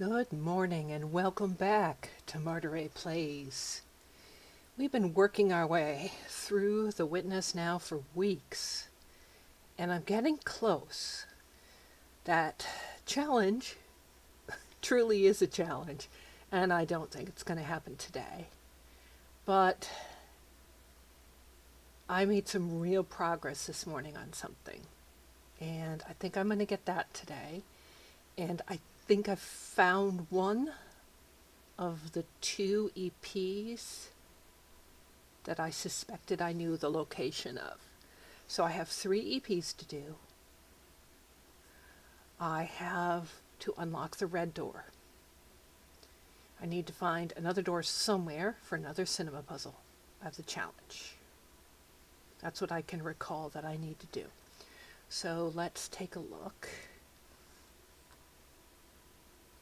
Good morning and welcome back to Margaret Plays. We've been working our way through The Witness now for weeks, and I'm getting close. That challenge truly is a challenge, and I don't think it's going to happen today. But I made some real progress this morning on something, and I think I'm going to get that today. And I think I've found one of the two EPs that I suspected I knew the location of. So I have 3 EPs to do. I have to unlock the red door. I need to find another door somewhere for another cinema puzzle of the challenge. That's what I can recall that I need to do. So let's take a look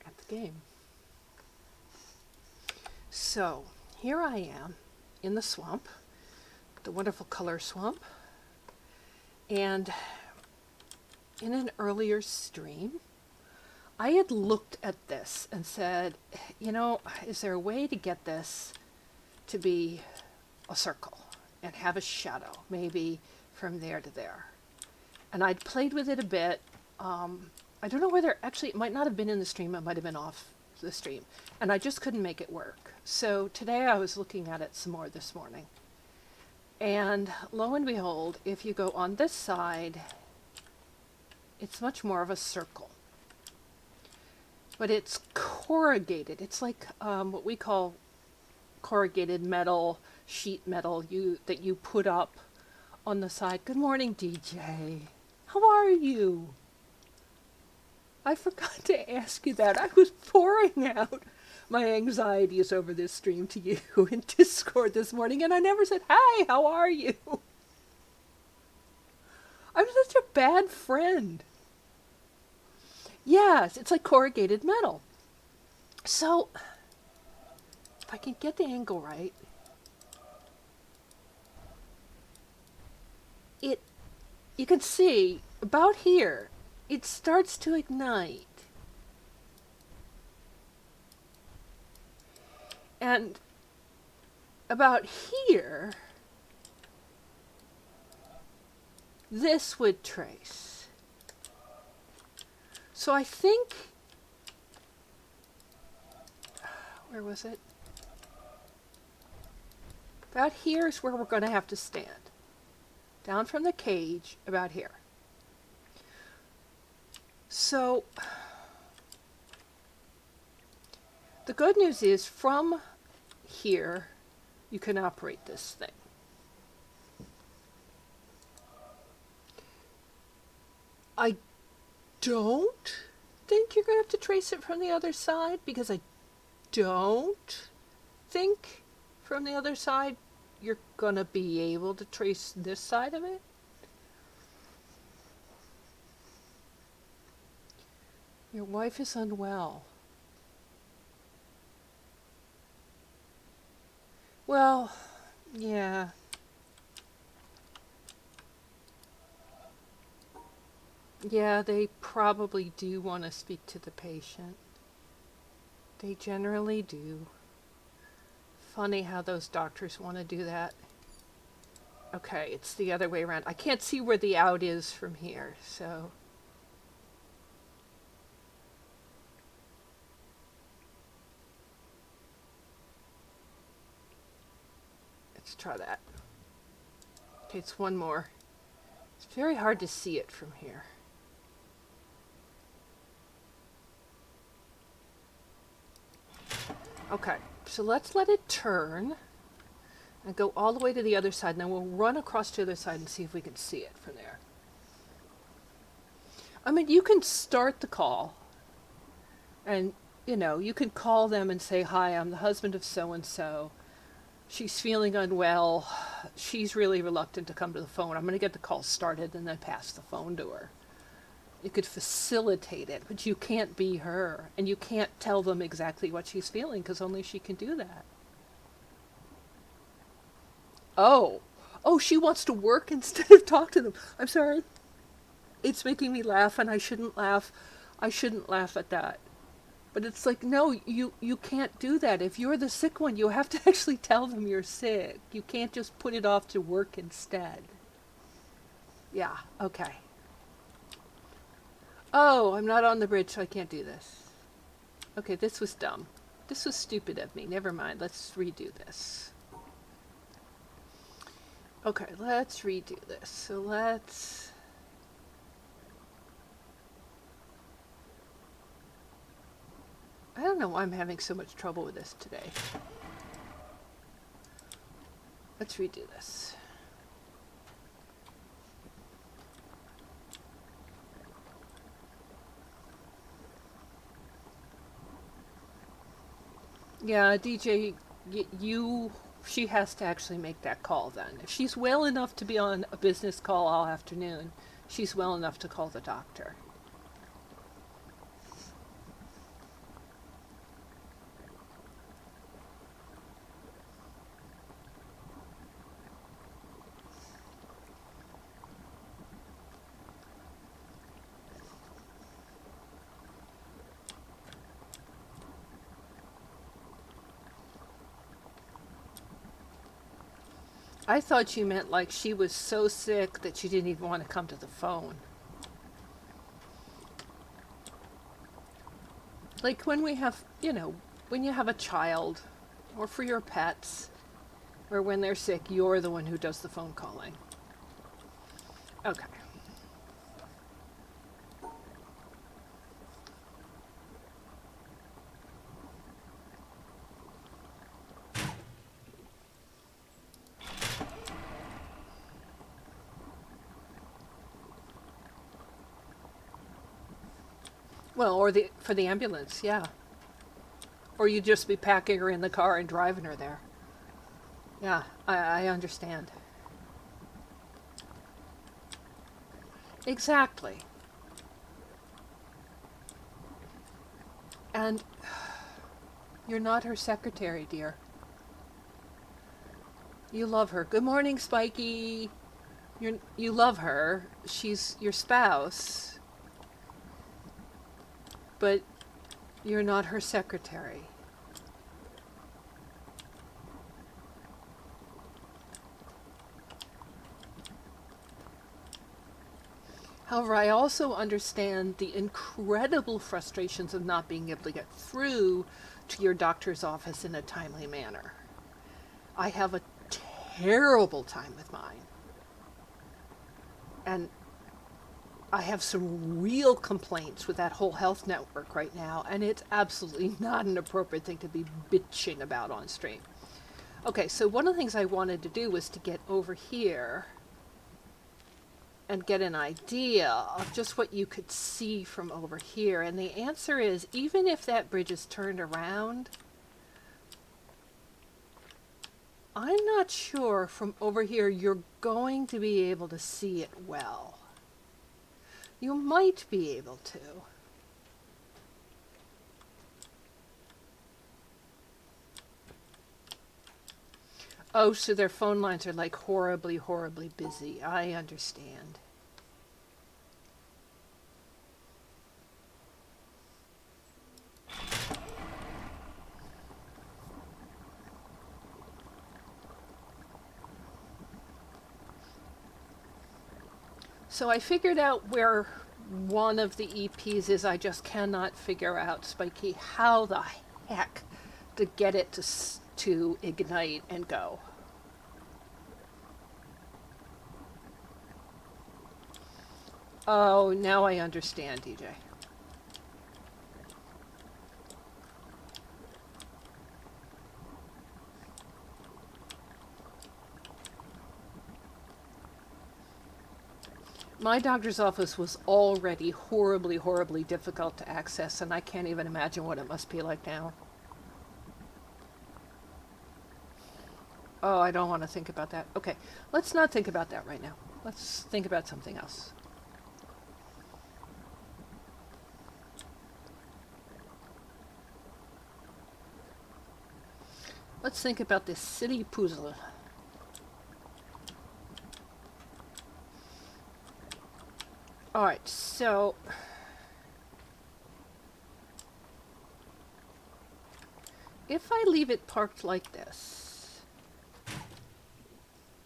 at the game. So here I am in the swamp, the wonderful color swamp, and in an earlier stream I had looked at this and said, is there a way to get this to be a circle and have a shadow, maybe from there to there? And I'd played with it a bit. I don't know whether, actually, it might not have been in the stream, it might have been off the stream, and I just couldn't make it work. So today I was looking at it some more this morning. And lo and behold, if you go on this side, it's much more of a circle. But it's corrugated. It's like what we call corrugated metal, sheet metal that you put up on the side. Good morning, DJ. How are you? I forgot to ask you that. I was pouring out my anxieties over this stream to you in Discord this morning, and I never said, hi, how are you? I'm such a bad friend. Yes, it's like corrugated metal. So, if I can get the angle right, you can see about here, it starts to ignite. And about here, this would trace. So I think, where was it? About here is where we're going to have to stand. Down from the cage, about here. So, the good news is from here, you can operate this thing. I don't think you're going to have to trace it from the other side, because I don't think from the other side you're going to be able to trace this side of it. Your wife is unwell. Well, yeah. Yeah, they probably do want to speak to the patient. They generally do. Funny how those doctors want to do that. Okay, it's the other way around. I can't see where the out is from here, so... let's try that. Okay, it's one more. It's very hard to see it from here. Okay, so let's let it turn and go all the way to the other side. Now we'll run across to the other side and see if we can see it from there. I mean, you can start the call and, you can call them and say, hi, I'm the husband of so-and-so. She's feeling unwell. She's really reluctant to come to the phone. I'm going to get the call started and then pass the phone to her. You could facilitate it, but you can't be her. And you can't tell them exactly what she's feeling, because only she can do that. Oh, she wants to work instead of talk to them. I'm sorry. It's making me laugh, and I shouldn't laugh. I shouldn't laugh at that. But it's like, no, you can't do that. If you're the sick one, you have to actually tell them you're sick. You can't just put it off to work instead. Yeah, okay. Oh, I'm not on the bridge, so I can't do this. Okay, this was dumb. This was stupid of me. Never mind. Let's redo this. Okay, let's redo this. So let's... I don't know why I'm having so much trouble with this today. Let's redo this. Yeah, DJ, she has to actually make that call then. If she's well enough to be on a business call all afternoon, she's well enough to call the doctor. I thought you meant like she was so sick that she didn't even want to come to the phone. Like when we have, when you have a child, or for your pets, or when they're sick, you're the one who does the phone calling. Okay. Well, or for the ambulance, yeah. Or you'd just be packing her in the car and driving her there. Yeah, I understand. Exactly. And you're not her secretary, dear. You love her. Good morning, Spiky. You love her. She's your spouse. But you're not her secretary. However, I also understand the incredible frustrations of not being able to get through to your doctor's office in a timely manner. I have a terrible time with mine. And I have some real complaints with that whole health network right now, and it's absolutely not an appropriate thing to be bitching about on stream. Okay, so one of the things I wanted to do was to get over here and get an idea of just what you could see from over here. And the answer is, even if that bridge is turned around, I'm not sure from over here you're going to be able to see it well. You might be able to. Oh, so their phone lines are like horribly, horribly busy. I understand. So I figured out where one of the EPs is. I just cannot figure out, Spiky, how the heck to get it to ignite and go. Oh, now I understand, DJ. My doctor's office was already horribly, horribly difficult to access, and I can't even imagine what it must be like now. Oh, I don't want to think about that. Okay, let's not think about that right now. Let's think about something else. Let's think about this city puzzle. Alright, so if I leave it parked like this,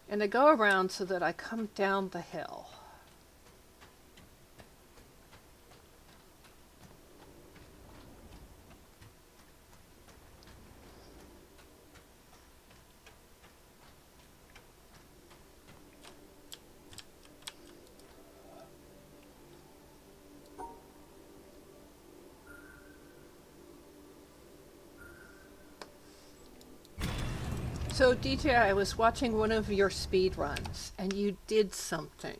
and I go around so that I come down the hill, so DJ, I was watching one of your speed runs and you did something.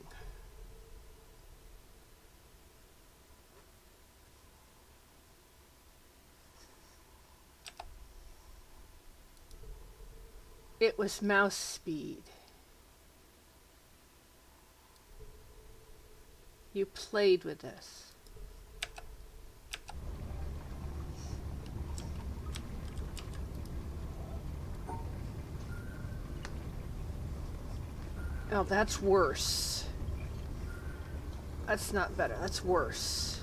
It was mouse speed. You played with this. Oh, that's worse. That's not better. That's worse.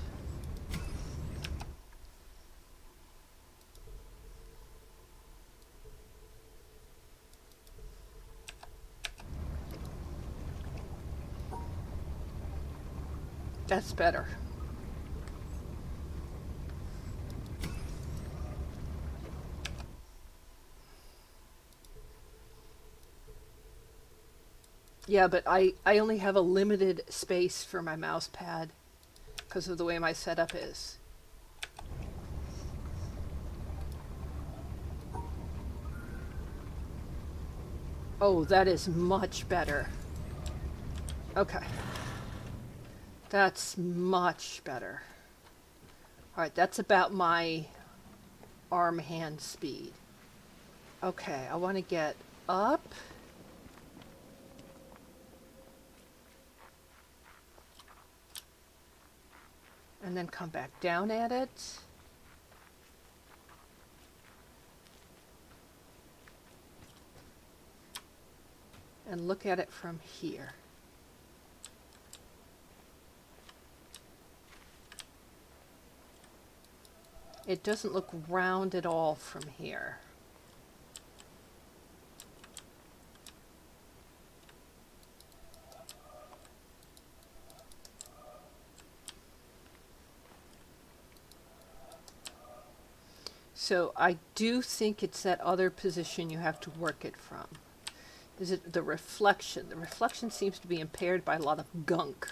That's better. Yeah, but I only have a limited space for my mouse pad because of the way my setup is. Oh, that is much better. Okay. That's much better. Alright, that's about my arm hand speed. Okay, I want to get up. And then come back down at it. And look at it from here. It doesn't look round at all from here. So I do think it's that other position you have to work it from. Is it the reflection? The reflection seems to be impaired by a lot of gunk.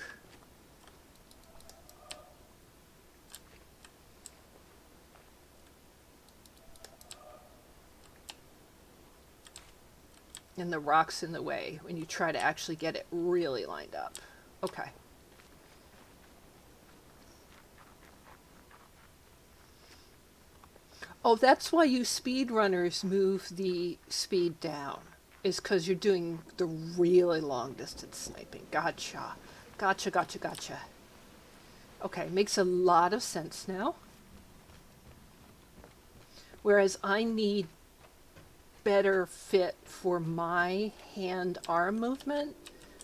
And the rock's in the way when you try to actually get it really lined up. Okay. Oh, that's why you speedrunners move the speed down. Is because you're doing the really long distance sniping. Gotcha. Gotcha, gotcha, gotcha. Okay, makes a lot of sense now. Whereas I need better fit for my hand-arm movement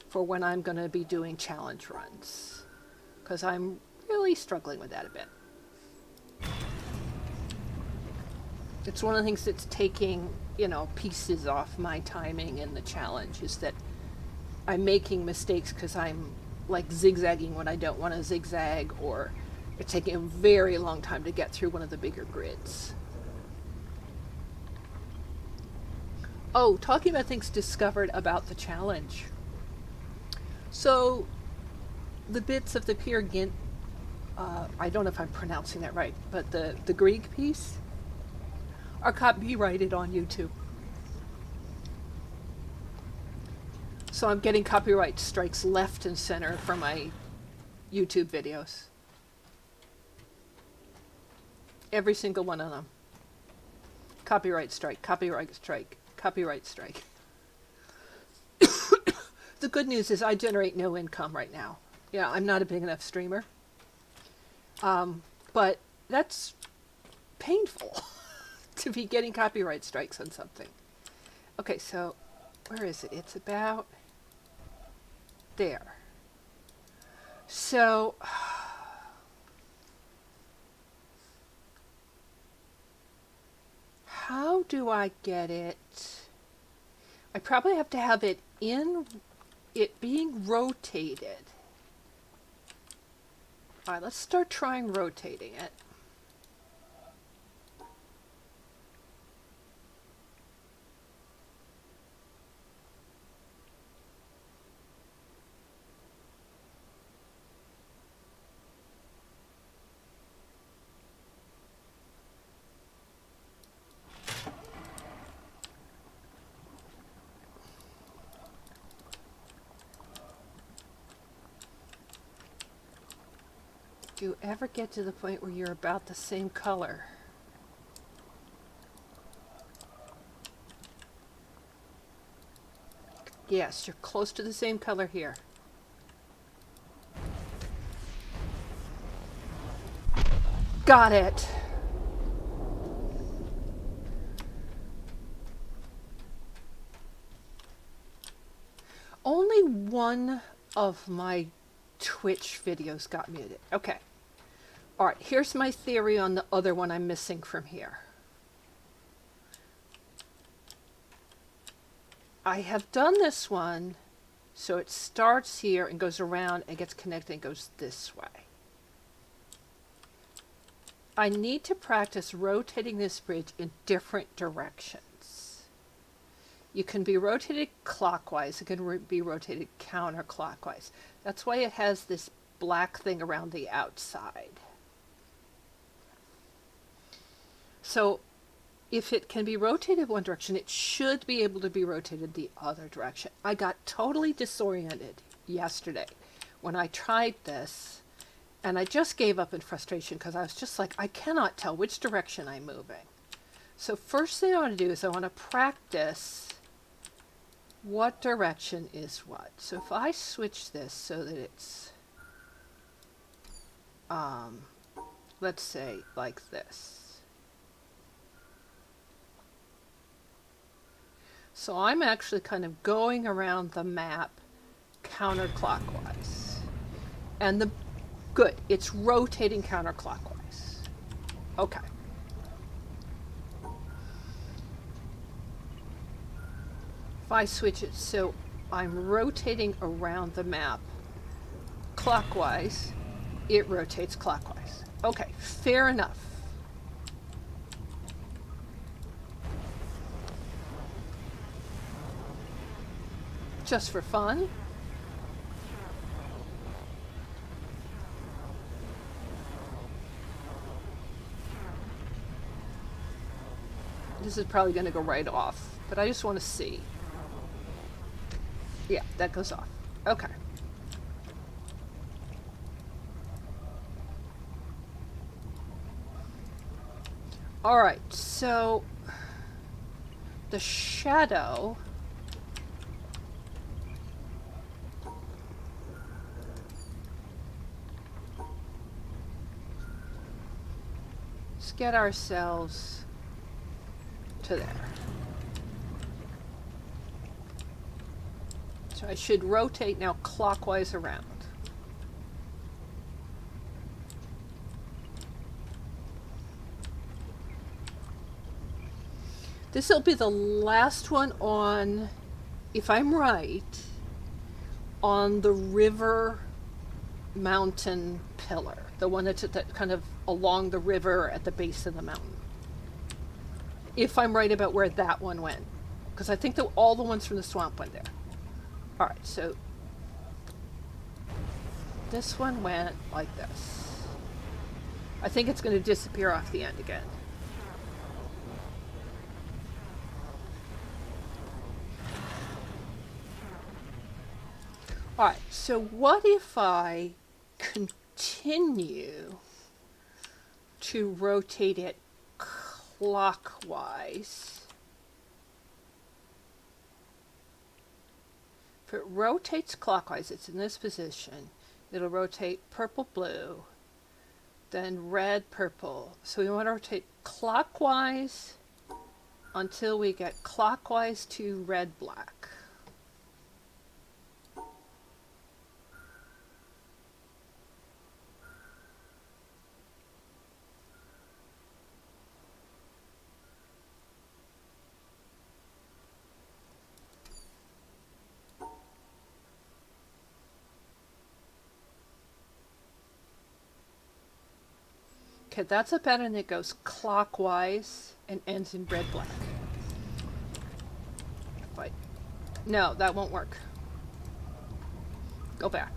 for when I'm going to be doing challenge runs. Because I'm really struggling with that a bit. It's one of the things that's taking, you know, pieces off my timing in the challenge is that I'm making mistakes because I'm like zigzagging when I don't want to zigzag, or it's taking a very long time to get through one of the bigger grids. Oh, talking about things discovered about the challenge. So the bits of the Peer Gynt, I don't know if I'm pronouncing that right, but the Greek piece are copyrighted on YouTube. So I'm getting copyright strikes left and center for my YouTube videos. Every single one of them. Copyright strike, copyright strike, copyright strike. The good news is I generate no income right now. Yeah, I'm not a big enough streamer. But that's painful to be getting copyright strikes on something. Okay, so where is it? It's about there. So how how do I get it? I probably have to have it being rotated. All right, let's start trying rotating it. Do you ever get to the point where you're about the same color? Yes, you're close to the same color here. Got it. Only one of my Twitch videos got muted. Okay. All right, here's my theory on the other one I'm missing from here. I have done this one, so it starts here and goes around and gets connected and goes this way. I need to practice rotating this bridge in different directions. You can be rotated clockwise, it can be rotated counterclockwise. That's why it has this black thing around the outside. So if it can be rotated one direction, it should be able to be rotated the other direction. I got totally disoriented yesterday when I tried this, and I just gave up in frustration because I was just like, I cannot tell which direction I'm moving. So first thing I want to do is I want to practice what direction is what. So if I switch this so that it's, let's say like this. So I'm actually kind of going around the map counterclockwise. And good, it's rotating counterclockwise. Okay. If I switch it so I'm rotating around the map clockwise, it rotates clockwise. Okay, fair enough. Just for fun. This is probably going to go right off, but I just want to see. Yeah, that goes off. Okay. All right, so the shadow let's get ourselves to there. So I should rotate now clockwise around. This will be the last one on, if I'm right, on the river mountain pillar. The one that's at the, kind of along the river at the base of the mountain. If I'm right about where that one went. Because I think all the ones from the swamp went there. Alright, so this one went like this. I think it's going to disappear off the end again. Alright, so what if I continue to rotate it clockwise? If it rotates clockwise, it's in this position. It'll rotate purple, blue, then red, purple. So we want to rotate clockwise until we get clockwise to red, black. Okay, that's a pattern that goes clockwise and ends in red black. Wait. No, that won't work. Go back.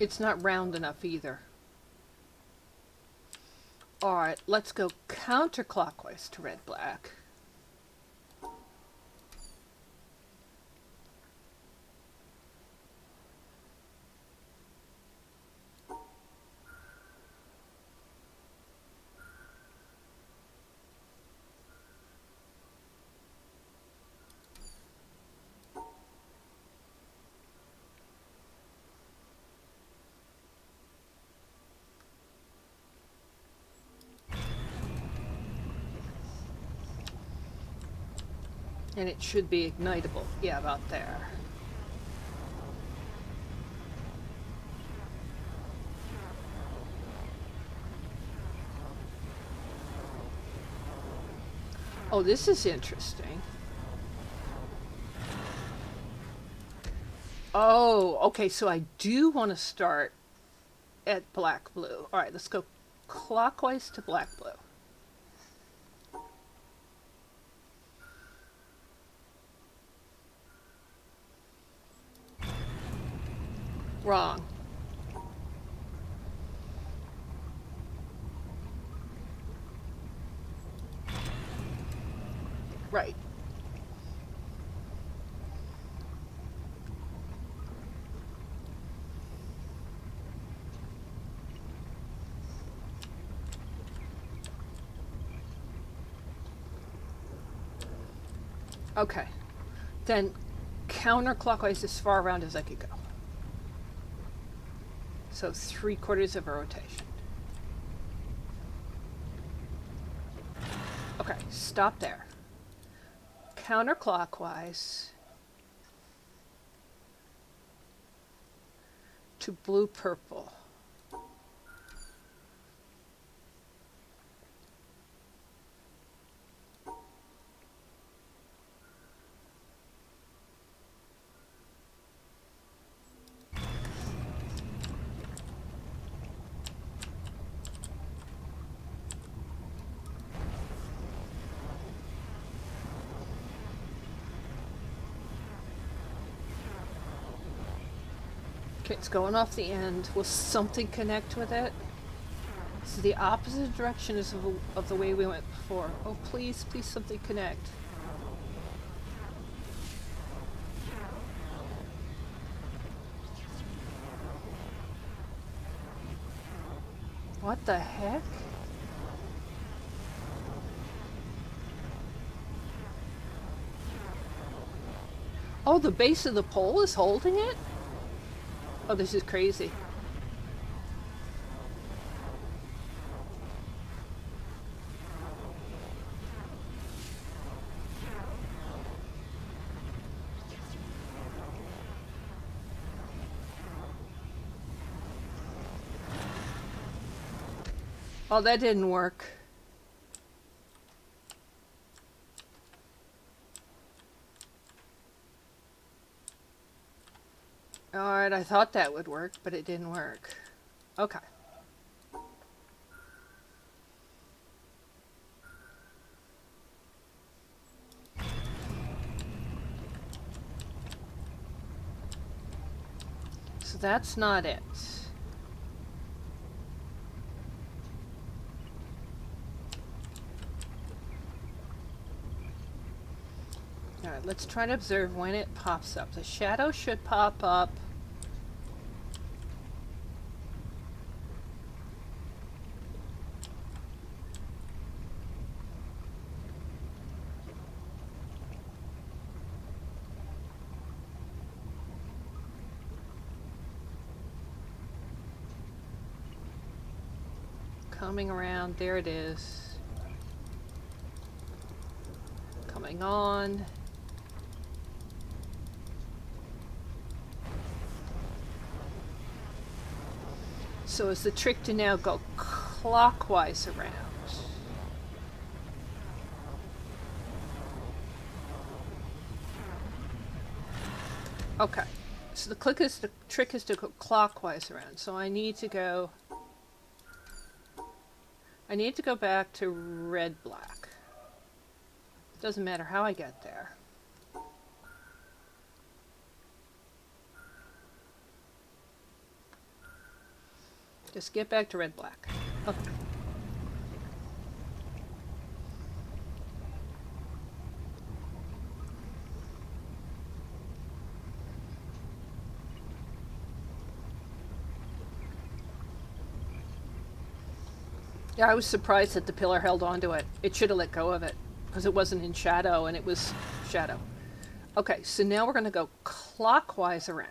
It's not round enough either. Alright, let's go counterclockwise to red black. And it should be ignitable. Yeah, about there. Oh, this is interesting. Oh, okay, so I do want to start at black blue. All right, let's go clockwise to black blue. Wrong. Right. Okay. Then counterclockwise as far around as I could go. So 3/4 of a rotation. Okay, stop there. Counterclockwise to blue purple. Okay, it's going off the end. Will something connect with it? So the opposite direction is of the way we went before. Oh, please, please something connect. What the heck? Oh, the base of the pole is holding it? Oh, this is crazy. Oh, that didn't work. Alright, I thought that would work, but it didn't work. Okay. So that's not it. Alright, let's try to observe when it pops up. The shadow should pop up. Coming around, there it is. going on. So is the trick to now go clockwise around. Okay, so the trick is to go clockwise around. So I need to go back to red black. Doesn't matter how I get there. Just get back to red black. Okay. Yeah, I was surprised that the pillar held onto it. It should have let go of it because it wasn't in shadow and it was shadow. Okay, so now we're going to go clockwise around.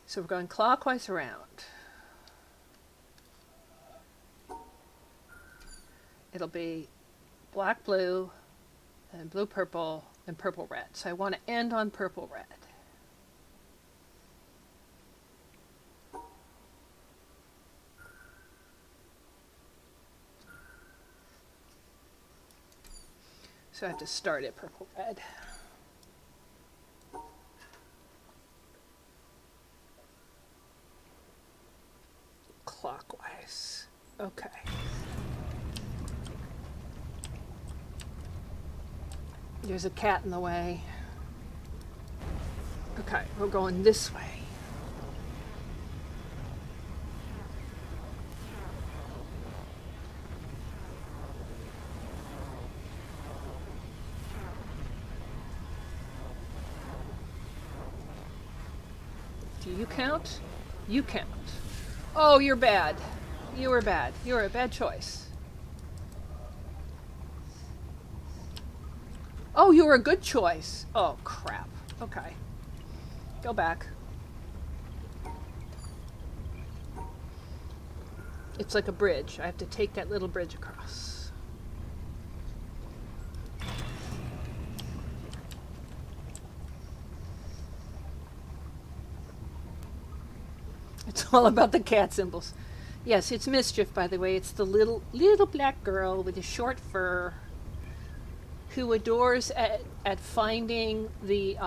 So we're going clockwise around. It'll be black, blue, and blue, purple, and purple, red. So I want to end on purple, red. So I have to start at purple, red. Clockwise. Okay. There's a cat in the way. Okay, we're going this way. Do you count? You count. Oh, you're bad. You were bad. You were a bad choice. Oh, you were a good choice. Oh, crap. Okay. Go back. It's like a bridge. I have to take that little bridge across. It's all about the cat symbols. Yes, it's Mischief, by the way. It's the little black girl with the short fur who adores at finding the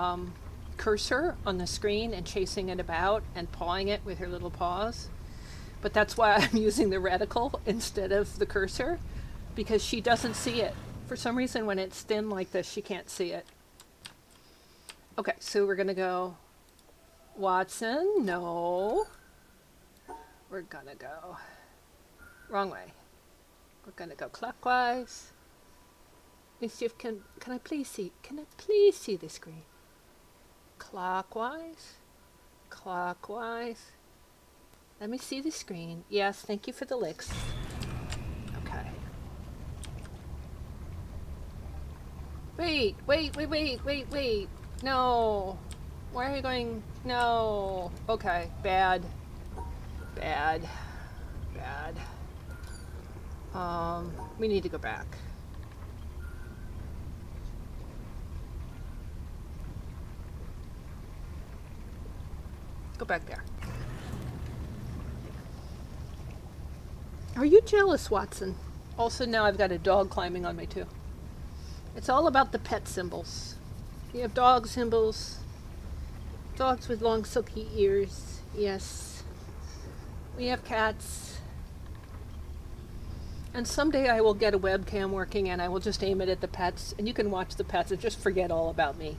cursor on the screen and chasing it about and pawing it with her little paws. But that's why I'm using the reticle instead of the cursor, because she doesn't see it. For some reason, when it's thin like this, she can't see it. Okay, so we're going to go Watson, no. We're going to go wrong way. We're going to go clockwise. Mischief, can I please see? Can I please see the screen? Clockwise. Clockwise. Let me see the screen. Yes, thank you for the licks. Okay. Wait. No. Why are you going? No. Okay. Bad. We need to go back. Go back there. Are you jealous, Watson? Also, now I've got a dog climbing on me, too. It's all about the pet symbols. You have dog symbols. Dogs with long, silky ears. Yes. We have cats. And someday I will get a webcam working and I will just aim it at the pets. And you can watch the pets and just forget all about me.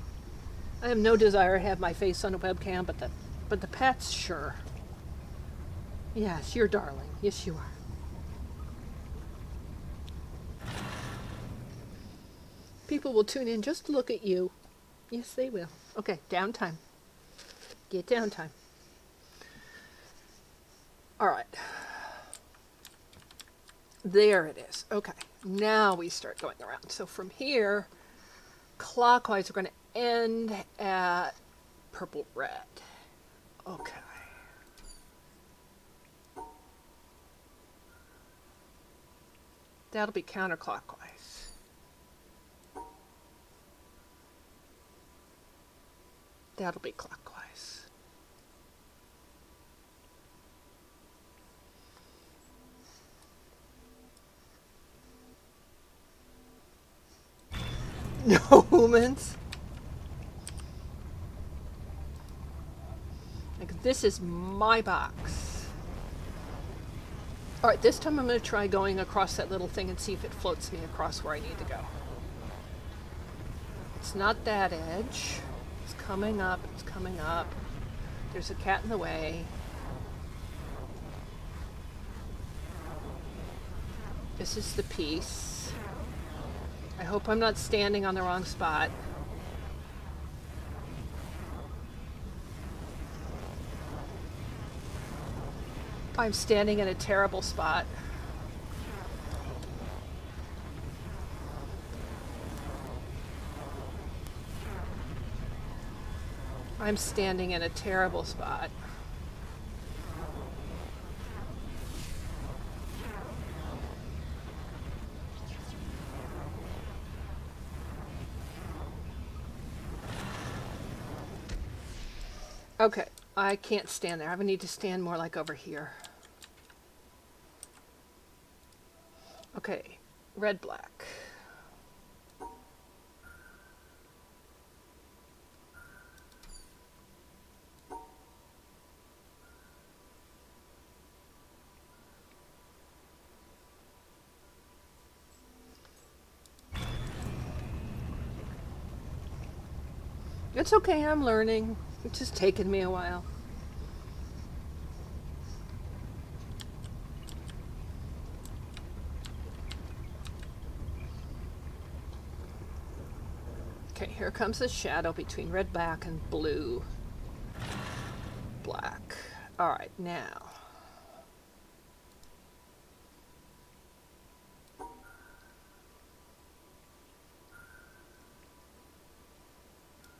I have no desire to have my face on a webcam, but the pets, sure. Yes, you're darling. Yes, you are. People will tune in just to look at you. Yes, they will. Okay, downtime. Get downtime. All right. There it is. Okay, now we start going around. So from here, clockwise, we're going to end at purple red. Okay. That'll be counterclockwise. That'll be clockwise. No humans. Like, this is my box. All right, this time I'm going to try going across that little thing and see if it floats me across where I need to go. It's not that edge. It's coming up. It's coming up. There's a cat in the way. This is the piece. I hope I'm not standing on the wrong spot. I'm standing in a terrible spot. I'm standing in a terrible spot. Okay, I can't stand there. I need to stand more like over here. Okay, red, black. It's okay, I'm learning. It's just taken me a while. Okay, here comes the shadow between red, black, and blue, black. All right, now.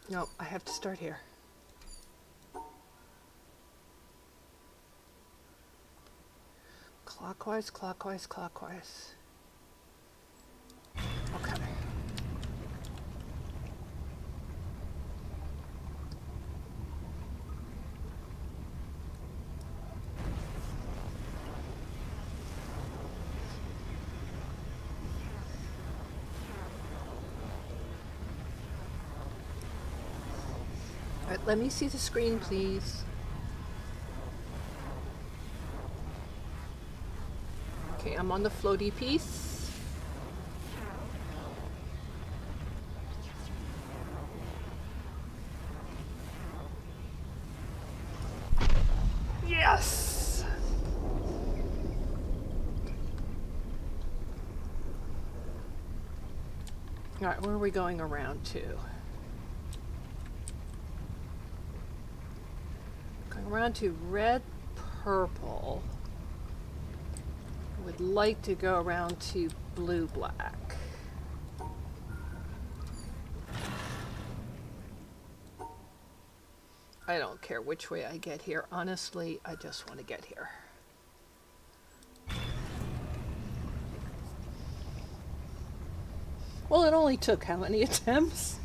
No, I have to start here. Clockwise, clockwise, clockwise. Okay. All right, let me see the screen, please. Okay, I'm on the floaty piece. Yes! All right, where are we going around to? Going around to red, purple. Would like to go around to blue, black. I don't care which way I get here. Honestly, I just want to get here. Well, it only took how many attempts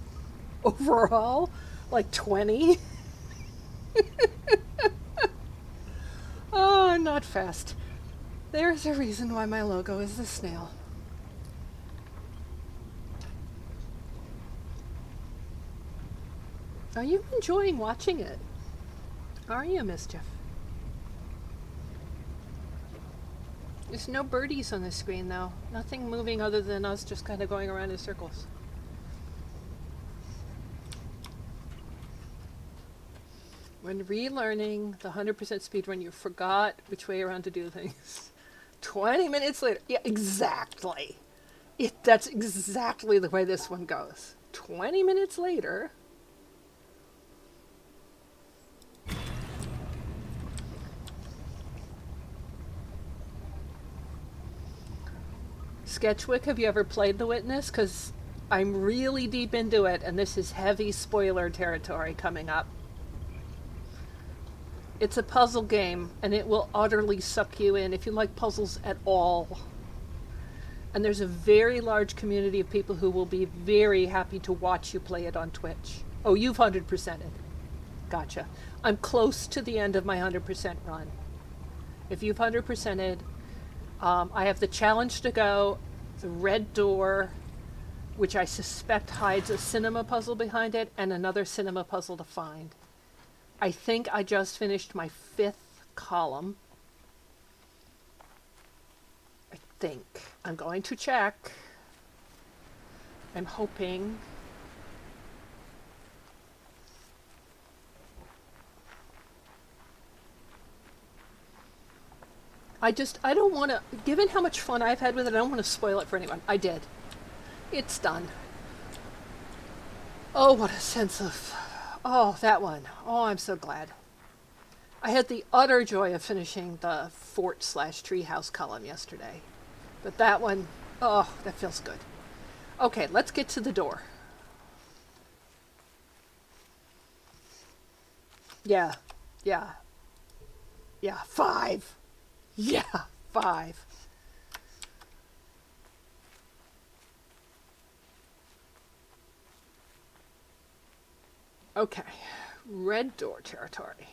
overall? Like 20? Oh, not fast. There's a reason why my logo is the snail. Are you enjoying watching it? Are you, Mischief? There's no birdies on the screen, though. Nothing moving other than us just kind of going around in circles. When relearning the 100% speedrun, you forgot which way around to do things. 20 minutes later. Yeah, exactly. That's exactly the way this one goes. 20 minutes later. Sketchwick, have you ever played The Witness? Because I'm really deep into it, and this is heavy spoiler territory coming up. It's a puzzle game, and it will utterly suck you in if you like puzzles at all. And there's a very large community of people who will be very happy to watch you play it on Twitch. Oh, you've 100%ed. Gotcha. I'm close to the end of my 100% run. If you've 100%ed, I have the challenge to go, the red door, which I suspect hides a cinema puzzle behind it, and another cinema puzzle to find. I think I just finished my 5th column. I think. I'm going to check. I'm hoping. I don't want to, given how much fun I've had with it, I don't want to spoil it for anyone. I did. It's done. Oh, what a sense of, oh, that one. Oh, I'm so glad. I had the utter joy of finishing the fort/treehouse column yesterday. But that one, oh, that feels good. Okay, let's get to the door. Yeah, yeah, yeah, 5. Yeah, 5. Okay, red door territory.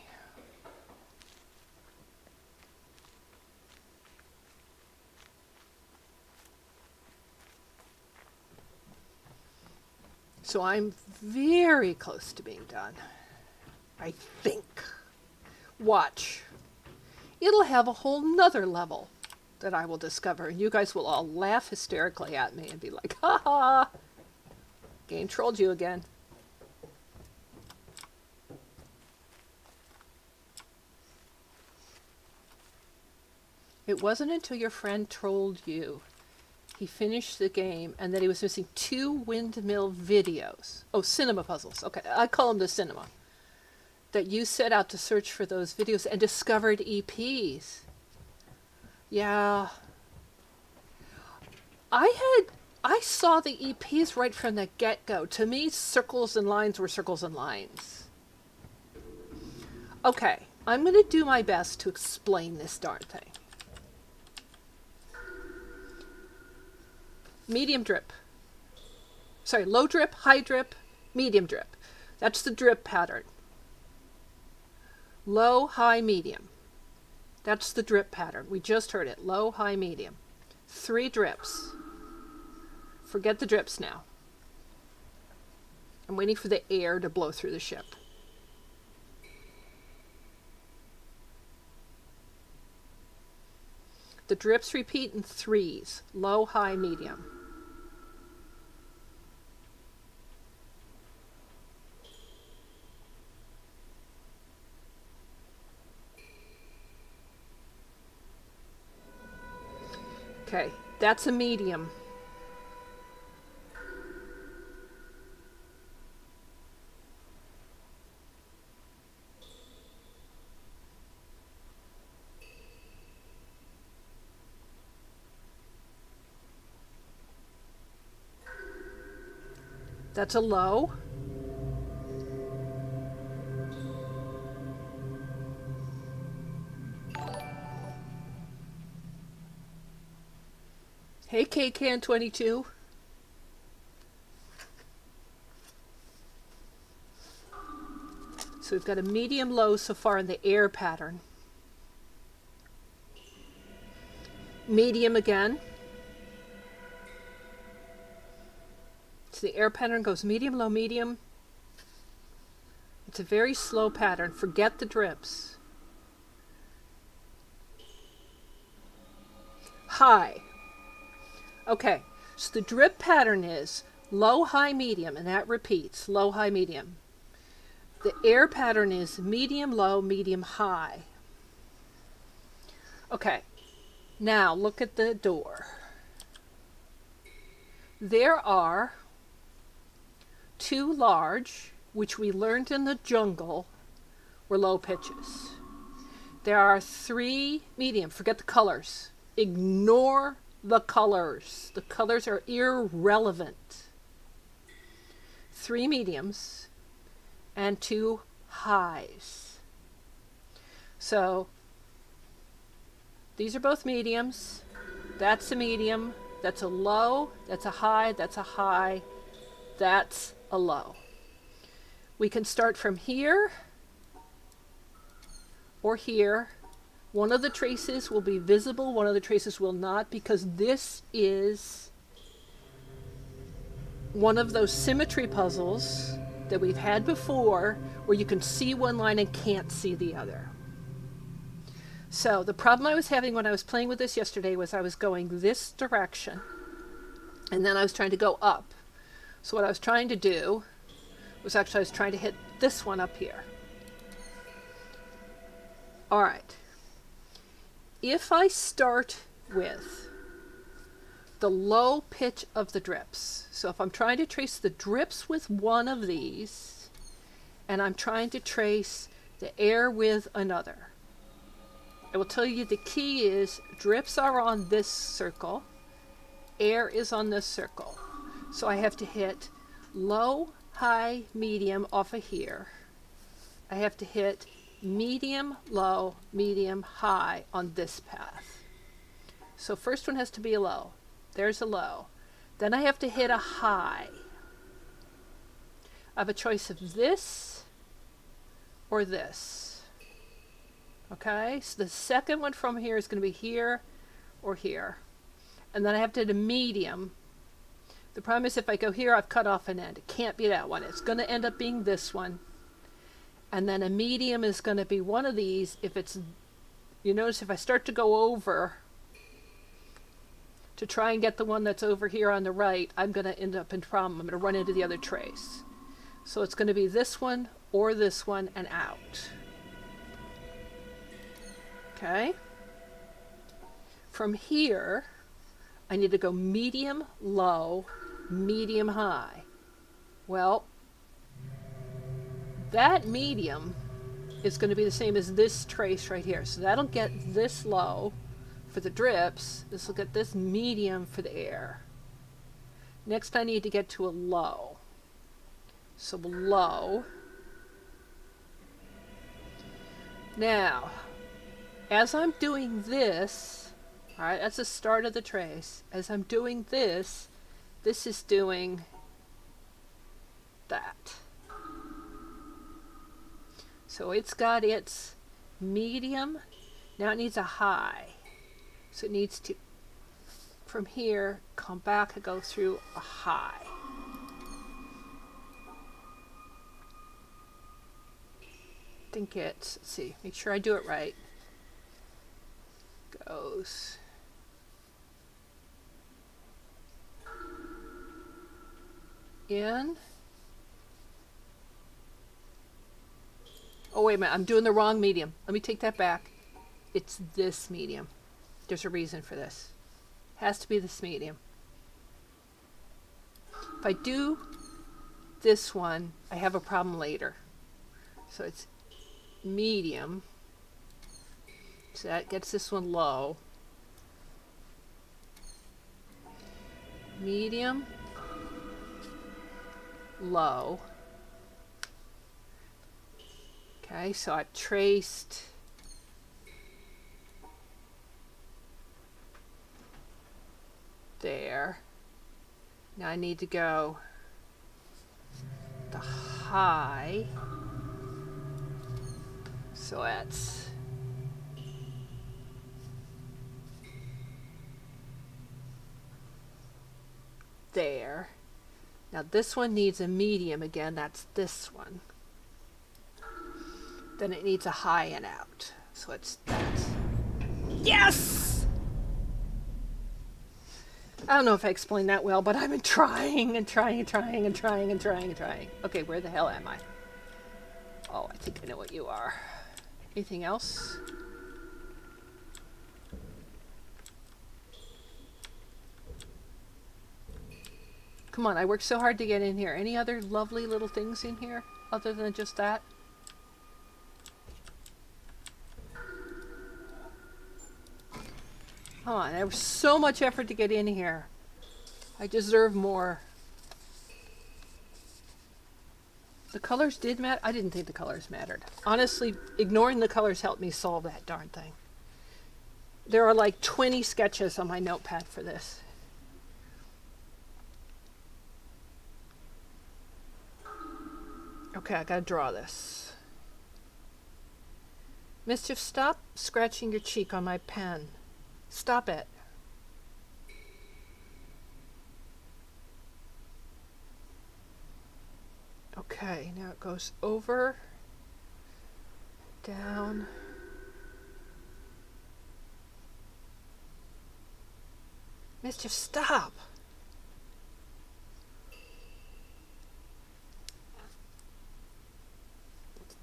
So I'm very close to being done. I think. Watch. It'll have a whole nother level that I will discover, and you guys will all laugh hysterically at me and be like, ha ha, game trolled you again. It wasn't until your friend trolled you, he finished the game, and that he was missing 2 windmill videos. Oh, cinema puzzles. Okay, I call them the cinema. That you set out to search for those videos and discovered EPs. Yeah. I saw the EPs right from the get-go. To me, circles and lines were circles and lines. Okay, I'm going to do my best to explain this darn thing. Medium drip. Sorry, low drip, high drip, medium drip. That's the drip pattern. Low, high, medium. That's the drip pattern. We just heard it. Low, high, medium. 3 drips. Forget the drips now. I'm waiting for the air to blow through the ship. The drips repeat in 3s. Low, high, medium. Okay, that's a medium. That's a low. Hey, KCan22. So we've got a medium low so far in the air pattern. Medium again. So the air pattern goes medium, low, medium. It's a very slow pattern. Forget the drips. High. Okay, so the drip pattern is low, high, medium, and that repeats, low, high, medium. The air pattern is medium, low, medium, high. Okay, now look at the door. There are 2 large, which we learned in the jungle, were low pitches. There are 3 medium, forget the colors. Ignore the colors. The colors are irrelevant. 3 mediums and 2 highs. So these are both mediums. That's a medium. That's a low. That's a high. That's a high. That's a low. We can start from here or here. One of the traces will be visible, one of the traces will not, because this is one of those symmetry puzzles that we've had before where you can see one line and can't see the other. So the problem I was having when I was playing with this yesterday was I was going this direction and then I was trying to go up. So what I was trying to do was actually I was trying to hit this one up here. All right. If I start with the low pitch of the drips, so if I'm trying to trace the drips with one of these, and I'm trying to trace the air with another, I will tell you the key is drips are on this circle, air is on this circle. So I have to hit low, high, medium off of here. I have to hit medium, low, medium, high on this path. So first one has to be a low. There's a low. Then I have to hit a high. I have a choice of this or this. Okay, so the second one from here is going to be here or here. And then I have to hit a medium. The problem is if I go here, I've cut off an end. It can't be that one. It's going to end up being this one. And then a medium is going to be one of these. If it's, you notice if I start to go over to try and get the one that's over here on the right, I'm going to end up in problem. I'm going to run into the other trace. So it's going to be this one or this one and out. Okay. From here, I need to go medium, low, medium, high. Well, that medium is going to be the same as this trace right here. So that'll get this low for the drips. This will get this medium for the air. Next I need to get to a low. So low. Now, as I'm doing this, all right, that's the start of the trace. As I'm doing this, this is doing that. So it's got its medium. Now it needs a high. So it needs to, from here, come back and go through a high. I think it's, let's see, make sure I do it right. Goes in. Oh, wait a minute, I'm doing the wrong medium. Let me take that back. It's this medium. There's a reason for this. Has to be this medium. If I do this one, I have a problem later. So it's medium. So that gets this one low. Medium, low. Okay, so I've traced there. Now I need to go the high. So that's there. Now this one needs a medium again. That's this one. Then it needs a high and out. So it's that. Yes! I don't know if I explained that well, but I've been trying and trying and trying and trying and trying and trying. Okay, where the hell am I? Oh, I think I know what you are. Anything else? Come on, I worked so hard to get in here. Any other lovely little things in here other than just that? Come on, there was so much effort to get in here. I deserve more. The colors did matter? I didn't think the colors mattered. Honestly, ignoring the colors helped me solve that darn thing. There are like 20 sketches on my notepad for this. Okay, I gotta draw this. Mischief, stop scratching your cheek on my pen. Stop it. Okay, now it goes over, down. Mischief, stop.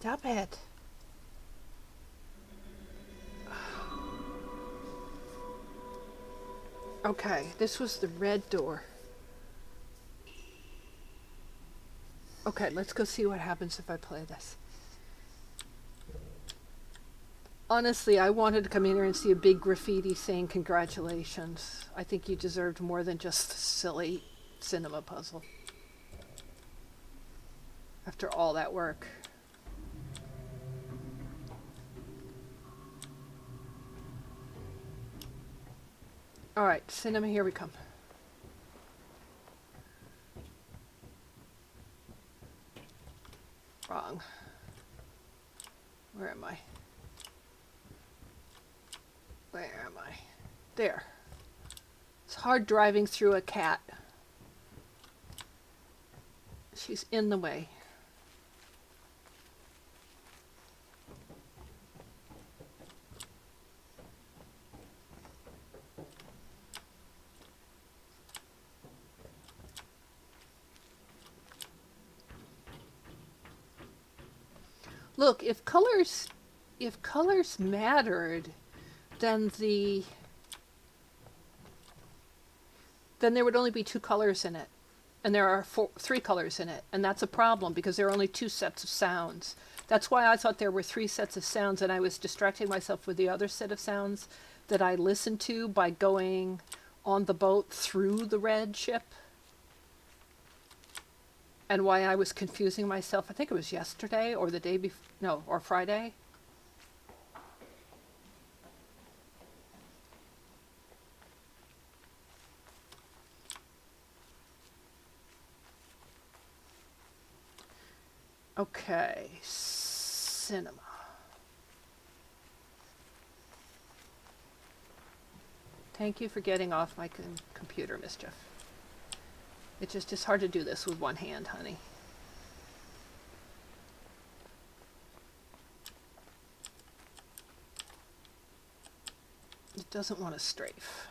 Stop it. Okay, this was the red door. Okay, let's go see what happens if I play this. Honestly, I wanted to come in here and see a big graffiti saying congratulations. I think you deserved more than just a silly cinema puzzle. After all that work. Alright, cinema, here we come. Wrong. Where am I? Where am I? There. It's hard driving through a cat. She's in the way. Look, if colors mattered, then there would only be 2 colors in it. And there are 3 colors in it. And that's a problem because there are only 2 sets of sounds. That's why I thought there were 3 sets of sounds, and I was distracting myself with the other set of sounds that I listened to by going on the boat through the red ship. And why I was confusing myself, I think it was yesterday or the day before, no, or Friday. Okay, cinema. Thank you for getting off my computer, Mischief. It just is hard to do this with one hand, honey. It doesn't want to strafe.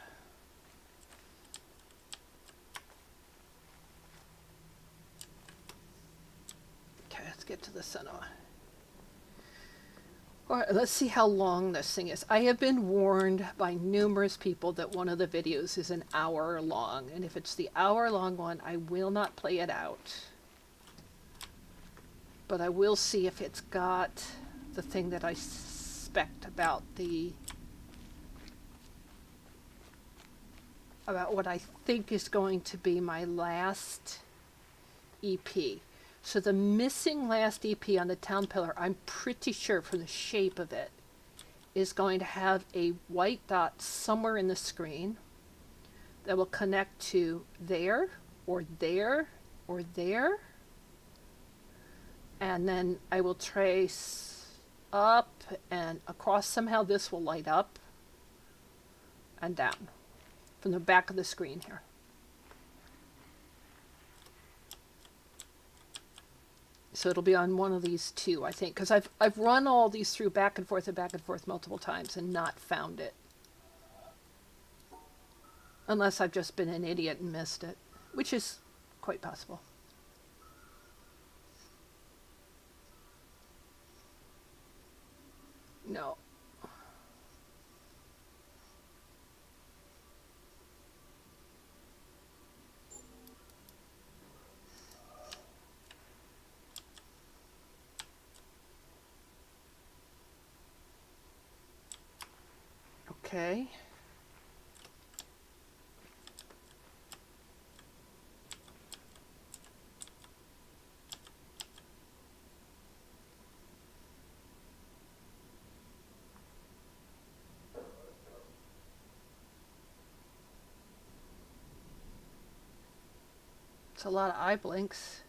Okay, let's get to the cinema. All right, let's see how long this thing is. I have been warned by numerous people that one of the videos is an hour long, and if it's the hour-long one, I will not play it out. But I will see if it's got the thing that I suspect about what I think is going to be my last EP. So the missing last EP on the town pillar, I'm pretty sure from the shape of it, is going to have a white dot somewhere in the screen that will connect to there, or there, or there. And then I will trace up and across. Somehow this will light up and down from the back of the screen here. So it'll be on one of these 2, I think, because I've run all these through back and forth multiple times and not found it. Unless I've just been an idiot and missed it, which is quite possible. No. Okay. It's a lot of eye blinks.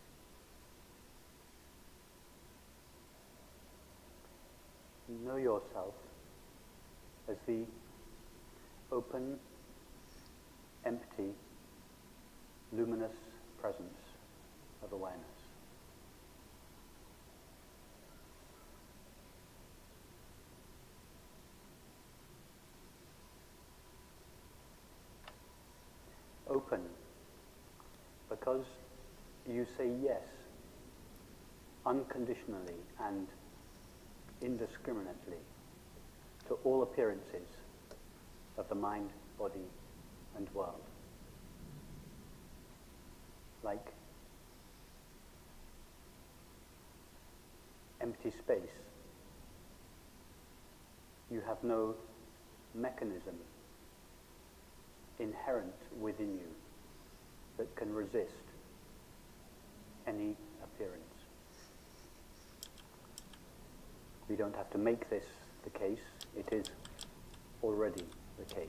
know yourself as the open, empty, luminous presence of awareness. Open because you say yes unconditionally and indiscriminately to all appearances of the mind, body, and world. Like empty space, you have no mechanism inherent within you that can resist any appearance. We don't have to make this the case, it is already the case.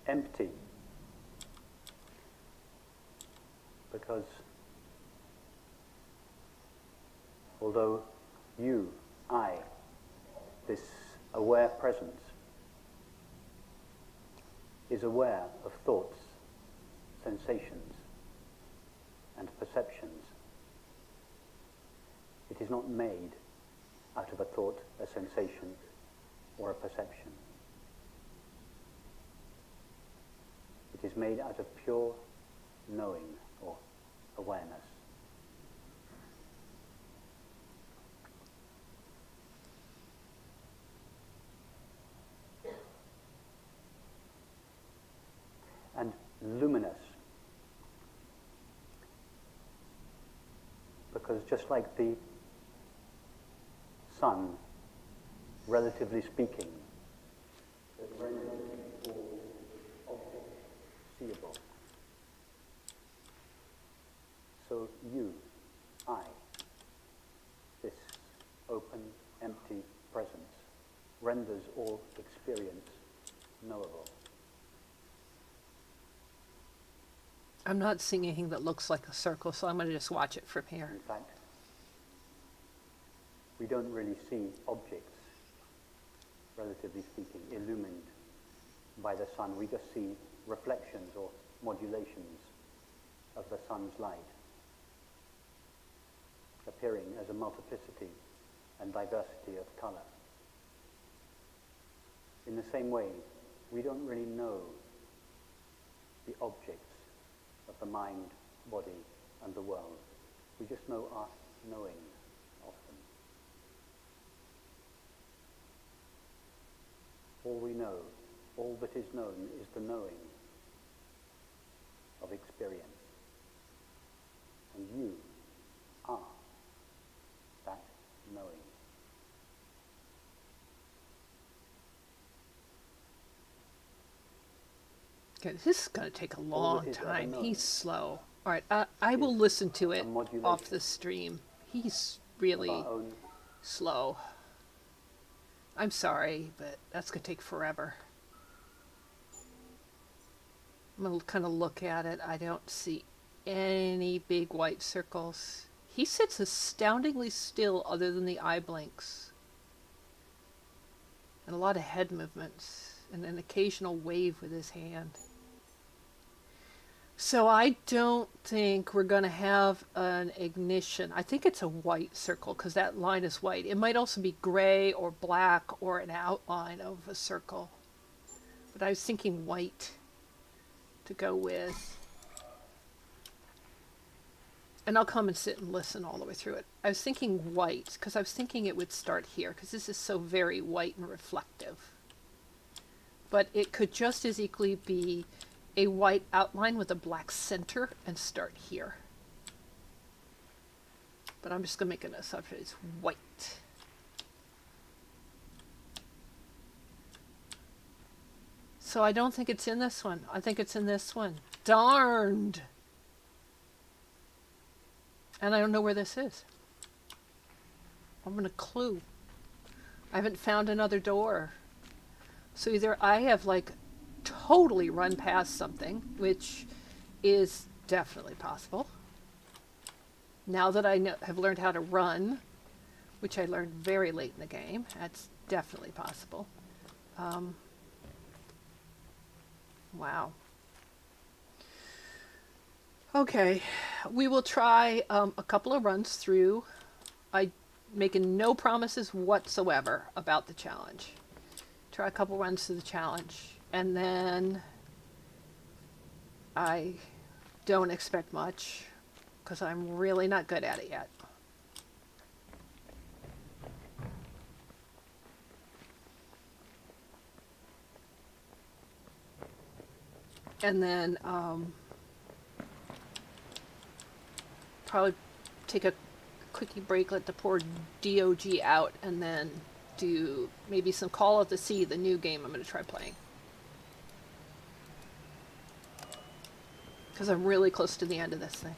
Empty, because although you, I, this aware presence, is aware of thoughts, sensations, and perceptions, it is not made out of a thought, a sensation, or a perception. It is made out of pure knowing or awareness. And luminous, because just like the sun, relatively speaking, that renders all objects seeable, so you, I, this open, empty presence, renders all experience knowable. I'm not seeing anything that looks like a circle, so I'm going to just watch it from here. In fact, we don't really see objects, relatively speaking, illumined by the sun. We just see reflections or modulations of the sun's light, appearing as a multiplicity and diversity of color. In the same way, we don't really know the objects of the mind, body, and the world. We just know our knowing of them. All we know, all that is known, is the knowing of experience. And you are that knowing. Okay, this is going to take a long that is ever time. known. He's slow. All right, I will listen to it modulation off the stream. He's Of really our own slow. I'm sorry, but that's going to take forever. I'm going to kind of look at it. I don't see any big white circles. He sits astoundingly still other than the eye blinks. And a lot of head movements. And an occasional wave with his hand. So I don't think we're going to have an ignition. I think it's a white circle because that line is white. It might also be gray or black or an outline of a circle. But I was thinking white to go with. And I'll come and sit and listen all the way through it. I was thinking white because I was thinking it would start here because this is so very white and reflective. But it could just as equally be a white outline with a black center and start here. But I'm just going to make an assumption. It's white. So I don't think it's in this one. I think it's in this one. Darned! And I don't know where this is. I'm going to clue. I haven't found another door. So either I have like totally run past something, which is definitely possible, Now that I have learned how to run, which I learned very late in the game, that's definitely possible. Wow. Okay, we will try a couple of runs through. I making no promises whatsoever about the challenge. Try a couple runs through the challenge, and then I don't expect much because I'm really not good at it yet. And then probably take a quickie break, let the poor DOG out, and then do maybe some Call of the Sea, the new game I'm going to try playing. Because I'm really close to the end of this thing.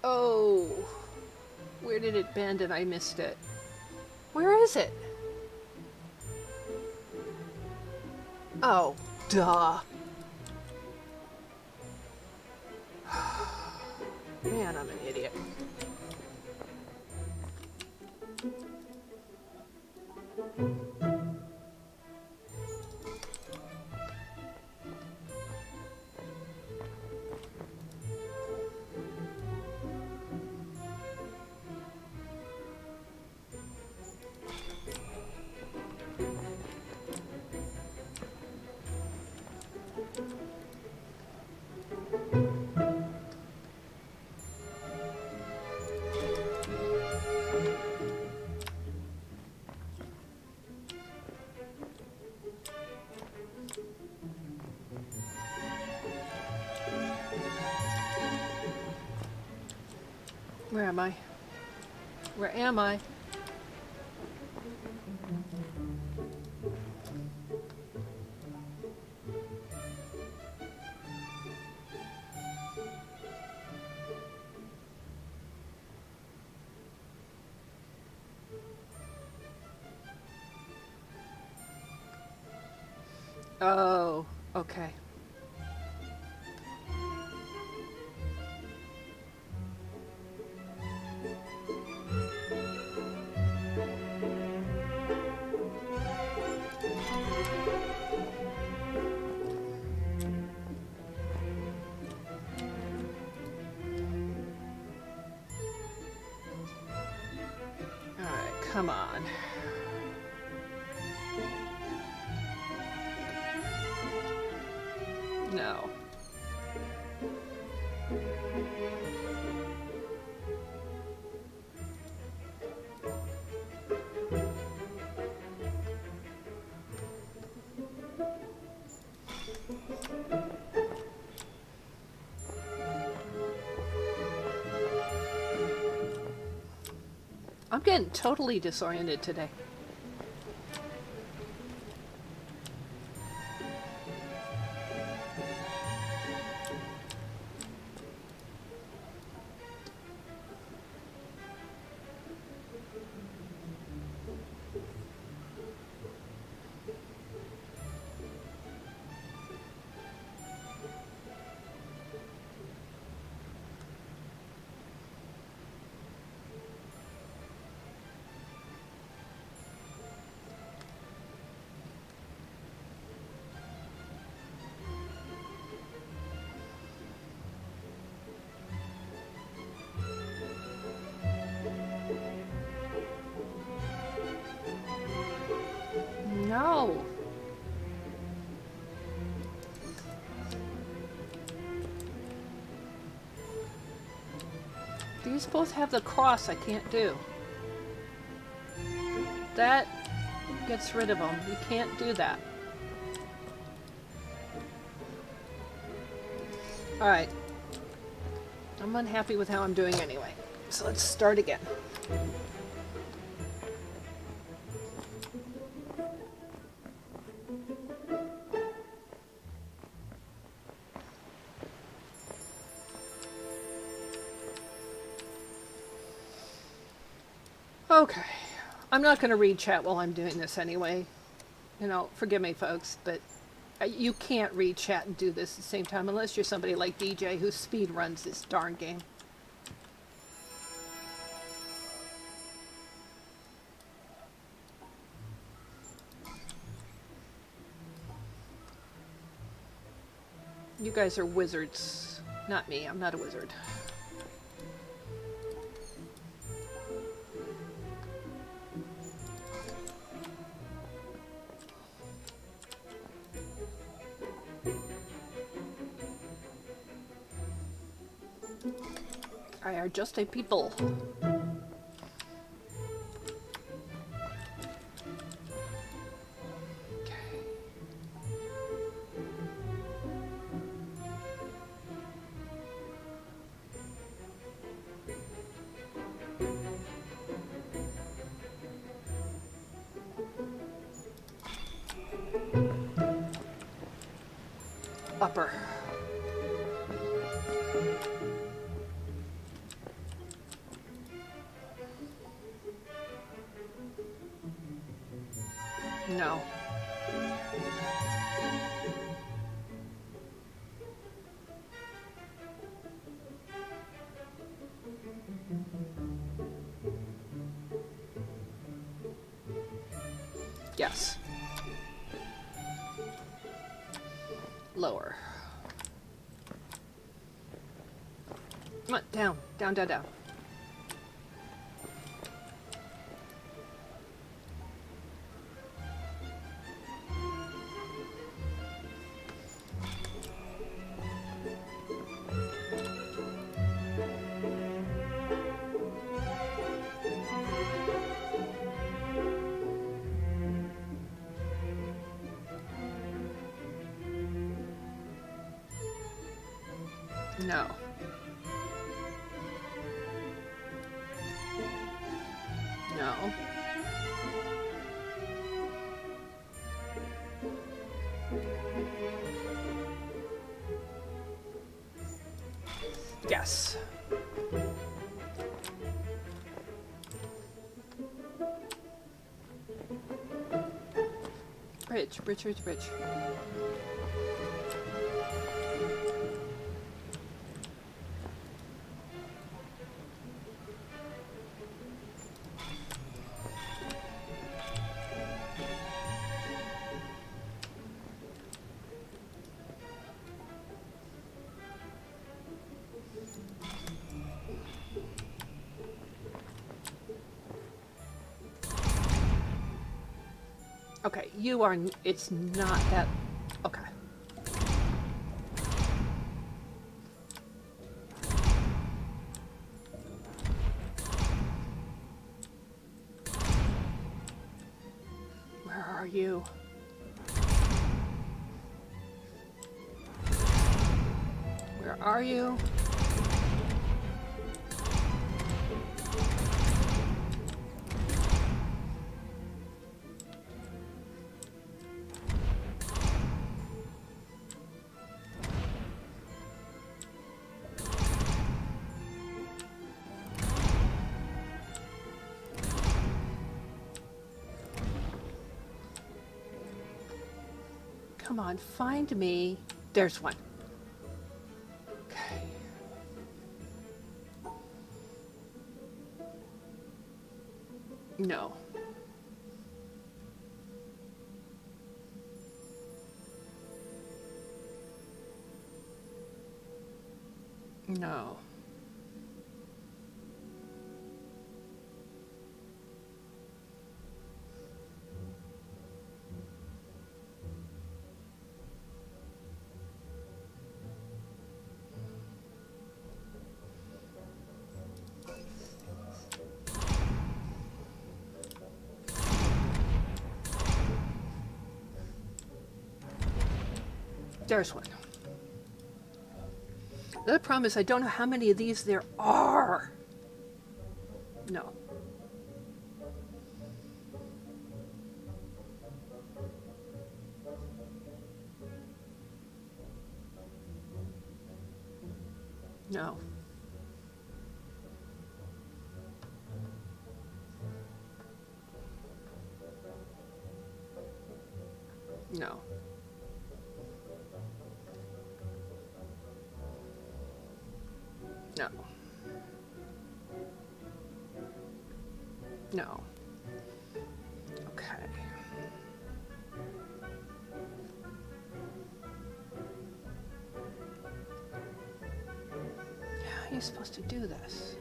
Oh, where did it bend and I missed it? Where is it? Oh, duh. Man, I'm an idiot. Where am I? Where am I? Oh, okay. Alright, come on. No. I'm getting totally disoriented today. No. These both have the cross I can't do. That gets rid of them. You can't do that. Alright. I'm unhappy with how I'm doing anyway. So let's start again. Okay. I'm not going to read chat while I'm doing this anyway. You know, forgive me, folks, but you can't read chat and do this at the same time unless you're somebody like DJ who speed runs this darn game. You guys are wizards. Not me, I'm not a wizard. I are just a people. Upper. No. Yes. Lower. Come on, down, down, down, down. No. No. Yes. Bridge, bridge, bridge, bridge. Okay, you are, it's not that, okay. Where are you? Where are you? Come on, find me. There's one. Okay. No. No. There's one. The other problem is I don't know how many of these there are. No. No. No. No. No. Okay. How are you supposed to do this?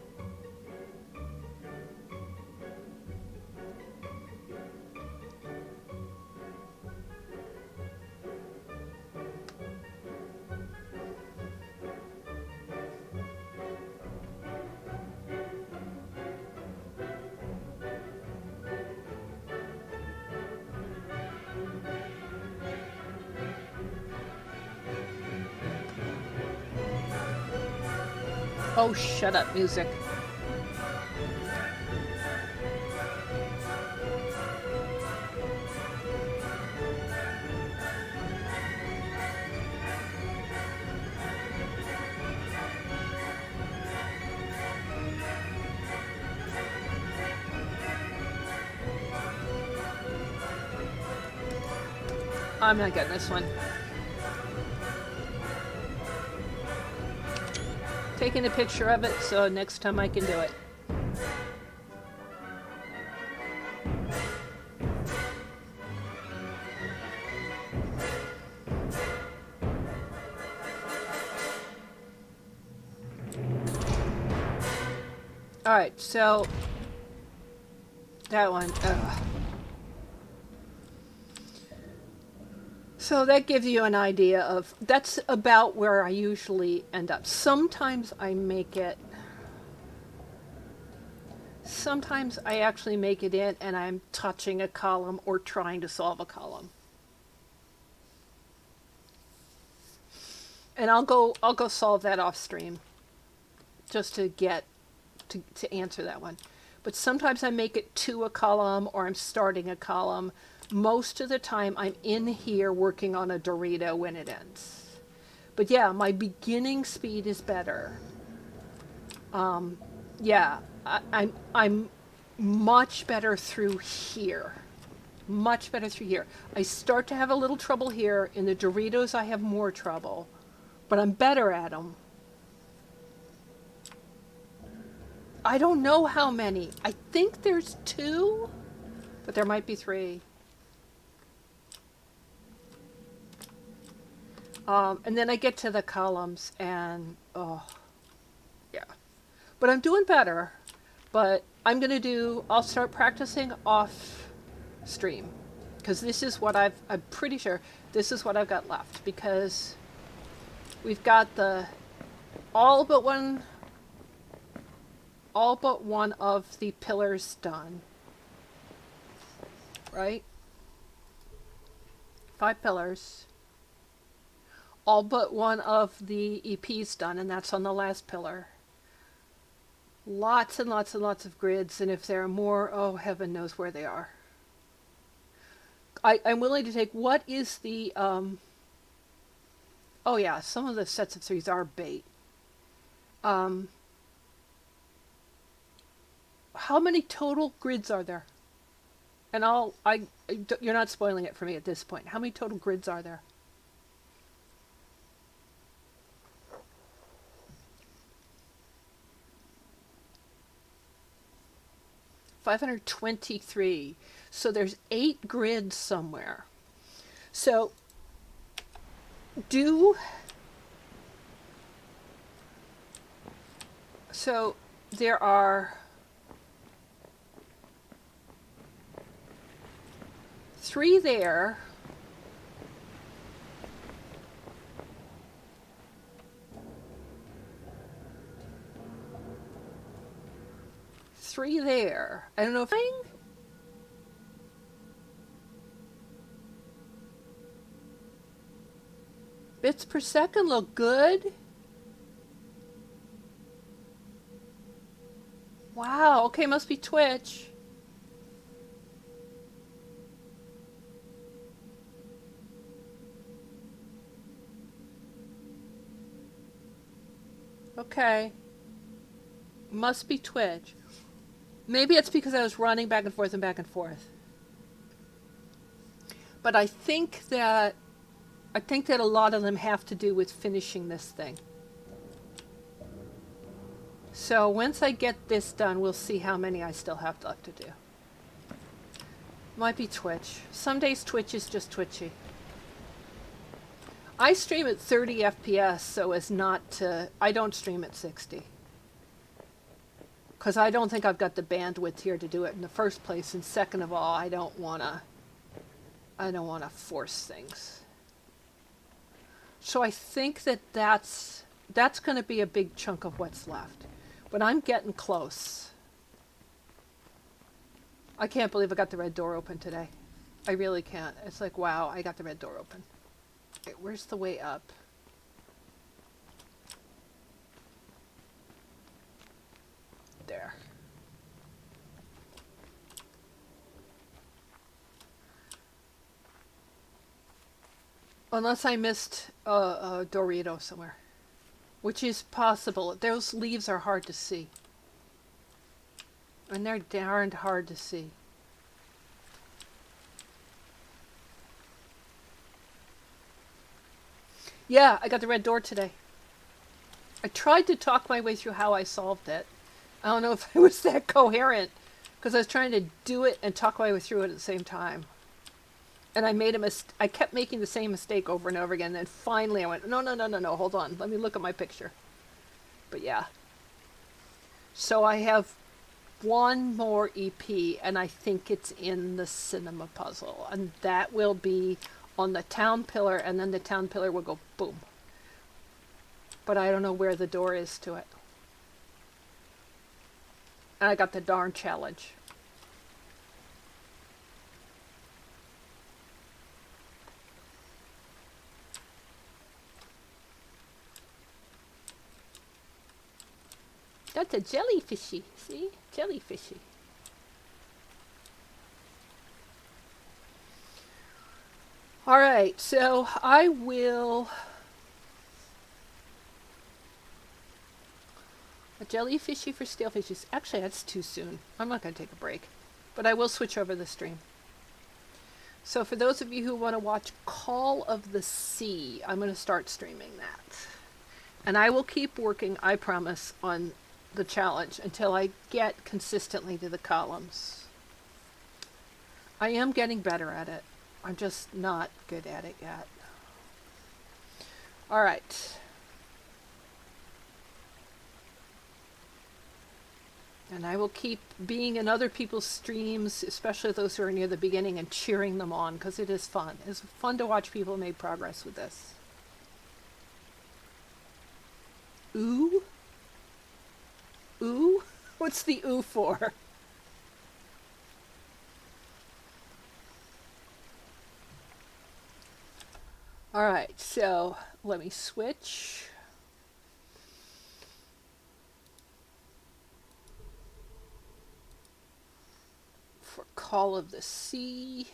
Oh, shut up, music. I'm not getting this one. Taking a picture of it so next time I can do it. Alright, so that one. So that gives you an idea of, that's about where I usually end up. Sometimes I make it, sometimes I actually make it in and I'm touching a column or trying to solve a column. And I'll go solve that off stream just to get to answer that one. But sometimes I make it to a column or I'm starting a column. Most of the time I'm in here working on a Dorito when it ends. But yeah, my beginning speed is better. Yeah, I'm much better through here. Much better through here. I start to have a little trouble here. In the Doritos I have more trouble. But I'm better at them. I don't know how many. I think there's 2, but there might be 3. And then I get to the columns and, oh, yeah. But I'm doing better. But I'll start practicing off stream. Because this is what I'm pretty sure this is what I've got left. Because we've got all but one of the pillars done. Right? 5 pillars. All but one of the EPs done, and that's on the last pillar. Lots and lots and lots of grids, and if there are more, oh, heaven knows where they are. I'm willing to take, what is the, oh yeah, some of the sets of 3s are bait. How many total grids are there? And you're not spoiling it for me at this point. How many total grids are there? 523. So there's 8 grids somewhere. So there are 3 there. Three there. I don't know if bits per second look good. Wow, okay, must be Twitch. Okay. Must be Twitch. Maybe it's because I was running back and forth and back and forth. But I think that a lot of them have to do with finishing this thing. So once I get this done, we'll see how many I still have left to do. Might be Twitch. Some days Twitch is just twitchy. I stream at 30 FPS so as not to... I don't stream at 60. Because I don't think I've got the bandwidth here to do it in the first place. And second of all, I don't want to force things. So I think that's going to be a big chunk of what's left. But I'm getting close. I can't believe I got the red door open today. I really can't. It's like, wow, I got the red door open. Okay, where's the way up? There. Unless I missed a Dorito somewhere. Which is possible. Those leaves are hard to see. And they're darned hard to see. Yeah, I got the red door today. I tried to talk my way through how I solved it. I don't know if I was that coherent, because I was trying to do it and talk my way through it at the same time. And I made I kept making the same mistake over and over again. Then finally I went, no, hold on. Let me look at my picture. But yeah. So I have one more EP, and I think it's in the cinema puzzle. And that will be on the town pillar, and then the town pillar will go boom. But I don't know where the door is to it. And I got the darn challenge. That's a jellyfishy, see? Jellyfishy. All right, so I will... A jellyfishy for steelfishes. Actually, that's too soon. I'm not going to take a break. But I will switch over the stream. So for those of you who want to watch Call of the Sea, I'm going to start streaming that. And I will keep working, I promise, on the challenge until I get consistently to the columns. I am getting better at it. I'm just not good at it yet. All right. And I will keep being in other people's streams, especially those who are near the beginning, and cheering them on, because it is fun. It's fun to watch people make progress with this. Ooh? Ooh? What's the ooh for? Alright, so let me switch. For Call of the Sea.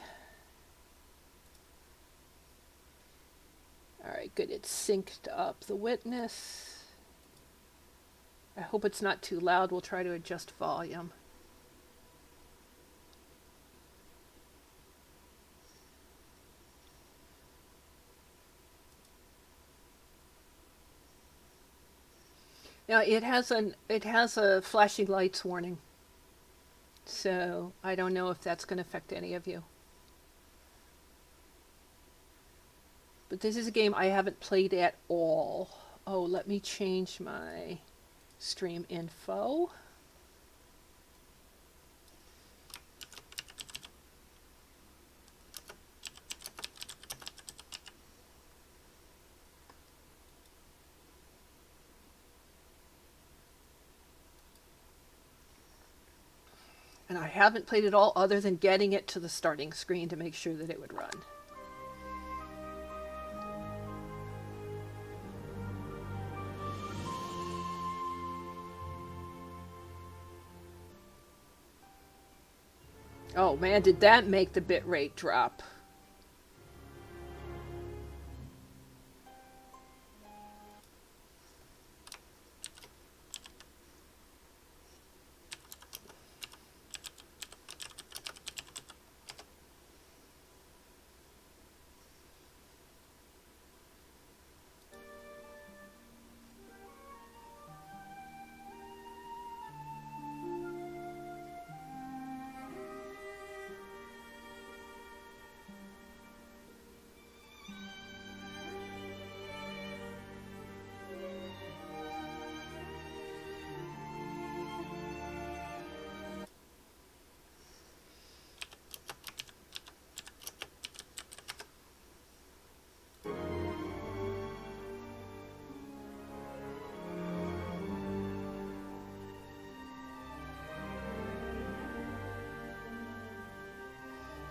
Alright, good. It's synced up the witness. I hope it's not too loud. We'll try to adjust volume. Now it has a flashing lights warning. So I don't know if that's going to affect any of you. But this is a game I haven't played at all. Oh, let me change my stream info. And I haven't played it all other than getting it to the starting screen to make sure that it would run. Oh man, did that make the bitrate drop?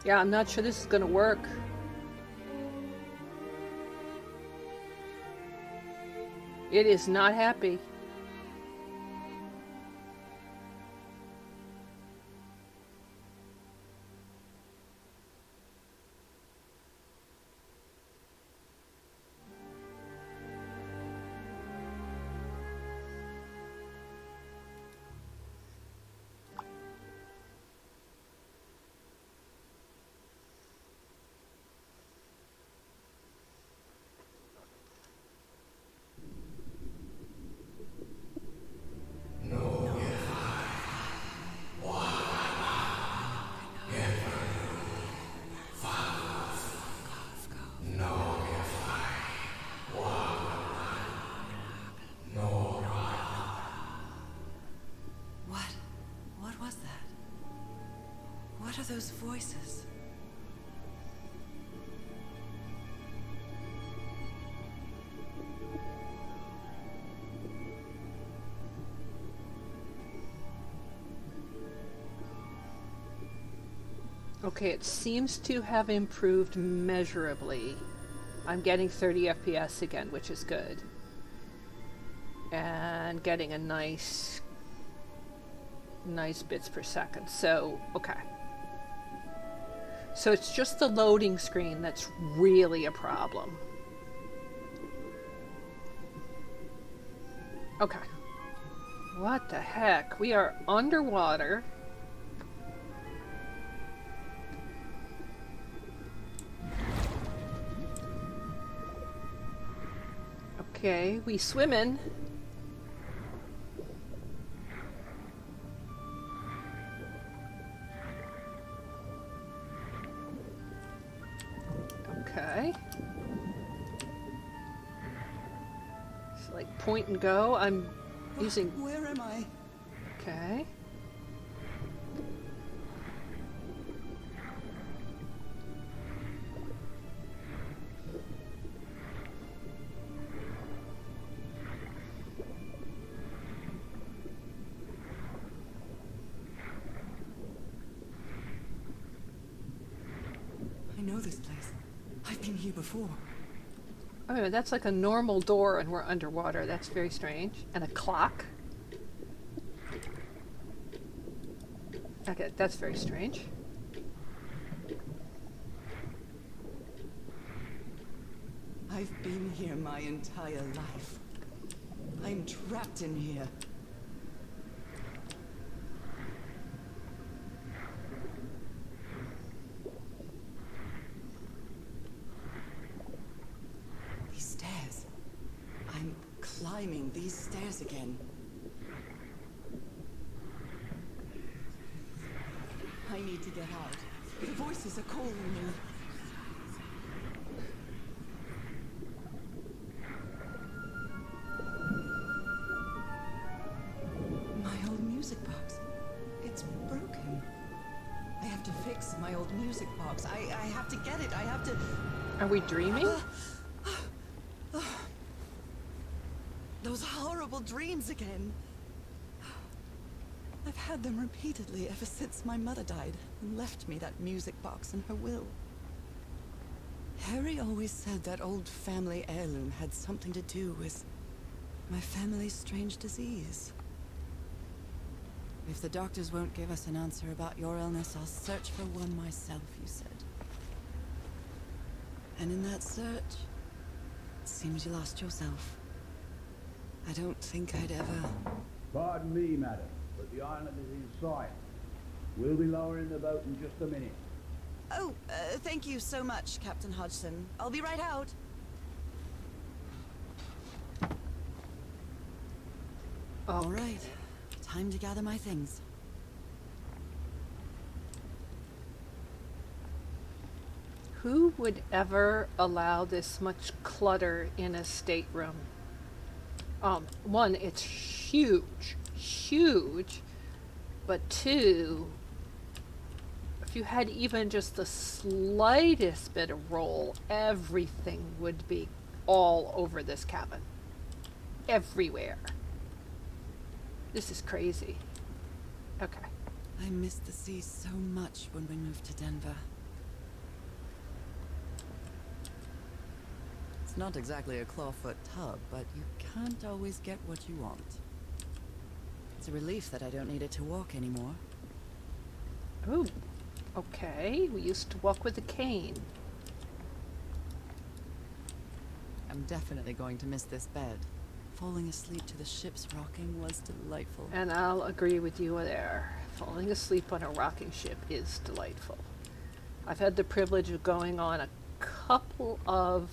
Yeah, I'm not sure this is gonna work. It is not happy. What was that? What are those voices? Okay, it seems to have improved measurably. I'm getting 30 FPS again, which is good. And getting a nice bits per second. So, okay. So it's just the loading screen that's really a problem. Okay. What the heck? We are underwater. Okay, we swimming. Okay. It's like point and go. I'm using... Where am I? Okay. I know this place. I've been here before. Oh, that's like a normal door and we're underwater. That's very strange. And a clock. Okay, that's very strange. I've been here my entire life. I'm trapped in here. These stairs. I'm climbing these stairs again. I need to get out. The voices are calling me. My old music box. It's broken. I have to fix my old music box. I have to get it. I have to... Are we dreaming? Those horrible dreams again. I've had them repeatedly ever since my mother died and left me that music box in her will. Harry always said that old family heirloom had something to do with my family's strange disease. If the doctors won't give us an answer about your illness, I'll search for one myself, you said. And in that search, it seems you lost yourself. I don't think I'd ever... Pardon me, madam, but the island is in sight. We'll be lowering the boat in just a minute. Oh, thank you so much, Captain Hodgson. I'll be right out. All right. Time to gather my things. Who would ever allow this much clutter in a stateroom? One, it's huge, huge. But two, if you had even just the slightest bit of roll, everything would be all over this cabin. Everywhere. This is crazy. Okay. I missed the sea so much when we moved to Denver. It's not exactly a clawfoot tub, but you can't always get what you want. It's a relief that I don't need it to walk anymore. Ooh, okay. We used to walk with a cane. I'm definitely going to miss this bed. Falling asleep to the ship's rocking was delightful. And I'll agree with you there. Falling asleep on a rocking ship is delightful. I've had the privilege of going on a couple of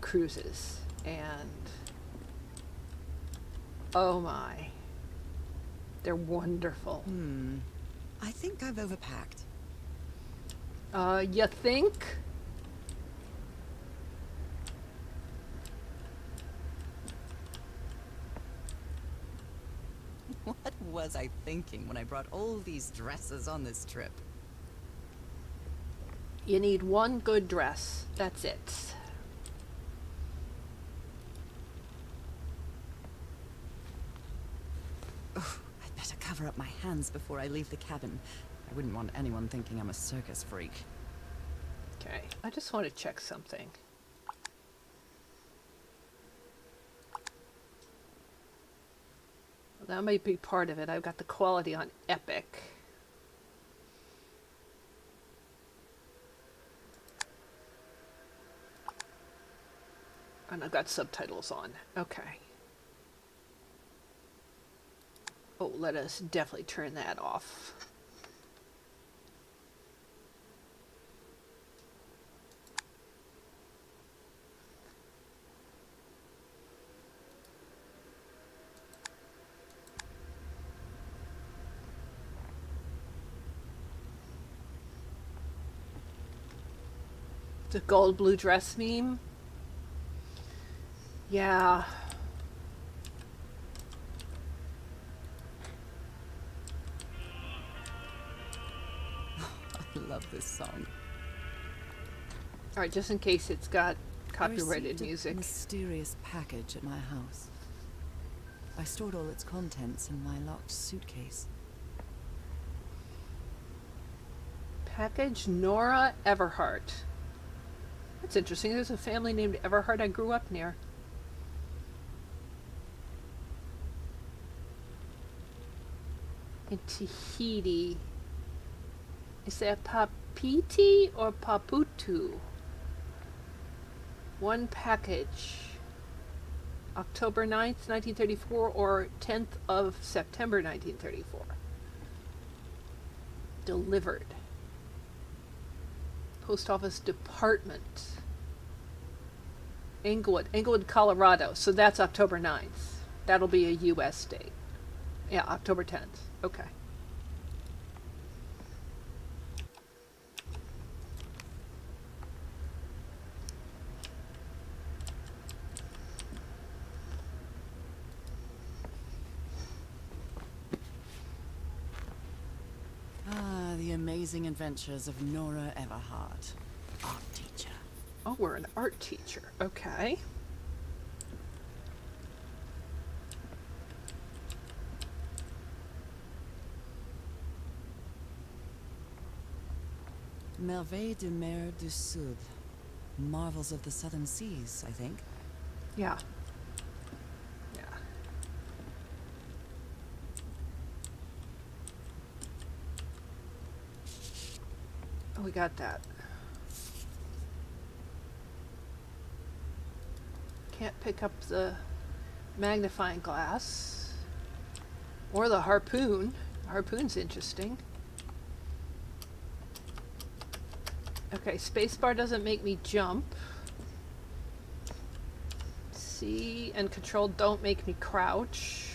cruises, and oh my, they're wonderful. I think I've overpacked. You think? What was I thinking when I brought all these dresses on this trip? You need one good dress. That's it. I'd better cover up my hands before I leave the cabin. I wouldn't want anyone thinking I'm a circus freak. Okay, I just want to check something. That might be part of it. I've got the quality on epic. And I've got subtitles on. Okay. Oh, let us definitely turn that off. The gold blue dress meme? Yeah. I love this song. Alright, just in case it's got I copyrighted received music. a mysterious package at my house. I stored all its contents in my locked suitcase. Package Nora Everhart. That's interesting. There's a family named Everhart I grew up near. In Tahiti. Is that Papiti or Paputu? One package. October 9th, 1934 or 10th of September 1934. Delivered. Post Office Department. Englewood, Colorado. So that's October 9th. That'll be a U.S. date. Yeah, October 10th. Okay. Ah, the amazing adventures of Nora Everhart, art teacher. Oh, we're an art teacher. Okay. Merveilles de Mer du Sud. Marvels of the Southern Seas, I think. Yeah. Yeah. Oh, we got that. Can't pick up the magnifying glass. Or the harpoon. Harpoon's interesting. Okay, spacebar doesn't make me jump. C and control don't make me crouch.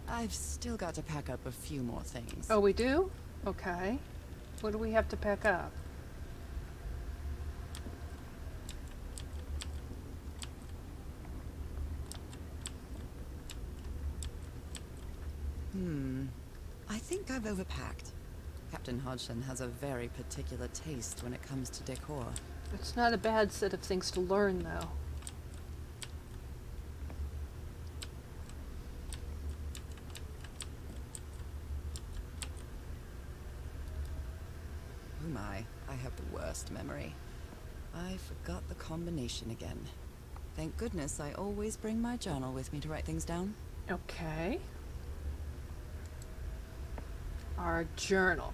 I've still got to pack up a few more things. Oh, we do? Okay. What do we have to pack up? I think I've overpacked. Captain Hodgson has a very particular taste when it comes to decor. It's not a bad set of things to learn, though. Oh my. just memory. I forgot the combination again. Thank goodness I always bring my journal with me to write things down. Okay. Our journal.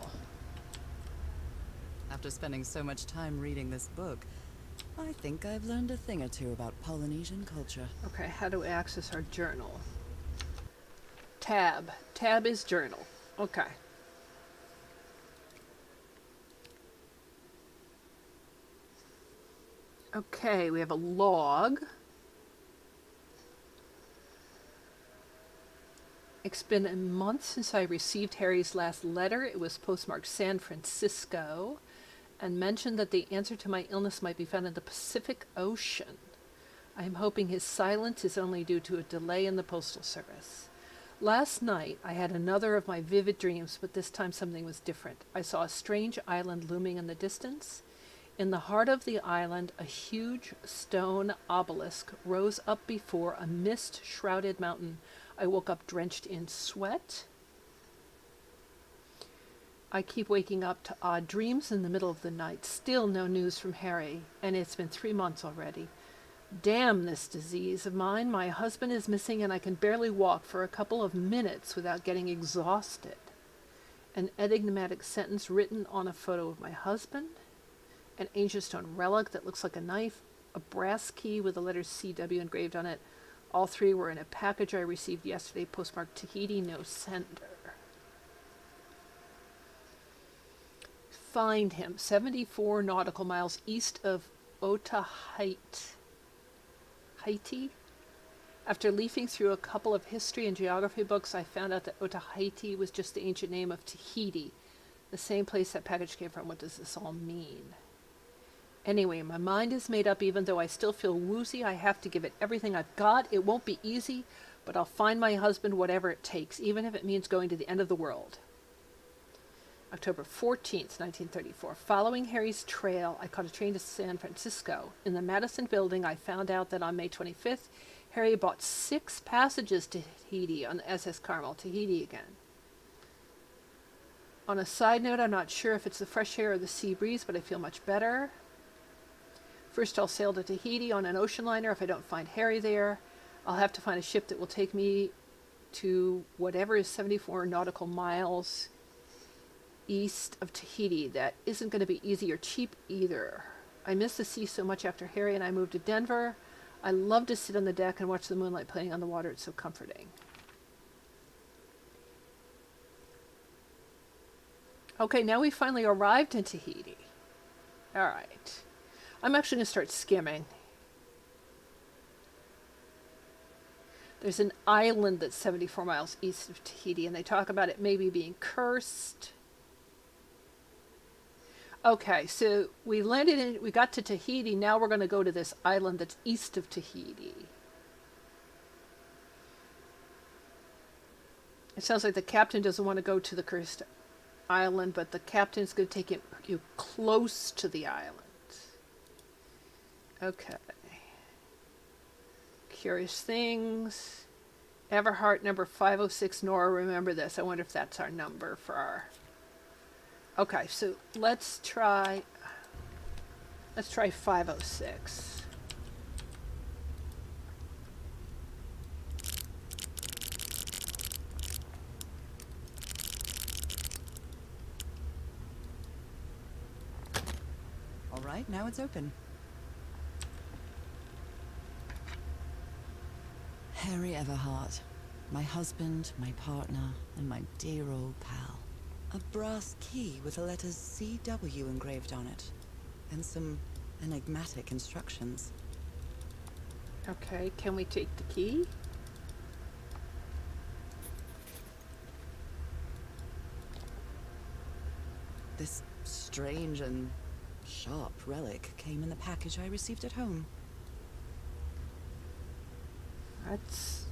After spending so much time reading this book, I think I've learned a thing or two about Polynesian culture. Okay, how to access our journal? Tab. Tab is journal. Okay. Okay, we have a log. It's been a month since I received Harry's last letter. It was postmarked San Francisco and mentioned that the answer to my illness might be found in the Pacific Ocean. I am hoping his silence is only due to a delay in the postal service. Last night, I had another of my vivid dreams, but this time something was different. I saw a strange island looming in the distance. In the heart of the island, a huge stone obelisk rose up before a mist-shrouded mountain. I woke up drenched in sweat. I keep waking up to odd dreams in the middle of the night. Still no news from Harry, and it's been 3 months already. Damn this disease of mine. My husband is missing and I can barely walk for a couple of minutes without getting exhausted. An enigmatic sentence written on a photo of my husband. An ancient stone relic that looks like a knife. A brass key with the letters CW engraved on it. All 3 were in a package I received yesterday, postmarked Tahiti, no sender. Find him, 74 nautical miles east of Otaheite. Haiti? After leafing through a couple of history and geography books, I found out that Otaheite was just the ancient name of Tahiti, the same place that package came from. What does this all mean? Anyway, my mind is made up. Even though I still feel woozy, I have to give it everything I've got. It won't be easy, but I'll find my husband whatever it takes, even if it means going to the end of the world. October 14th, 1934. Following Harry's trail, I caught a train to San Francisco. In the Madison building, I found out that on May 25th, Harry bought 6 passages to Tahiti on the SS Carmel. Tahiti again. On a side note, I'm not sure if it's the fresh air or the sea breeze, but I feel much better. First, I'll sail to Tahiti on an ocean liner. If I don't find Harry there, I'll have to find a ship that will take me to whatever is 74 nautical miles east of Tahiti. That isn't going to be easy or cheap either. I miss the sea so much after Harry and I moved to Denver. I love to sit on the deck and watch the moonlight playing on the water. It's so comforting. Okay, now we finally arrived in Tahiti. All right. I'm actually going to start skimming. There's an island that's 74 miles east of Tahiti, and they talk about it maybe being cursed. Okay, so we got to Tahiti. Now we're going to go to this island that's east of Tahiti. It sounds like the captain doesn't want to go to the cursed island, but the captain's going to take you close to the island. Okay. Curious things. Everhart number 506. Nora, remember this. I wonder if that's our number for our... Okay, so let's try 506. All right, now it's open. Harry Everhart, my husband, my partner, and my dear old pal. A brass key with the letters CW engraved on it, and some enigmatic instructions. Okay, can we take the key? This strange and sharp relic came in the package I received at home. That's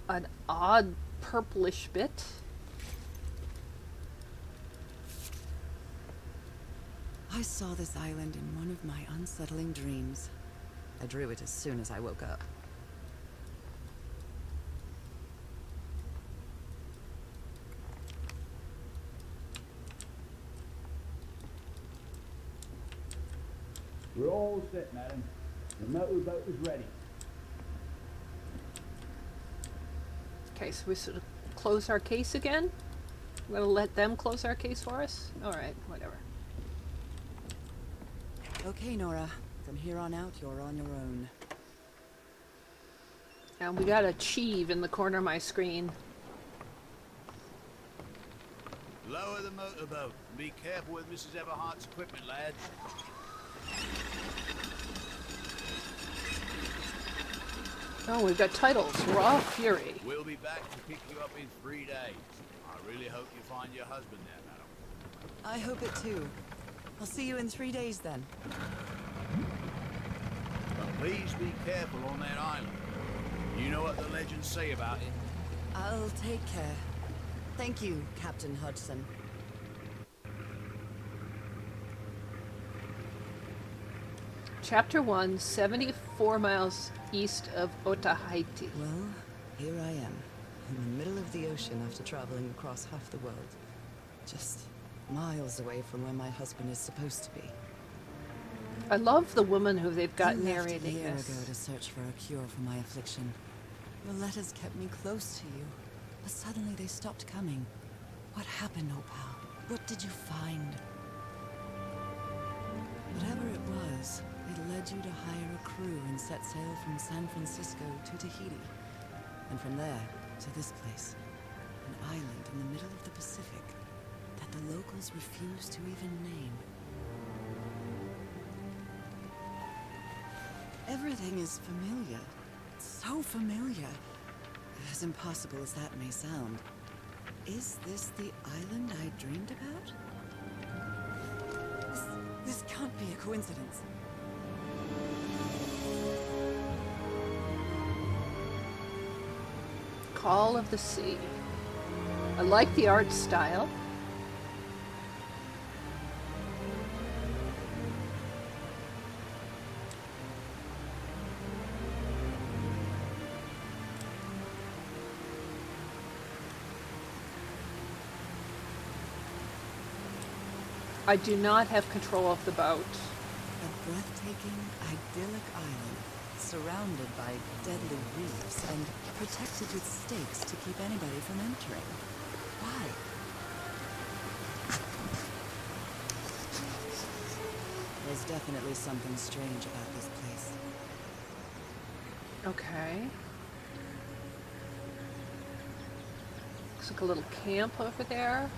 an odd purplish bit. I saw this island in one of my unsettling dreams. I drew it as soon as I woke up. We're all set, madam. The motorboat is ready. Okay, so we sort of close our case again? We're gonna let them close our case for us? Alright, whatever. Okay, Nora. From here on out, you're on your own. And we got Achieve in the corner of my screen. Lower the motorboat and be careful with Mrs. Everhart's equipment, lads. Oh, we've got titles. Raw Fury. We'll be back to pick you up in 3 days. I really hope you find your husband there, madam. I hope it too. I'll see you in 3 days then. But please be careful on that island. You know what the legends say about it. I'll take care. Thank you, Captain Hudson. Chapter 1, 74 miles east of Otaheite. Well, here I am, in the middle of the ocean after traveling across half the world. Just miles away from where my husband is supposed to be. I love the woman who they've got You left a narrating year this. ago to search for a cure for my affliction. Your letters kept me close to you, but suddenly they stopped coming. What happened, Opal? What did you find? Whatever it was, it led you to hire a crew and set sail from San Francisco to Tahiti. And from there, to this place. An island in the middle of the Pacific that the locals refuse to even name. Everything is familiar. So familiar. As impossible as that may sound. Is this the island I dreamed about? This can't be a coincidence. Call of the Sea. I like the art style. I do not have control of the boat. A breathtaking, idyllic island, surrounded by deadly reefs and protected with stakes to keep anybody from entering. Why? There's definitely something strange about this place. Okay. Looks like a little camp over there.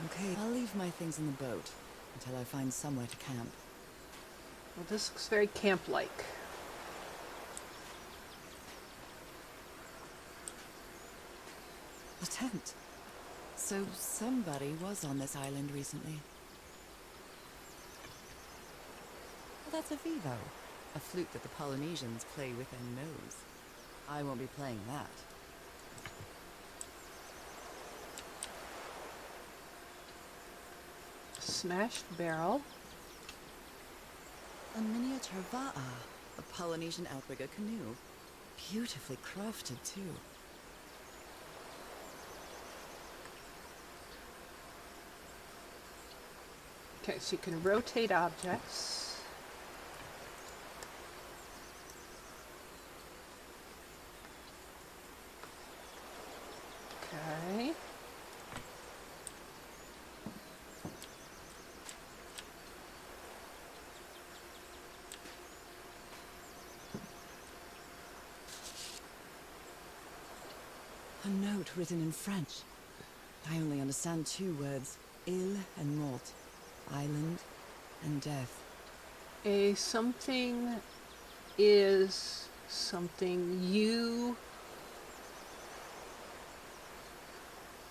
Okay, I'll leave my things in the boat until I find somewhere to camp. Well, this looks very camp-like. A tent. So somebody was on this island recently. Well, that's a vivo. A flute that the Polynesians play with their nose. I won't be playing that. Smashed barrel. A miniature va'a, a Polynesian outrigger canoe. Beautifully crafted, too. Okay, so you can rotate objects. Okay. A note written in French. I only understand 2 words. Île and mort. Island and death. A something is something you...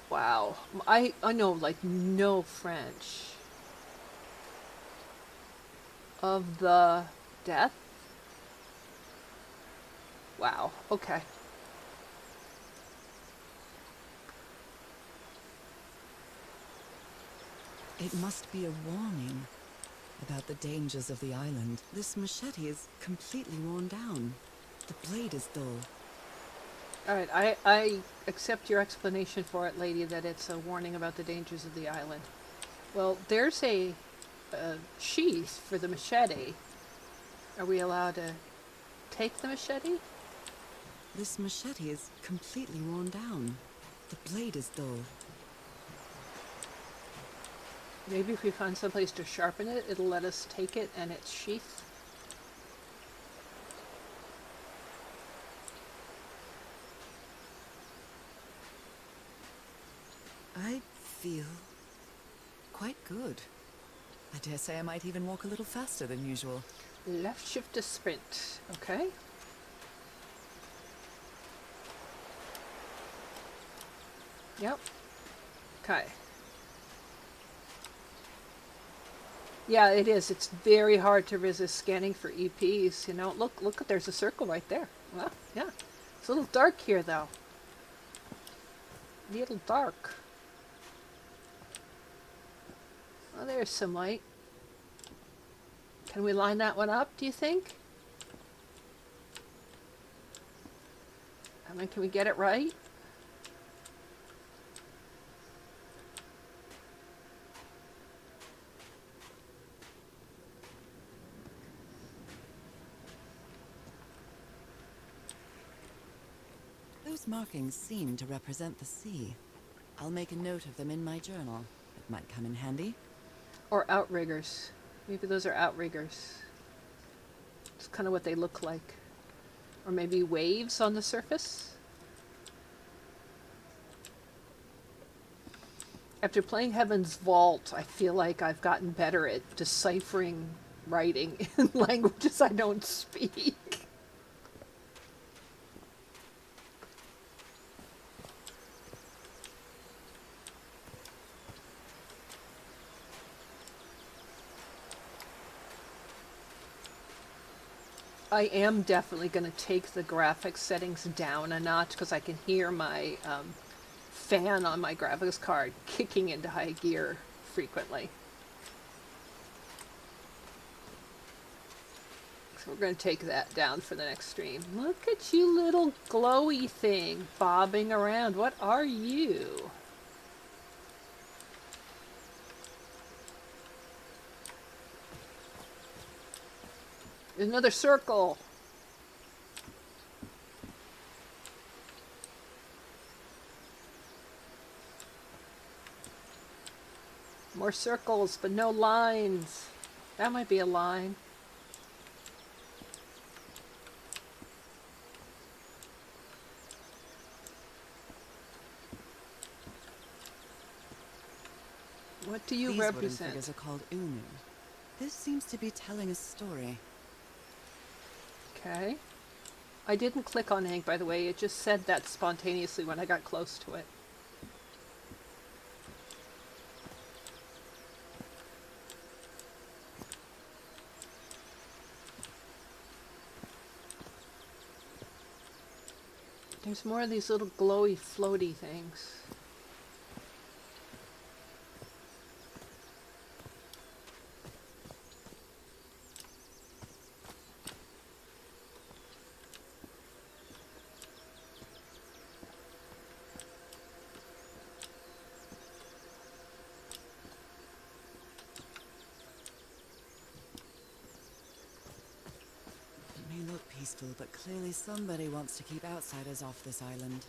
Wow. I know like no French. Of the death? Wow. Okay. It must be a warning. about the dangers of the island. This machete is completely worn down. The blade is dull. All right, I accept your explanation for it, lady, that it's a warning about the dangers of the island. Well, there's a sheath for the machete. Are we allowed to take the machete? This machete is completely worn down. The blade is dull. Maybe if we find someplace to sharpen it, it'll let us take it and its sheath. I feel quite good. I dare say I might even walk a little faster than usual. Left shift to sprint. Okay. Yep. Okay. Yeah, it is. It's very hard to resist scanning for EPs. You know, look, there's a circle right there. Well, yeah. It's a little dark here, though. A little dark. Oh, there's some light. Can we line that one up, do you think? I mean, can we get it right? Those markings seem to represent the sea. I'll make a note of them in my journal. It might come in handy. Or outriggers. Maybe those are outriggers. It's kind of what they look like. Or maybe waves on the surface. After playing Heaven's Vault, I feel like I've gotten better at deciphering writing in languages I don't speak. I am definitely going to take the graphics settings down a notch because I can hear my fan on my graphics card kicking into high gear frequently. So we're going to take that down for the next stream. Look at you, little glowy thing bobbing around. What are you? There's another circle. More circles, but no lines. That might be a line. What do you These wooden represent? figures are called Unu. This seems to be telling a story. Okay. I didn't click on ink, by the way. It just said that spontaneously when I got close to it. There's more of these little glowy, floaty things. It may look peaceful, but clearly somebody wants to keep outsiders off this island.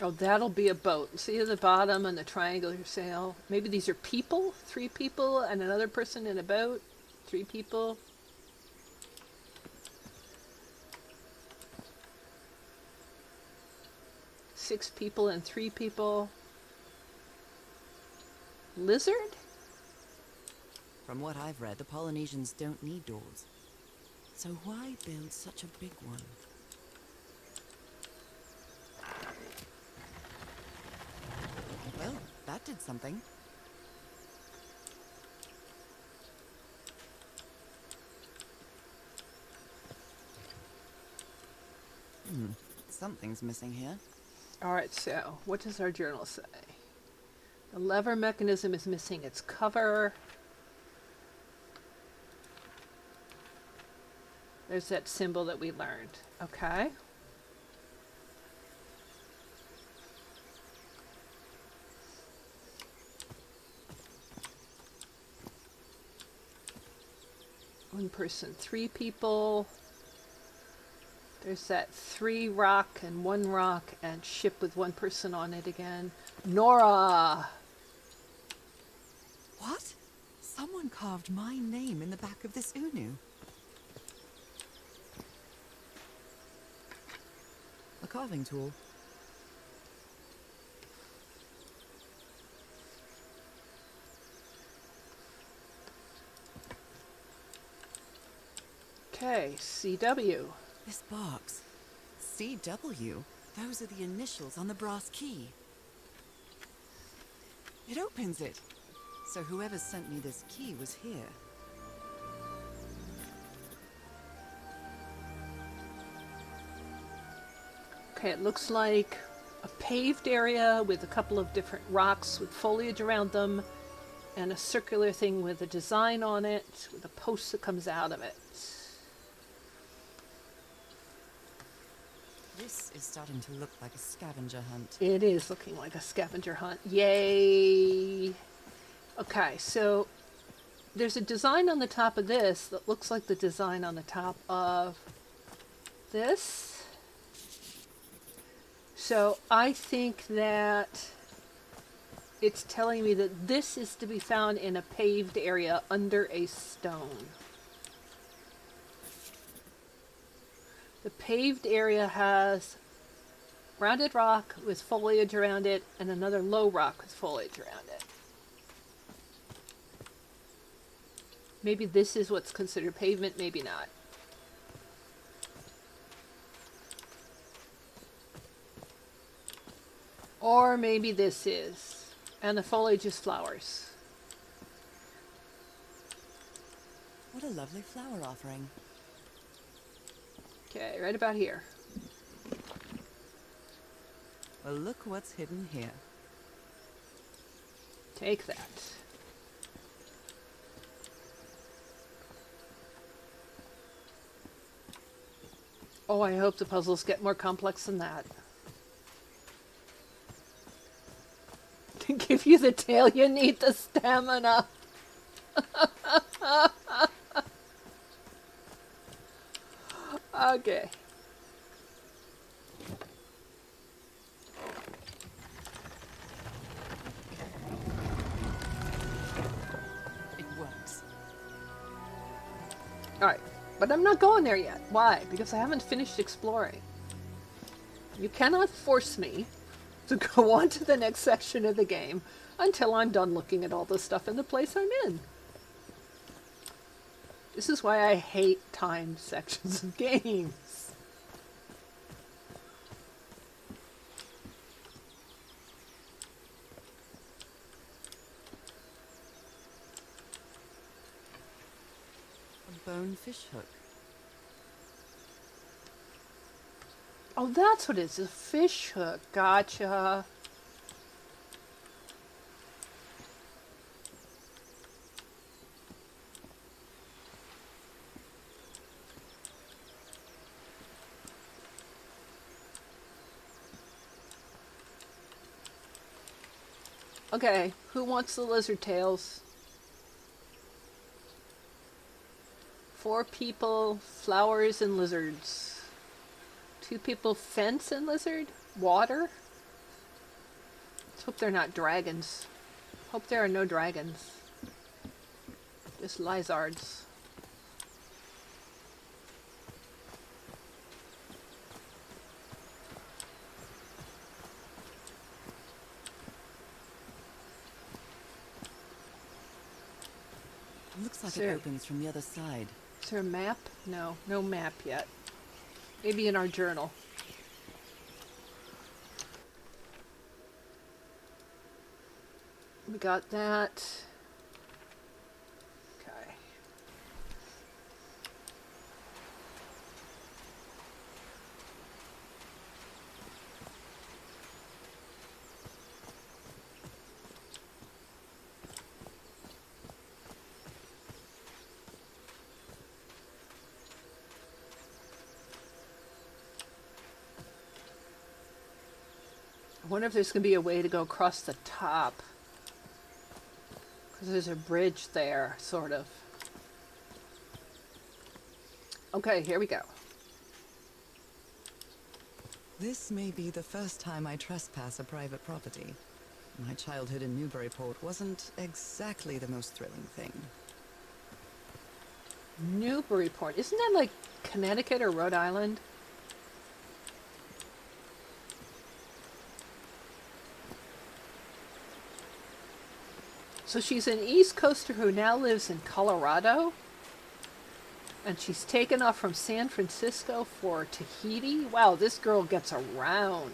Oh, that'll be a boat. See at the bottom and the triangular sail. Maybe these are people? 3 people and another person in a boat? 3 people? Six people and 3 people. Lizard? From what I've read, the Polynesians don't need doors. So why build such a big one? Well, that did something. Something's missing here. Alright, so what does our journal say? The lever mechanism is missing its cover. There's that symbol that we learned. Okay. One person, 3 people. There's that 3 rock and 1 rock and ship with 1 person on it again. Nora! What? Someone carved my name in the back of this Unu. A carving tool. Okay, CW. This box. CW. Those are the initials on the brass key. It opens it. So whoever sent me this key was here. Okay, it looks like a paved area with a couple of different rocks with foliage around them and a circular thing with a design on it with a post that comes out of it. This is starting to look like a scavenger hunt. It is looking like a scavenger hunt. Yay! Okay, so there's a design on the top of this that looks like the design on the top of this. So I think that it's telling me that this is to be found in a paved area under a stone. The paved area has rounded rock with foliage around it and another low rock with foliage around it. Maybe this is what's considered pavement, maybe not. Or maybe this is. And the foliage is flowers. What a lovely flower offering. Okay, right about here. Well, look what's hidden here. Take that. Oh, I hope the puzzles get more complex than that. To give you the tail, you need the stamina. Okay. It works. Alright, but I'm not going there yet. Why? Because I haven't finished exploring. You cannot force me to go on to the next section of the game until I'm done looking at all the stuff in the place I'm in. This is why I hate timed sections of games. A bone fish hook. Oh, that's what it is. A fish hook. Gotcha. Okay, who wants the lizard tails? 4 people, flowers and lizards. 2 people, fence and lizard? Water? Let's hope they're not dragons. Hope there are no dragons. Just lizards. It looks like Sure. it opens from the other side. Is there a map? No, no map yet. Maybe in our journal. We got that. Okay. I wonder if there's going to be a way to go across the top. Because there's a bridge there, sort of. Okay, here we go. This may be the first time I trespass a private property. My childhood in Newburyport wasn't exactly the most thrilling thing. Newburyport. Isn't that like Connecticut or Rhode Island? So she's an East Coaster who now lives in Colorado. And she's taken off from San Francisco for Tahiti. Wow, this girl gets around.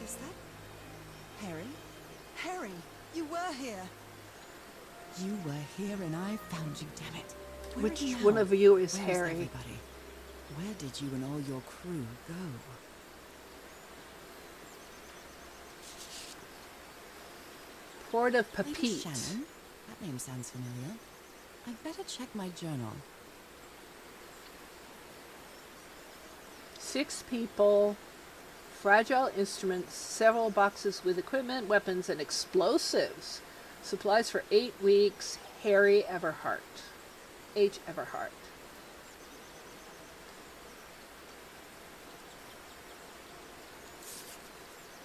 Is that Harry? Harry, you were here. You were here and I found you, damn it. Where Which are you one now? of you is Where's Harry? everybody? Where did you and all your crew go? Port of Lady Papeete. Shannon? That name sounds familiar. I'd better check my journal. 6 people, fragile instruments, several boxes with equipment, weapons, and explosives. Supplies for 8 weeks. Harry Everhart. H. Everhart.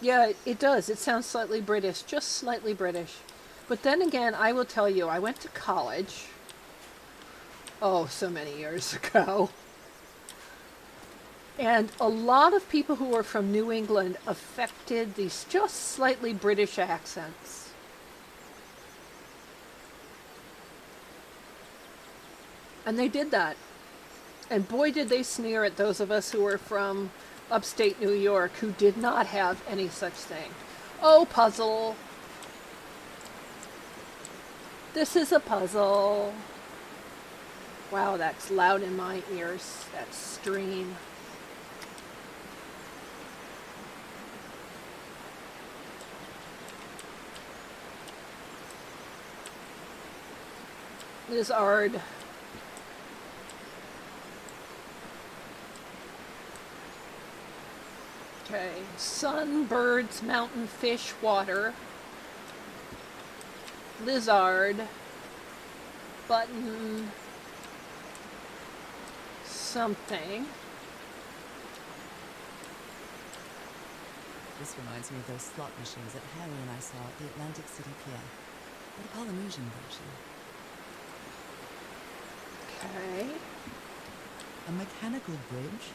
Yeah, it does. It sounds slightly British, just slightly British. But then again, I will tell you, I went to college. Oh, so many years ago. And a lot of people who were from New England affected these just slightly British accents. And they did that. And boy, did they sneer at those of us who were from upstate New York who did not have any such thing. Oh, puzzle. This is a puzzle. Wow, that's loud in my ears, that stream. Lizard. Okay, sun, birds, mountain, fish, water. Lizard. Button. Something. This reminds me of those slot machines that Harry and I saw at the Atlantic City Pier. But a Polynesian version. Okay. A mechanical bridge?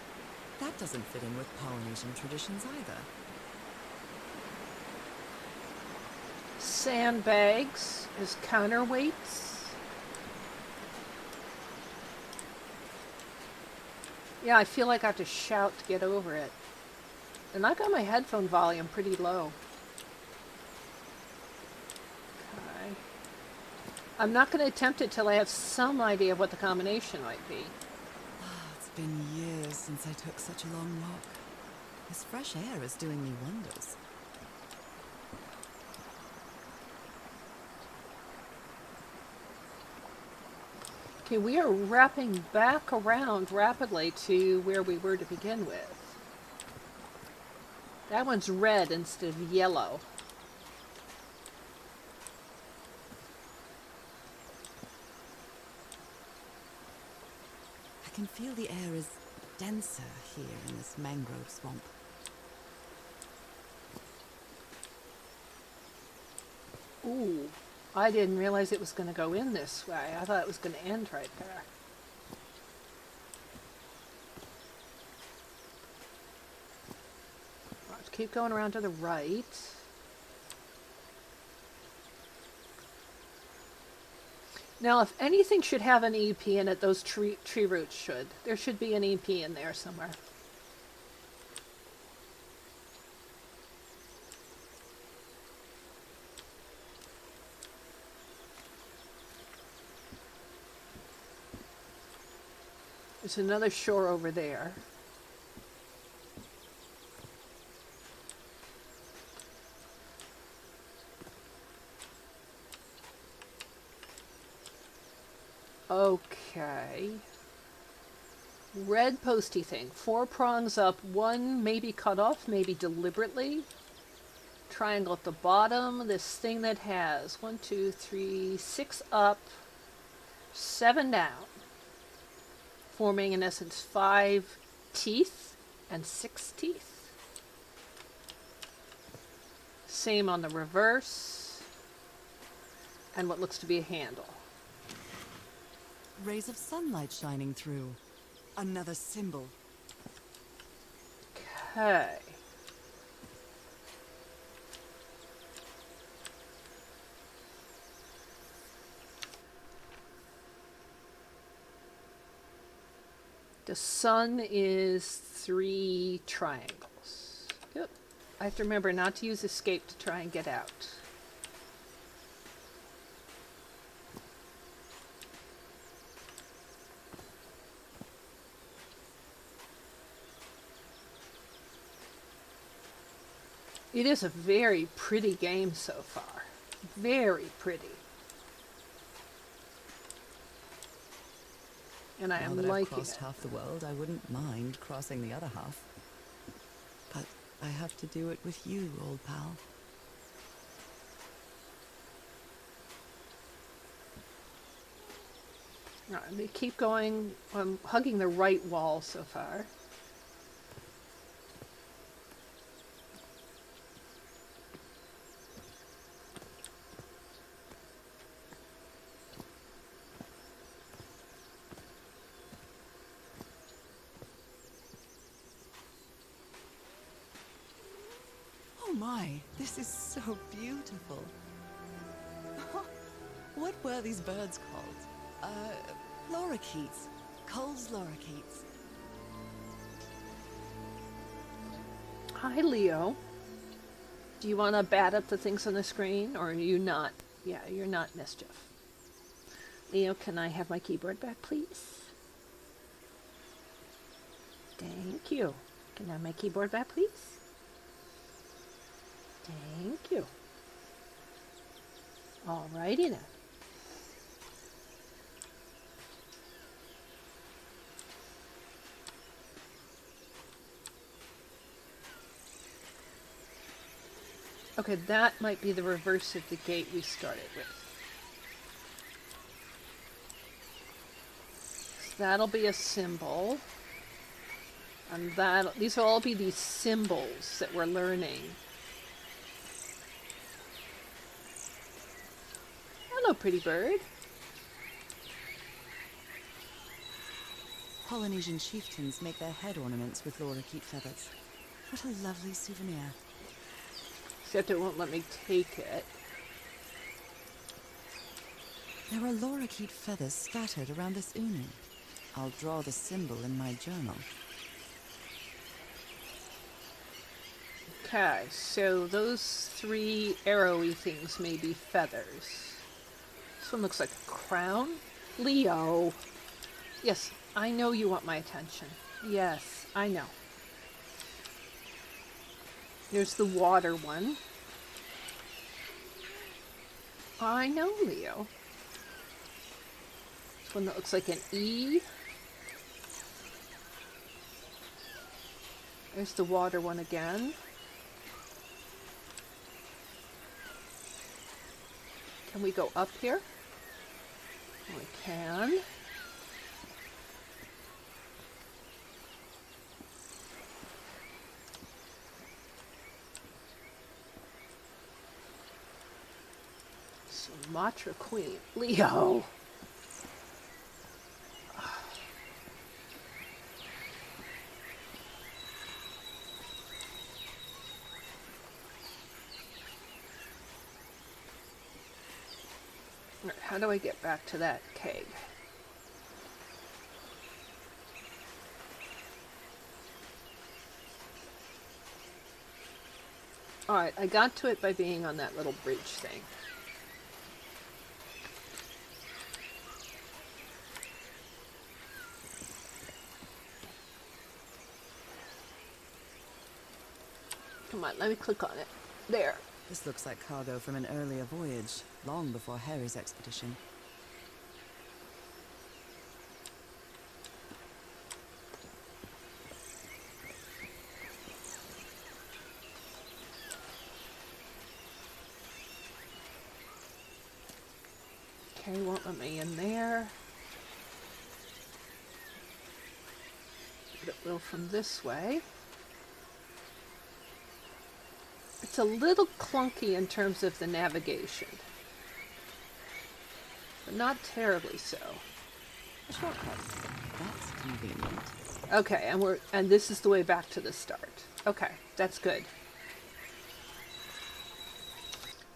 That doesn't fit in with Polynesian traditions either. Sandbags as counterweights. Yeah, I feel like I have to shout to get over it. And I got my headphone volume pretty low. Okay. I'm not going to attempt it till I have some idea of what the combination might be. It's been years since I took such a long walk. This fresh air is doing me wonders. Okay, we are wrapping back around rapidly to where we were to begin with. That one's red instead of yellow. I can feel the air is denser here in this mangrove swamp. Ooh, I didn't realize it was going to go in this way. I thought it was going to end right there. Let's keep going around to the right. Now, if anything should have an EP in it, those tree roots should. There should be an EP in there somewhere. There's another shore over there. Okay. Red posty thing. 4 prongs up, 1 maybe cut off, maybe deliberately. Triangle at the bottom. This thing that has 1, 2, 3, 6 up, 7 down. Forming in essence 5 teeth and 6 teeth. Same on the reverse. And what looks to be a handle. Rays of sunlight shining through. Another symbol. Okay. The sun is 3 triangles. Yep. I have to remember not to use escape to try and get out. It is a very pretty game so far. Very pretty. And I Now am that I've liking crossed it. half the world, I wouldn't mind crossing the other half. But I have to do it with you, old pal. All right, let me keep going. I'm hugging the right wall so far. Oh my, this is so beautiful. What were these birds called? Lorikeets. Cole's lorikeets. Hi, Leo. Do you want to bat up the things on the screen, or are you not? Yeah, you're not mischief. Leo, can I have my keyboard back, please? Thank you. Can I have my keyboard back, please? Thank you. Alrighty then. Okay, that might be the reverse of the gate we started with. So that'll be a symbol. And these will all be these symbols that we're learning. Hello, pretty bird. Polynesian chieftains make their head ornaments with lorikeet feathers. What a lovely souvenir. Except it won't let me take it. There are lorikeet feathers scattered around this unu. I'll draw the symbol in my journal. Okay, so those 3 arrowy things may be feathers. This one looks like a crown. Leo. Yes, I know you want my attention. Yes, I know. Here's the water one. I know, Leo. This one that looks like an E. There's the water one again. Can we go up here? We can. Sumatra Queen. Leo! Alright, how do I get back to that keg? Alright, I got to it by being on that little bridge thing. Come on, let me click on it. There. This looks like cargo from an earlier voyage, long before Harry's expedition. Okay, won't let me in there. But it will from this way. It's a little clunky in terms of the navigation, but not terribly so. Shortcuts. That's convenient. Okay, and this is the way back to the start. Okay, that's good.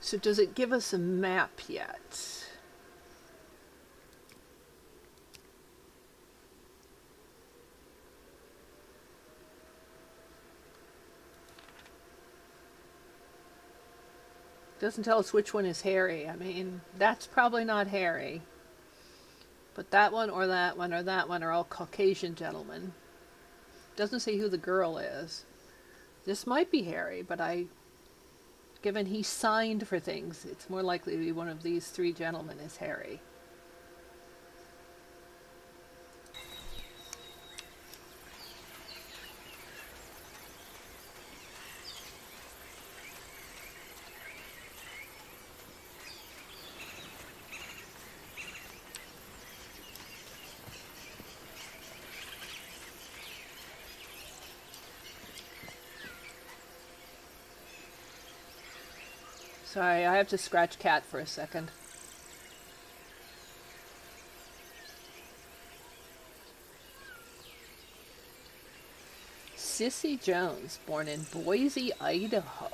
So does it give us a map yet? Doesn't tell us which one is Harry. I mean, that's probably not Harry. But that one or that one or that one are all Caucasian gentlemen. Doesn't say who the girl is. This might be Harry, but given he signed for things, it's more likely to be one of these three gentlemen is Harry. Sorry, I have to scratch cat for a second. Sissy Jones, born in Boise, Idaho.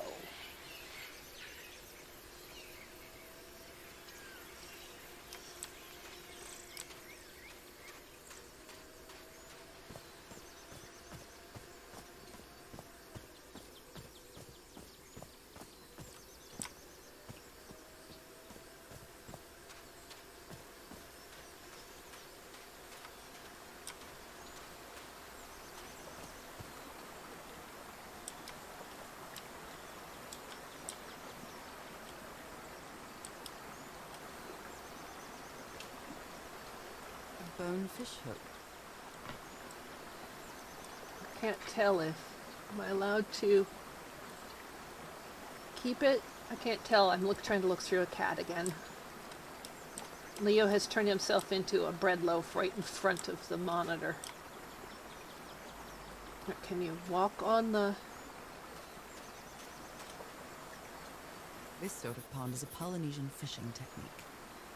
Bone fish hook. Can't tell if am I allowed to keep it. I can't tell. I'm trying to look through a cat again. Leo has turned himself into a bread loaf right in front of the monitor. Can you walk on the... This sort of pond is a Polynesian fishing technique.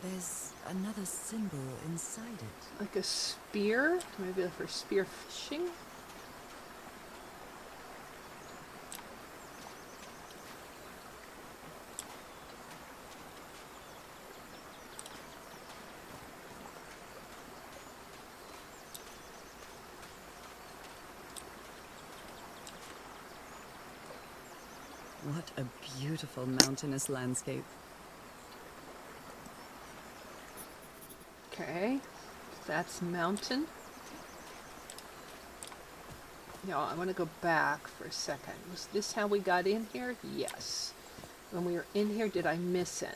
There's another symbol inside it. like a spear? Maybe for spear fishing? What a beautiful mountainous landscape. Okay, that's mountain. No, I want to go back for a second. Was this how we got in here? Yes. When we were in here, did I miss any?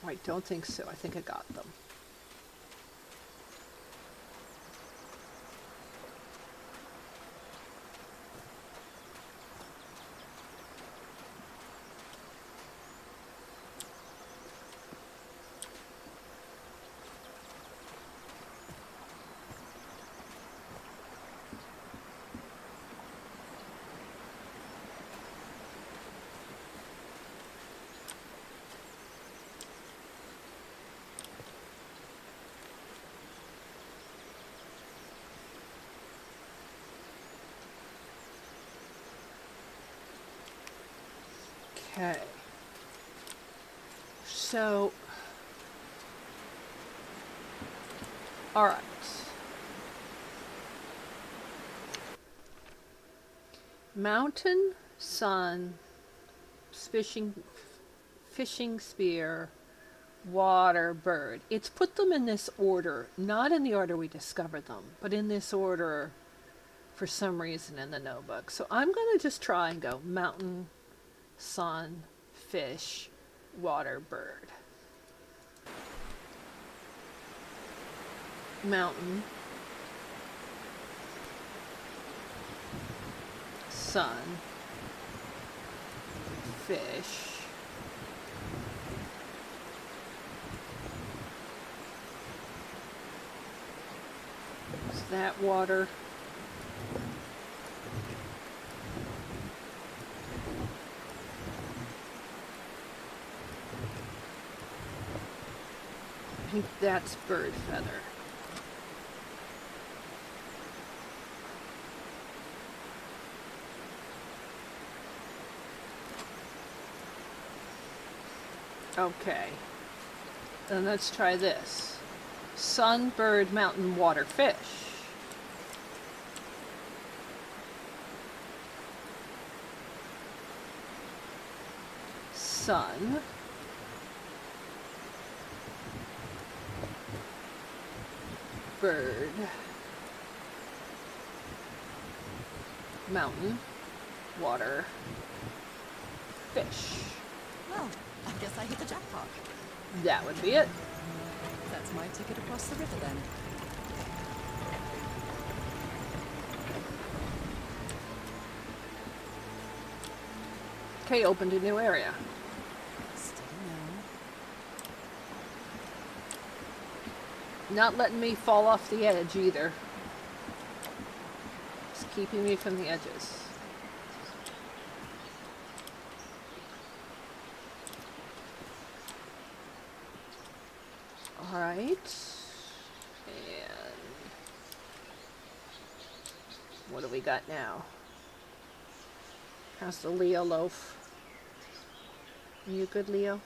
I don't think so. I think I got them. Okay. So, all right. Mountain, sun, fishing spear, water, bird. It's put them in this order, not in the order we discovered them, but in this order for some reason in the notebook. So I'm going to just try and go mountain, sun, fish, water, bird. Mountain. sun, fish, is that water? I think that's bird feather. Okay. Then let's try this. Sun, bird, mountain, water, fish. Sun. Bird. Mountain. Water. Fish. Well, I guess I hit the jackpot. That would be it. That's my ticket across the river then. Okay, opened a new area. Steady now. Not letting me fall off the edge either. Just keeping me from the edges. Alright. And what do we got now? How's the Leo loaf? Are you good, Leo?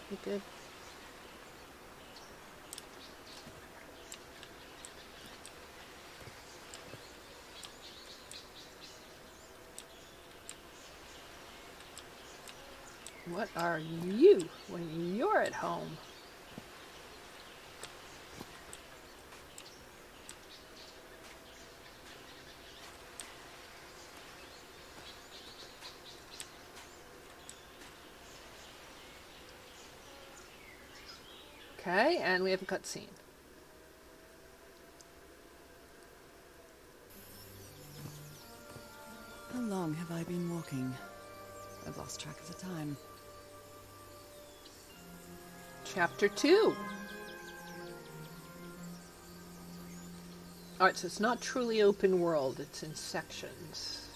You good? What are you when you're at home? Okay, and we have a cutscene. How long have I been walking? I've lost track of the time. Chapter 2. Alright, so it's not truly open world, it's in sections.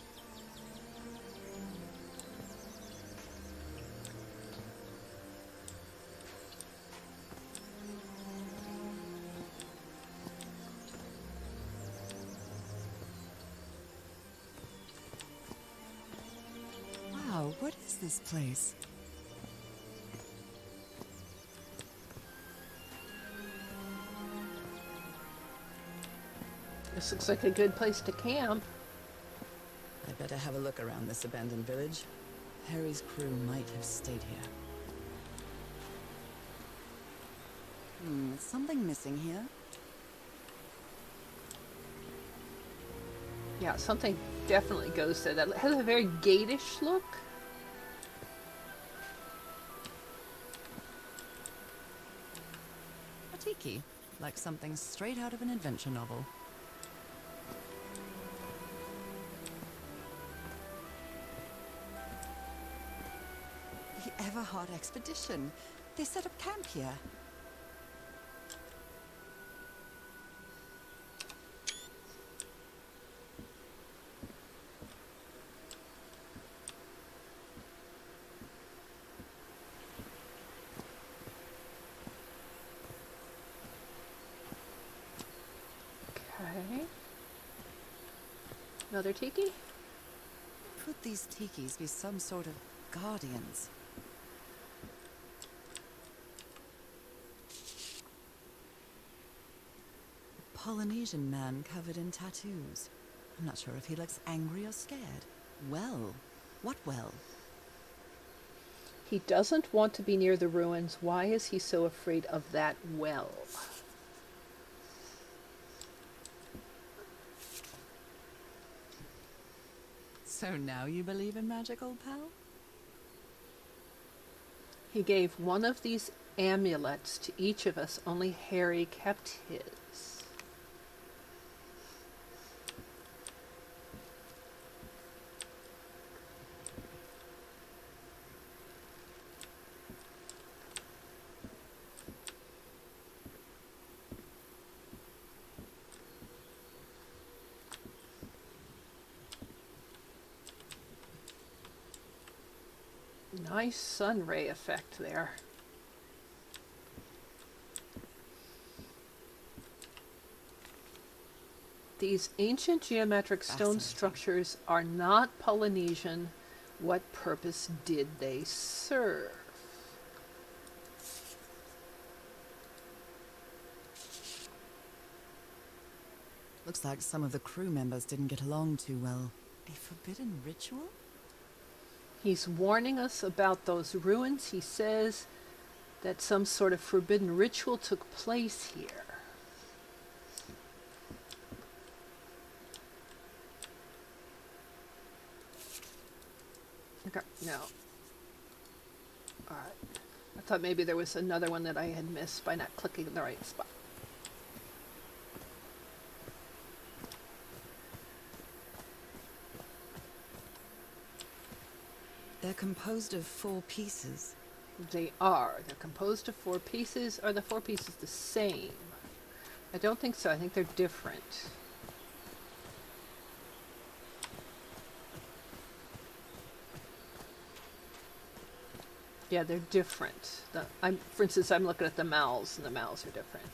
Wow, what is this place? This looks like a good place to camp. I better have a look around this abandoned village. Harry's crew might have stayed here. Something missing here? Yeah, something definitely goes there. That has a very gatish look. A tiki, like something straight out of an adventure novel. The Everhard expedition. They set up camp here. Okay. Another tiki? Could these tikis be some sort of guardians? A Polynesian man covered in tattoos. I'm not sure if he looks angry or scared. Well, what well? He doesn't want to be near the ruins. Why is he so afraid of that well? So now you believe in magic, old pal? He gave one of these amulets to each of us, only Harry kept his. Nice sun ray effect there. These ancient geometric stone Fascinating. structures are not Polynesian. What purpose did they serve? Looks like some of the crew members didn't get along too well. A forbidden ritual? He's warning us about those ruins. He says that some sort of forbidden ritual took place here. Okay, no. Alright. I thought maybe there was another one that I had missed by not clicking in the right spot. They're composed of 4 pieces. They are. They're composed of 4 pieces. Are the 4 pieces the same? I don't think so. I think they're different. Yeah, they're different. For instance, I'm looking at the mouths, and the mouths are different.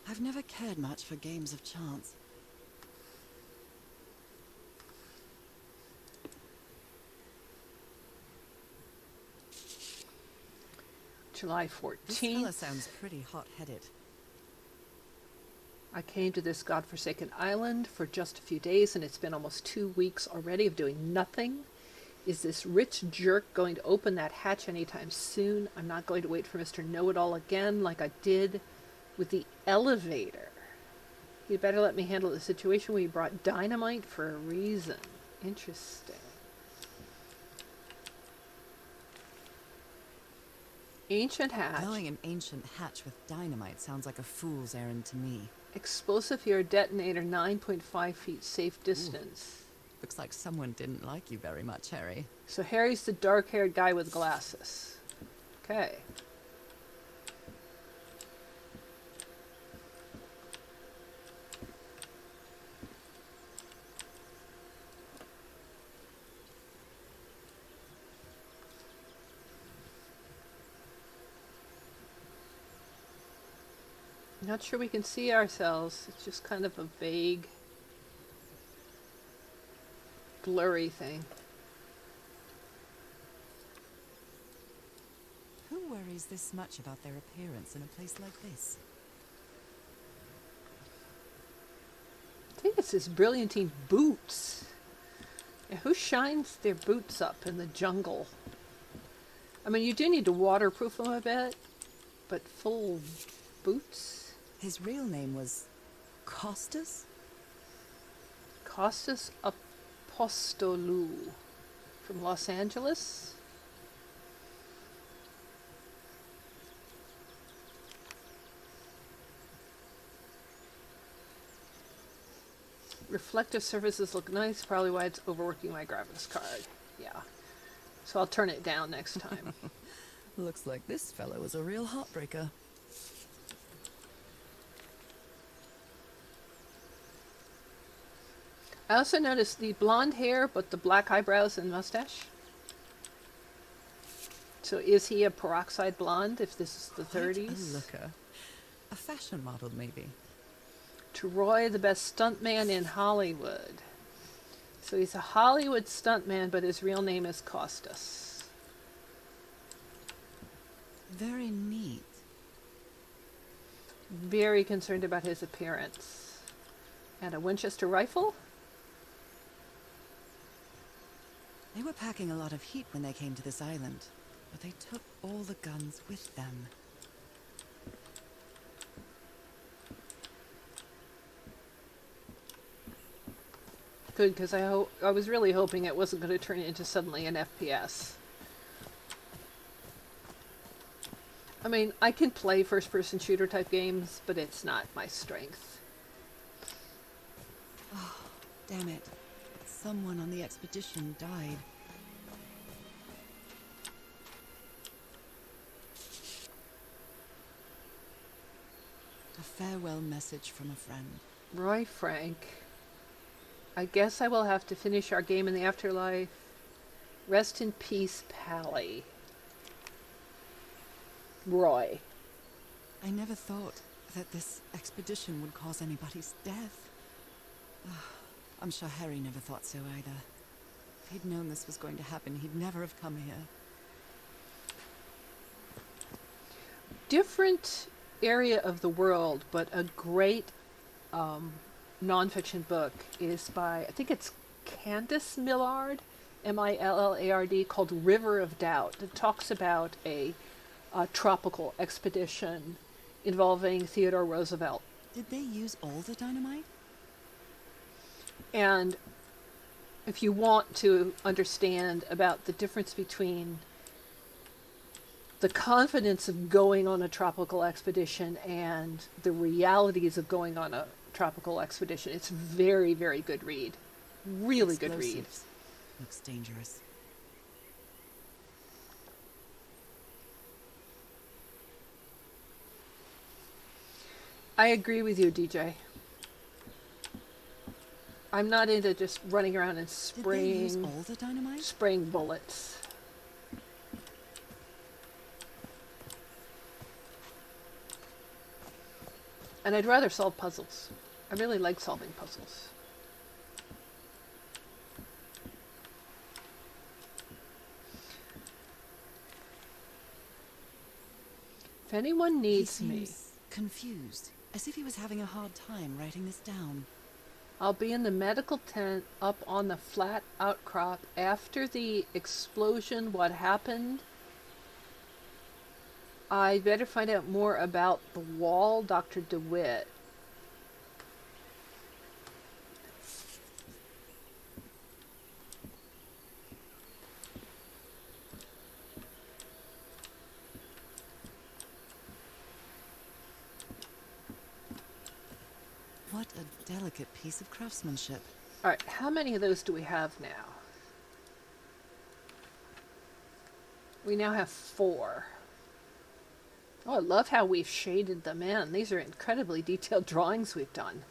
I've never cared much for games of chance. July This fella 14th. sounds pretty hot-headed. I came to this godforsaken island for just a few days, and it's been almost 2 weeks already of doing nothing. Is this rich jerk going to open that hatch anytime soon? I'm not going to wait for Mr. Know-It-All again like I did with the elevator. He'd better let me handle the situation where he brought dynamite for a reason. Interesting. Ancient hatch. Blowing an ancient hatch with dynamite sounds like a fool's errand to me. Explosive here detonator 9.5 feet safe distance. Looks like someone didn't like you very much, Harry. So Harry's the dark-haired guy with glasses. Okay. Not sure we can see ourselves. It's just kind of a vague, blurry thing. Who worries this much about their appearance in a place like this? I think it's his brilliantine boots. Yeah, who shines their boots up in the jungle? I mean, you do need to waterproof them a bit, but full boots? His real name was Costas? Costas Apostolou from Los Angeles. Reflective surfaces look nice, probably why it's overworking my graphics card. Yeah. So I'll turn it down next time. Looks like this fellow was a real heartbreaker. I also noticed the blonde hair, but the black eyebrows and mustache. So is he a peroxide blonde, if this is the Quite 30s? a looker. A fashion model, maybe. Troy, the best stuntman in Hollywood. So he's a Hollywood stuntman, but his real name is Costas. Very neat. Very concerned about his appearance. And a Winchester rifle? They were packing a lot of heat when they came to this island, but they took all the guns with them. Good, because I was really hoping it wasn't going to turn into suddenly an FPS. I mean, I can play first-person shooter type games, but it's not my strength. Oh, damn it. Someone on the expedition died. A farewell message from a friend. Roy Frank. I guess I will have to finish our game in the afterlife. Rest in peace, Pally. Roy. I never thought that this expedition would cause anybody's death. I'm sure Harry never thought so either. If he'd known this was going to happen, he'd never have come here. Different area of the world, but a great nonfiction book is by, I think it's Candace Millard, Millard, called River of Doubt. It talks about a tropical expedition involving Theodore Roosevelt. Did they use all the dynamite? And if you want to understand about the difference between the confidence of going on a tropical expedition and the realities of going on a tropical expedition, it's very, very good read. Really good read. Explosives. Looks dangerous. I agree with you, DJ. I'm not into just running around and Did they use all the dynamite? spraying bullets. And I'd rather solve puzzles. I really like solving puzzles. If anyone needs He me, seems confused, as if he was having a hard time writing this down. I'll be in the medical tent up on the flat outcrop after the explosion. What happened? I'd better find out more about the wall, Dr. DeWitt. What a delicate piece of craftsmanship. All right, how many of those do we have now? We now have 4. Oh, I love how we've shaded them in. These are incredibly detailed drawings we've done.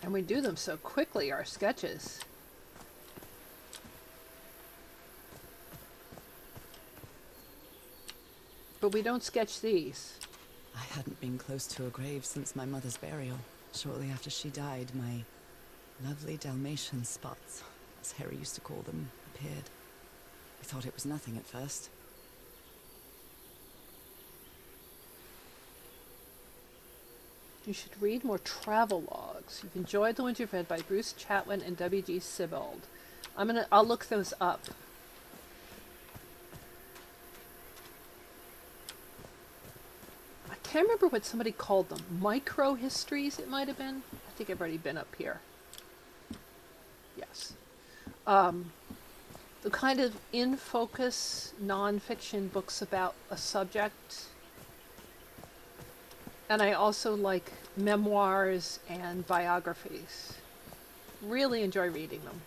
And we do them so quickly, our sketches. But we don't sketch these. I hadn't been close to a grave since my mother's burial. Shortly after she died, my lovely Dalmatian spots, as Harry used to call them, appeared. I thought it was nothing at first. You should read more travel logs. You've enjoyed The Winterfed by Bruce Chatwin and W.G. Sibbald. I'll look those up. I can't remember what somebody called them. Micro histories, it might have been. I think I've already been up here. Yes. The kind of in-focus non-fiction books about a subject. And I also like memoirs and biographies. Really enjoy reading them.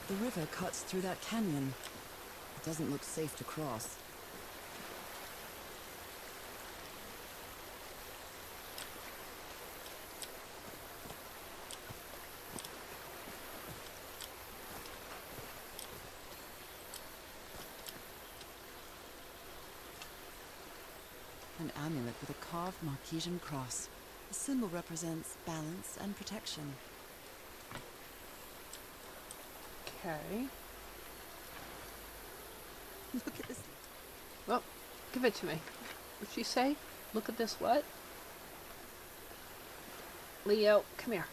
The river cuts through that canyon. It doesn't look safe to cross. An amulet with a carved Marquesian cross. The symbol represents balance and protection. Okay. Look at this. Well, give it to me. What'd she say? Look at this what? Leo, come here.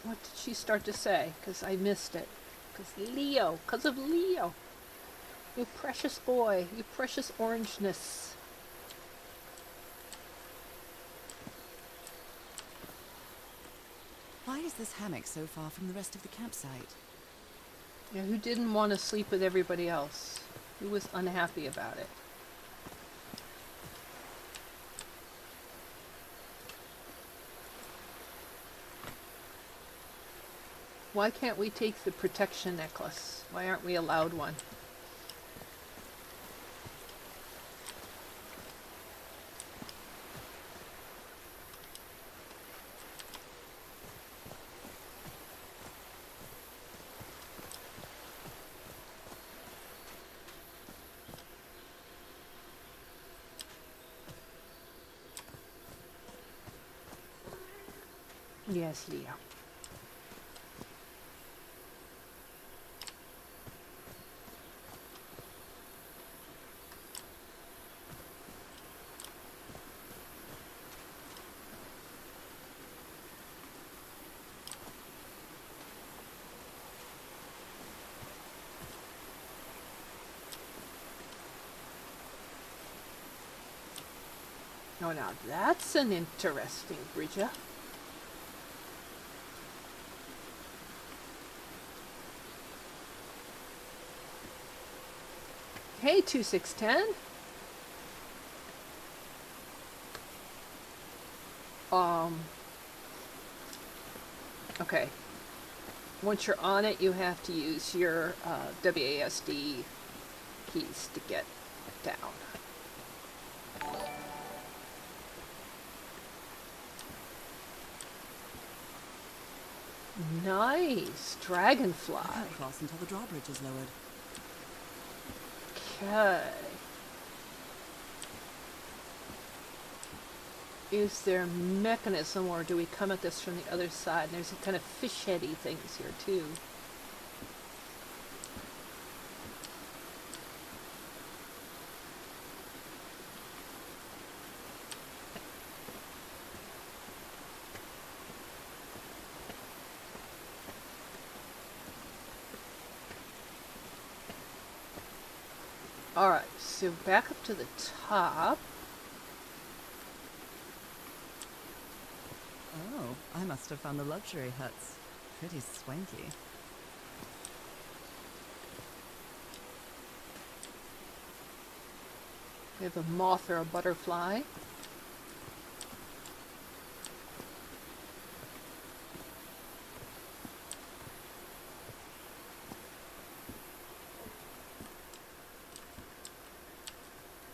What did she start to say? Because I missed it. Because of Leo. You precious boy. You precious orangeness. Why is this hammock so far from the rest of the campsite? Yeah, who didn't want to sleep with everybody else? Who was unhappy about it? Why can't we take the protection necklace? Why aren't we allowed one? Yes, Leo. Oh, now that's an interesting bridge. Hey, 2610. Okay. Once you're on it, you have to use your WASD keys to get down. Nice. Dragonfly. I can't cross until the drawbridge is lowered. Okay. Is there a mechanism, or do we come at this from the other side? And there's a kind of fish heady things here too. Alright, so back up to the top. Oh, I must have found the luxury huts. Pretty swanky. We have a moth or a butterfly.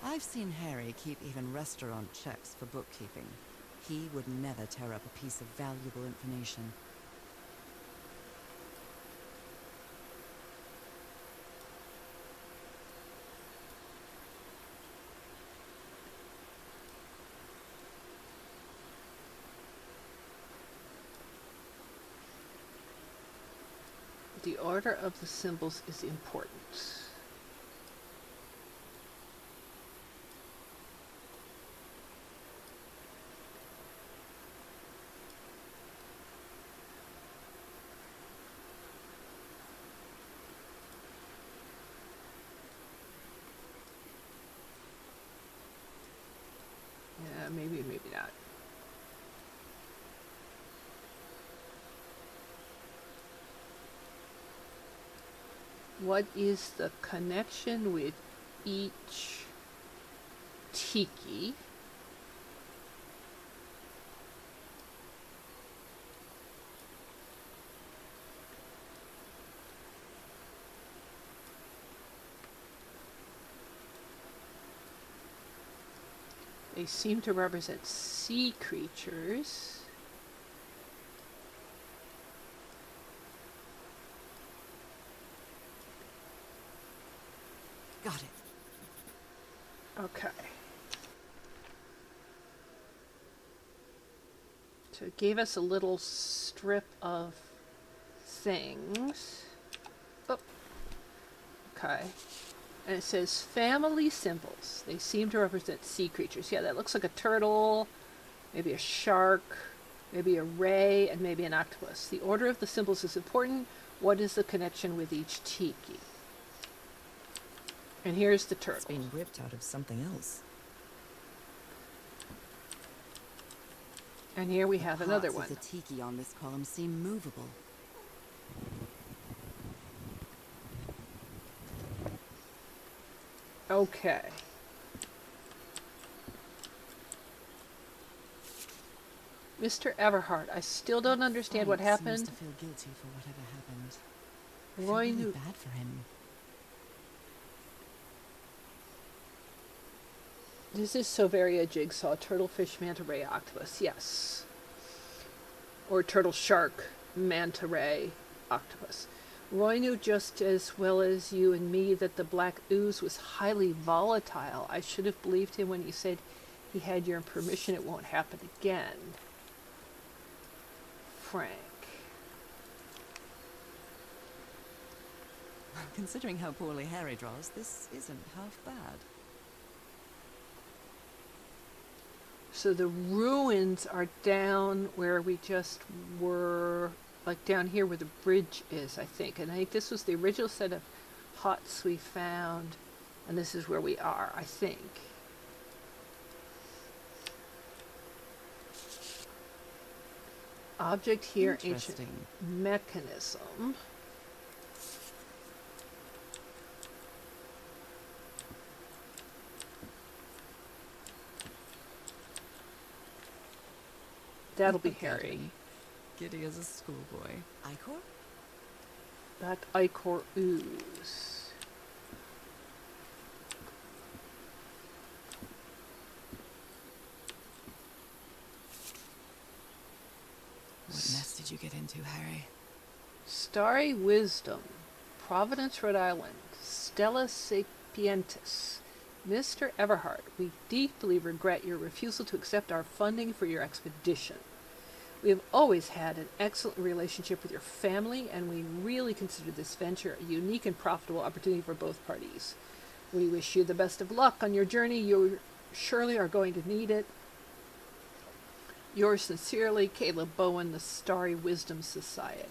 I've seen Harry keep even restaurant checks for bookkeeping. He would never tear up a piece of valuable information. The order of the symbols is important. Yeah, maybe, maybe not. What is the connection with each tiki? They seem to represent sea creatures. Got it. Okay. So it gave us a little strip of things. Oh. Okay. And it says family symbols. They seem to represent sea creatures. Yeah, that looks like a turtle, maybe a shark, maybe a ray, and maybe an octopus. The order of the symbols is important. What is the connection with each tiki? And here's the turtle. It's been ripped out of something else. And here we have another Parts one. of the tiki on this column seem movable. Okay. Mr. Everhart, I still don't understand what Frank happened. seems to feel guilty for whatever happened. I Roy feel really knew. bad for him. This is Soveria jigsaw, turtlefish, manta ray, octopus. Yes. Or turtle shark, manta ray, octopus. Roy knew just as well as you and me that the black ooze was highly volatile. I should have believed him when he said he had your permission it won't happen again. Frank. Considering how poorly Harry draws, this isn't half bad. So the ruins are down where we just were, like down here where the bridge is, I think. And I think this was the original set of huts we found, and this is where we are, I think. Object here, ancient Interesting. mechanism. That'll be Look at Harry. him, giddy as a schoolboy. Icor? That ichor ooze. What mess did you get into, Harry? Starry Wisdom, Providence, Rhode Island, Stella Sapientis. Mr. Everhart, we deeply regret your refusal to accept our funding for your expedition. We have always had an excellent relationship with your family, and we really consider this venture a unique and profitable opportunity for both parties. We wish you the best of luck on your journey. You surely are going to need it. Yours sincerely, Caleb Bowen, the Starry Wisdom Society.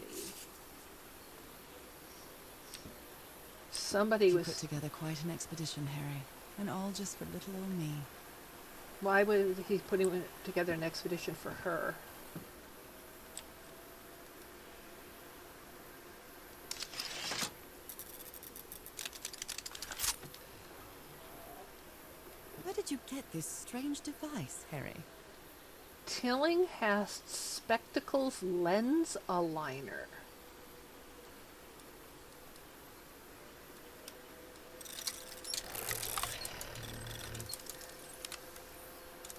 Somebody You was... put together quite an expedition, Harry. And all just for little old me. Why would he put together an expedition for her? Where did you get this strange device, Harry? Tillinghast Spectacles Lens Aligner.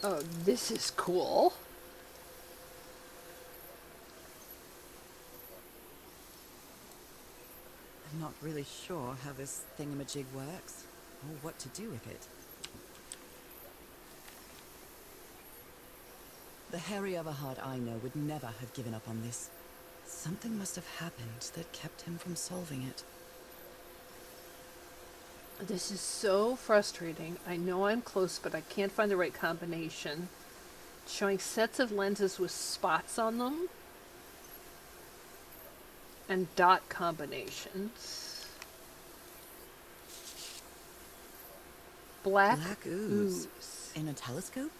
Oh, this is cool. I'm not really sure how this thingamajig works, or what to do with it. The Harry Everhart I know would never have given up on this. Something must have happened that kept him from solving it. This is so frustrating. I know I'm close, but I can't find the right combination. Showing sets of lenses with spots on them. And dot combinations. Black ooze. In a telescope?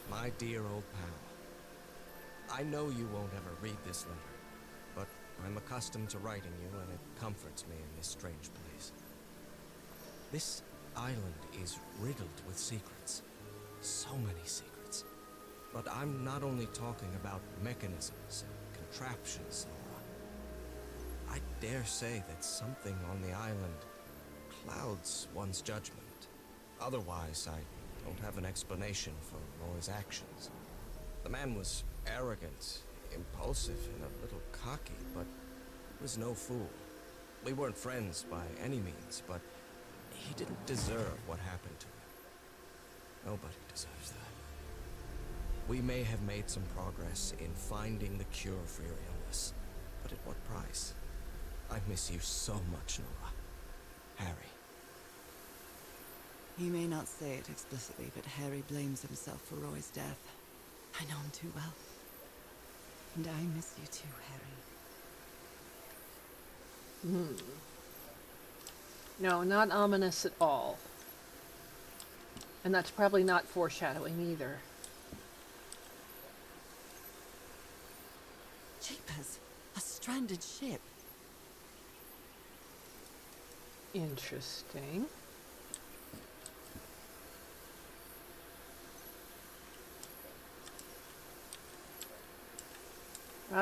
My dear old pal, I know you won't ever read this letter, but I'm accustomed to writing you, and it comforts me in this strange place. This island is riddled with secrets. So many secrets. But I'm not only talking about mechanisms and contraptions, Nora. I dare say that something on the island clouds one's judgment. Otherwise, I don't have an explanation for Roy's actions. The man was arrogant, impulsive, and a little cocky, but he was no fool. We weren't friends by any means, but he didn't deserve what happened to him. Nobody deserves that. We may have made some progress in finding the cure for your illness, but at what price? I miss you so much, Nora. Harry. He may not say it explicitly, but Harry blames himself for Roy's death. I know him too well. And I miss you too, Harry. No, not ominous at all. And that's probably not foreshadowing either. Jeepers! A stranded ship. Interesting.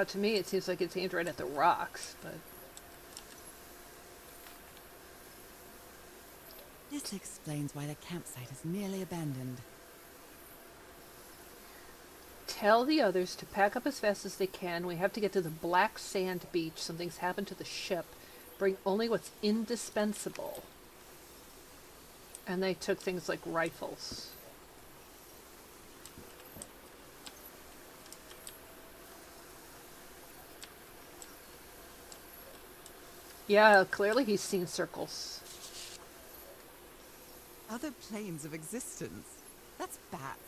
To me, it seems like it's aimed right at the rocks, but... This explains why the campsite is nearly abandoned. tell the others to pack up as fast as they can. We have to get to the black sand beach. Something's happened to the ship. Bring only what's indispensable. And they took things like rifles. Yeah, clearly he's seen circles. Other planes of existence. That's bats.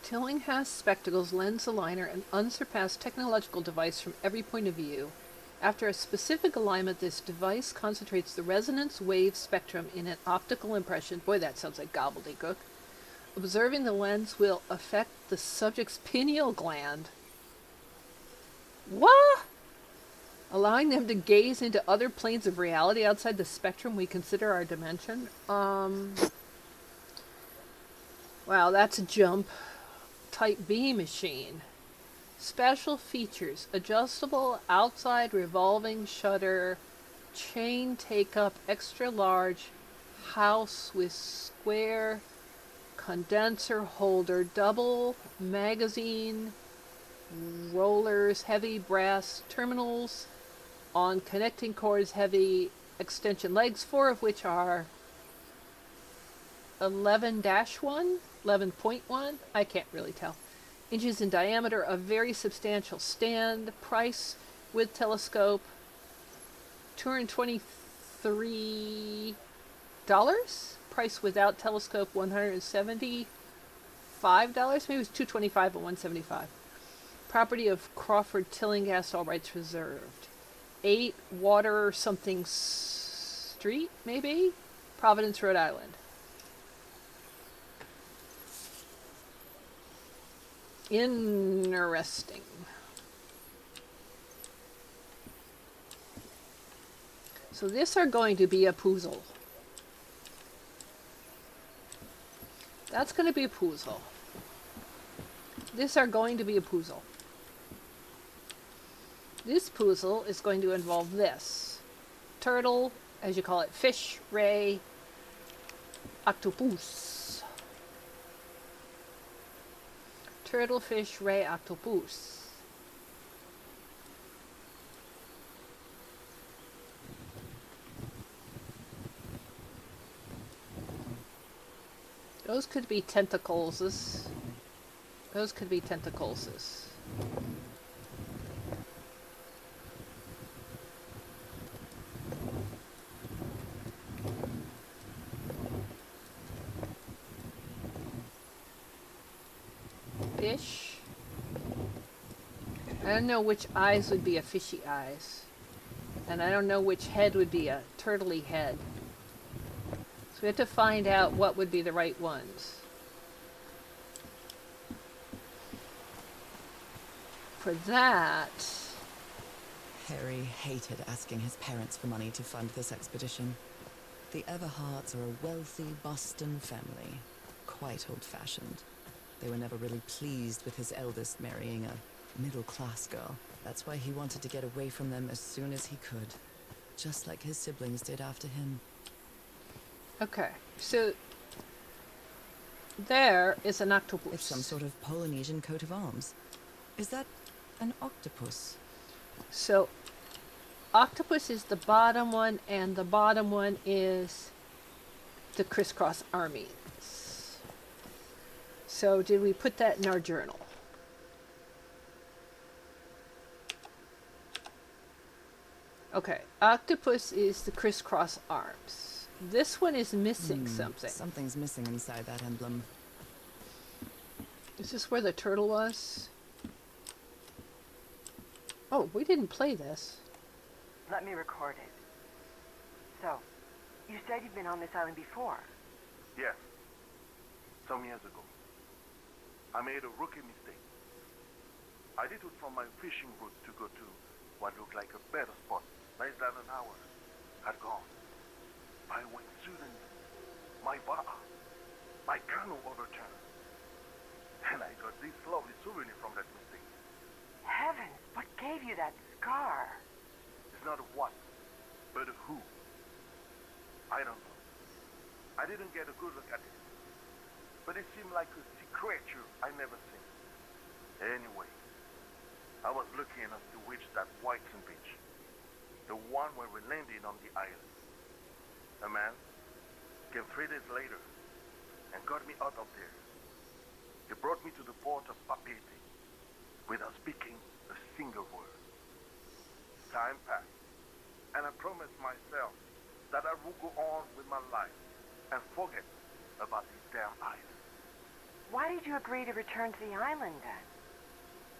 Tillinghast Spectacles lends aligner an unsurpassed technological device from every point of view. After a specific alignment, this device concentrates the resonance wave spectrum in an optical impression. Boy, that sounds like gobbledygook. Observing the lens will affect the subject's pineal gland. What? Allowing them to gaze into other planes of reality outside the spectrum we consider our dimension? Wow, that's a jump. Type B machine. Special features. Adjustable outside revolving shutter. Chain take-up extra large. House with square condenser holder. Double magazine. Rollers. Heavy brass terminals. On connecting cords, heavy extension legs, 4 of which are 11-1, I can't really tell. Inches in diameter, a very substantial stand. Price with telescope, $223. Price without telescope, $175. Maybe it was $225 and $175. Property of Crawford Tillinghast, all rights reserved. 8 Water something Street, maybe? Providence, Rhode Island. Interesting. So this are going to be a puzzle. That's going to be a puzzle. This are going to be a puzzle. This puzzle is going to involve this. Turtle, as you call it, fish, ray, octopus. Turtle, fish, ray, octopus. Those could be tentacles. Those could be tentacles. Fish. I don't know which eyes would be a fishy eyes. And I don't know which head would be a turtley head. So we have to find out what would be the right ones. For that... Harry hated asking his parents for money to fund this expedition. The Everharts are a wealthy Boston family, quite old-fashioned. They were never really pleased with his eldest marrying a middle-class girl. That's why he wanted to get away from them as soon as he could, just like his siblings did after him. Okay, so there is an octopus. It's some sort of Polynesian coat of arms. Is that an octopus? So octopus is the bottom one, and the bottom one is the crisscross armies. So did we put that in our journal? Okay, octopus is the crisscross arms. This one is missing something. Something's missing inside that emblem. Is this where the turtle was? Oh, we didn't play this. Let me record it. So, you said you've been on this island before. Yes. Some years ago. I made a rookie mistake. I detoured from my fishing route to go to what looked like a better spot. Less than an hour had gone. I went suddenly. My bar, my canoe overturned. And I got this lovely souvenir from that mistake. Heavens, what gave you that scar? It's not a what, but a who. I don't know. I didn't get a good look at it. but it seemed like a sea creature I never seen. Anyway, I was lucky enough to reach that Whitesand beach, the one where we landed on the island. A man came 3 days later and got me out of there. He brought me to the port of Papeete without speaking a single word. Time passed, and I promised myself that I would go on with my life and forget about this damn island. Why did you agree to return to the island then?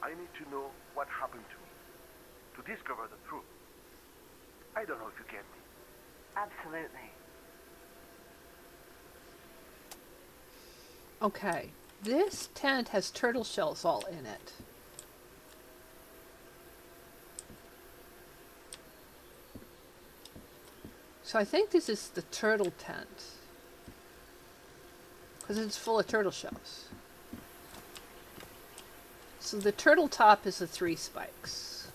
I need to know what happened to me, to discover the truth. I don't know if you get me. Absolutely. Okay, this tent has turtle shells all in it. So I think this is the turtle tent. Because it's full of turtle shells. So the turtle top is the 3 spikes.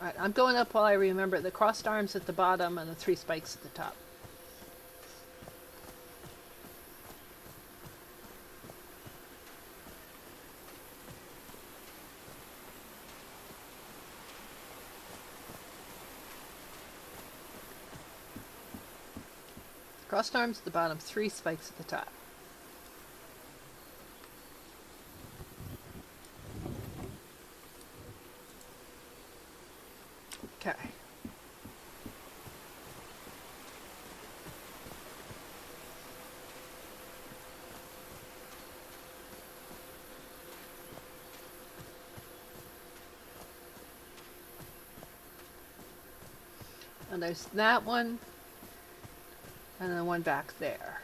Alright, I'm going up while I remember the crossed arms at the bottom and the 3 spikes at the top. Crossed arms at the bottom, 3 spikes at the top. Okay. And there's that one. And then one back there.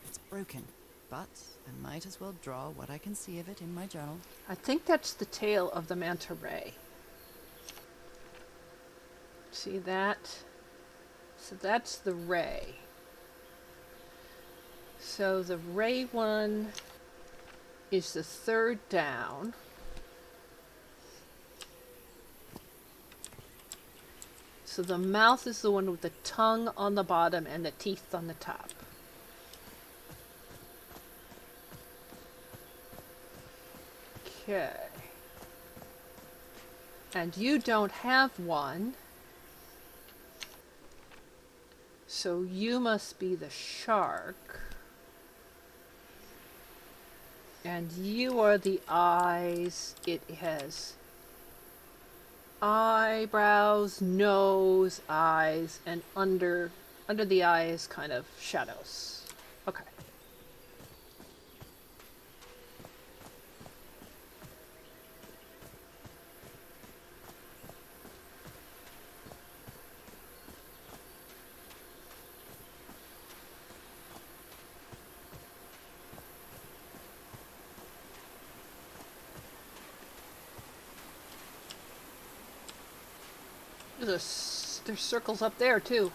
It's broken, but I might as well draw what I can see of it in my journal. I think that's the tail of the manta ray. See that? So that's the ray. So the ray one is the 3rd down. So the mouth is the one with the tongue on the bottom and the teeth on the top. Okay. And you don't have one. So you must be the shark. And you are the eyes. It has eyebrows, nose, eyes, and under the eyes kind of shadows. Okay. There's circles up there too.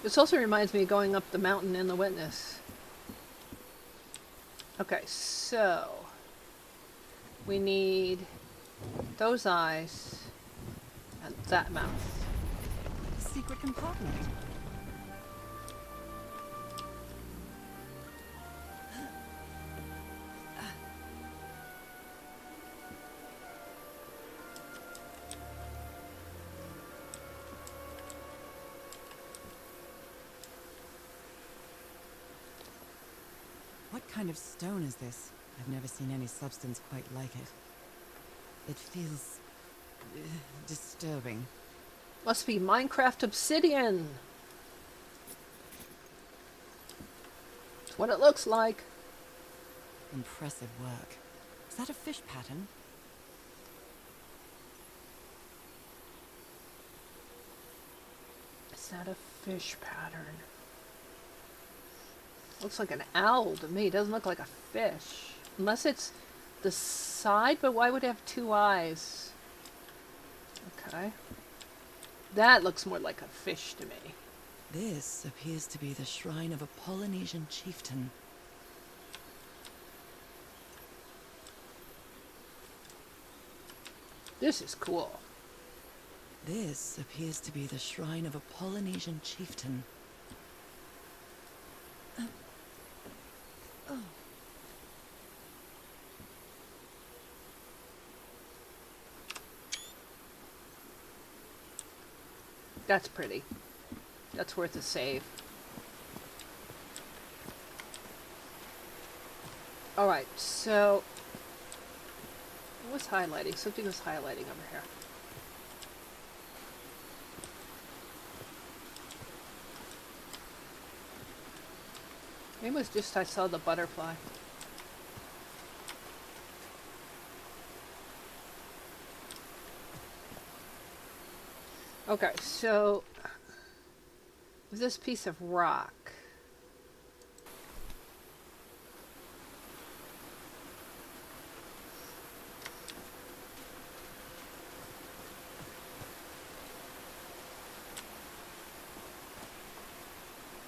This also reminds me of going up the mountain in the wetness. Okay, so we need those eyes and that mouth. Secret compartment. What kind of stone is this? I've never seen any substance quite like it. It feels disturbing. Must be Minecraft obsidian. That's what it looks like. Impressive work. Is that a fish pattern? Is that a fish pattern? Looks like an owl to me. It doesn't look like a fish. Unless it's the side, but why would it have 2 eyes? Okay. That looks more like a fish to me. This appears to be the shrine of a Polynesian chieftain. This is cool. This appears to be the shrine of a Polynesian chieftain. Oh. That's pretty. That's worth a save. Alright, so... what's highlighting? Something was highlighting over here. Maybe it was just I saw the butterfly. Okay, so this piece of rock.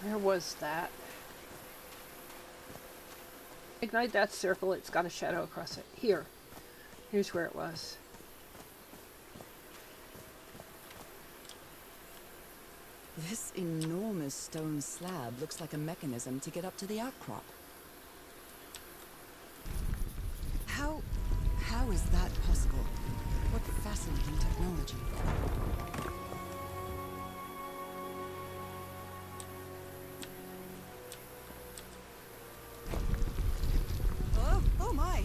Where was that? Ignite that circle, it's got a shadow across it. Here. Here's where it was. This enormous stone slab looks like a mechanism to get up to the outcrop. How is that possible? What fascinating technology. Oh my!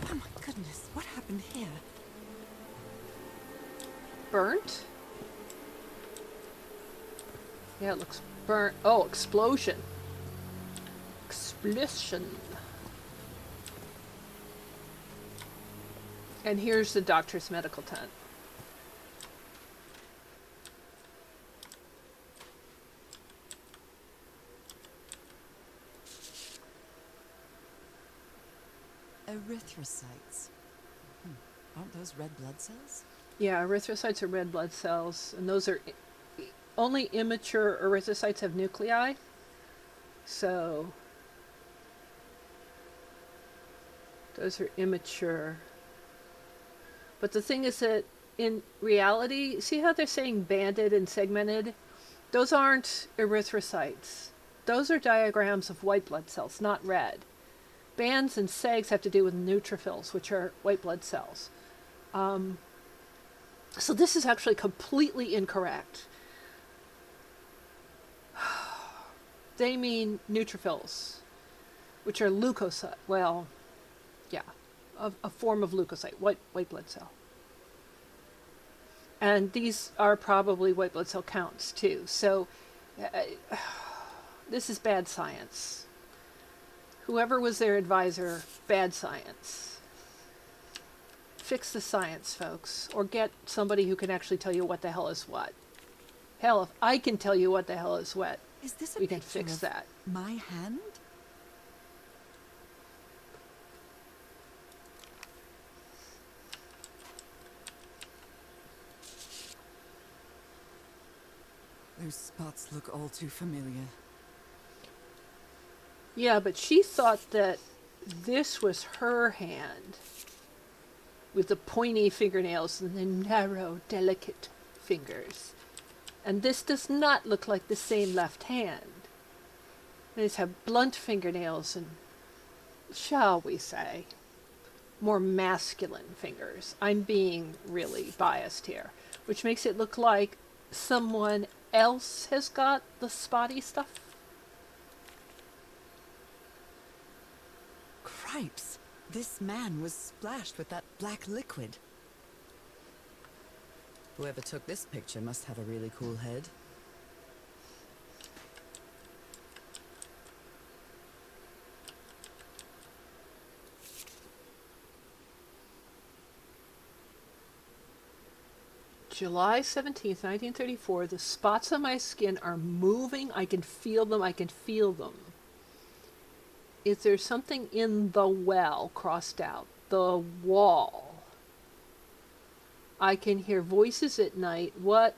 Oh my goodness, what happened here? Burnt? Yeah, it looks burnt. Oh, explosion. Explosion. And here's the doctor's medical tent. Erythrocytes. Aren't those red blood cells? Yeah, erythrocytes are red blood cells, and those are only immature erythrocytes have nuclei. So those are immature. But the thing is that in reality, see how they're saying banded and segmented? Those aren't erythrocytes. Those are diagrams of white blood cells, not red. Bands and segs have to do with neutrophils, which are white blood cells. So this is actually completely incorrect. They mean neutrophils, which are leukocyte. Well, yeah, a form of leukocyte, white blood cell. And these are probably white blood cell counts too. So this is bad science. Whoever was their advisor, bad science. Fix the science, folks, or get somebody who can actually tell you what the hell is what. Hell, if I can tell you what the hell is what, Is this a we can picture fix of that. my hand? Those spots look all too familiar. Yeah, but she thought that this was her hand with the pointy fingernails and the narrow, delicate fingers. And this does not look like the same left hand. These have blunt fingernails and, shall we say, more masculine fingers. I'm being really biased here, which makes it look like someone else has got the spotty stuff. Cripes! This man was splashed with that black liquid. Whoever took this picture must have a really cool head. July 17th, 1934, the spots on my skin are moving. I can feel them. I can feel them. Is there something in the well crossed out? The wall. I can hear voices at night. What?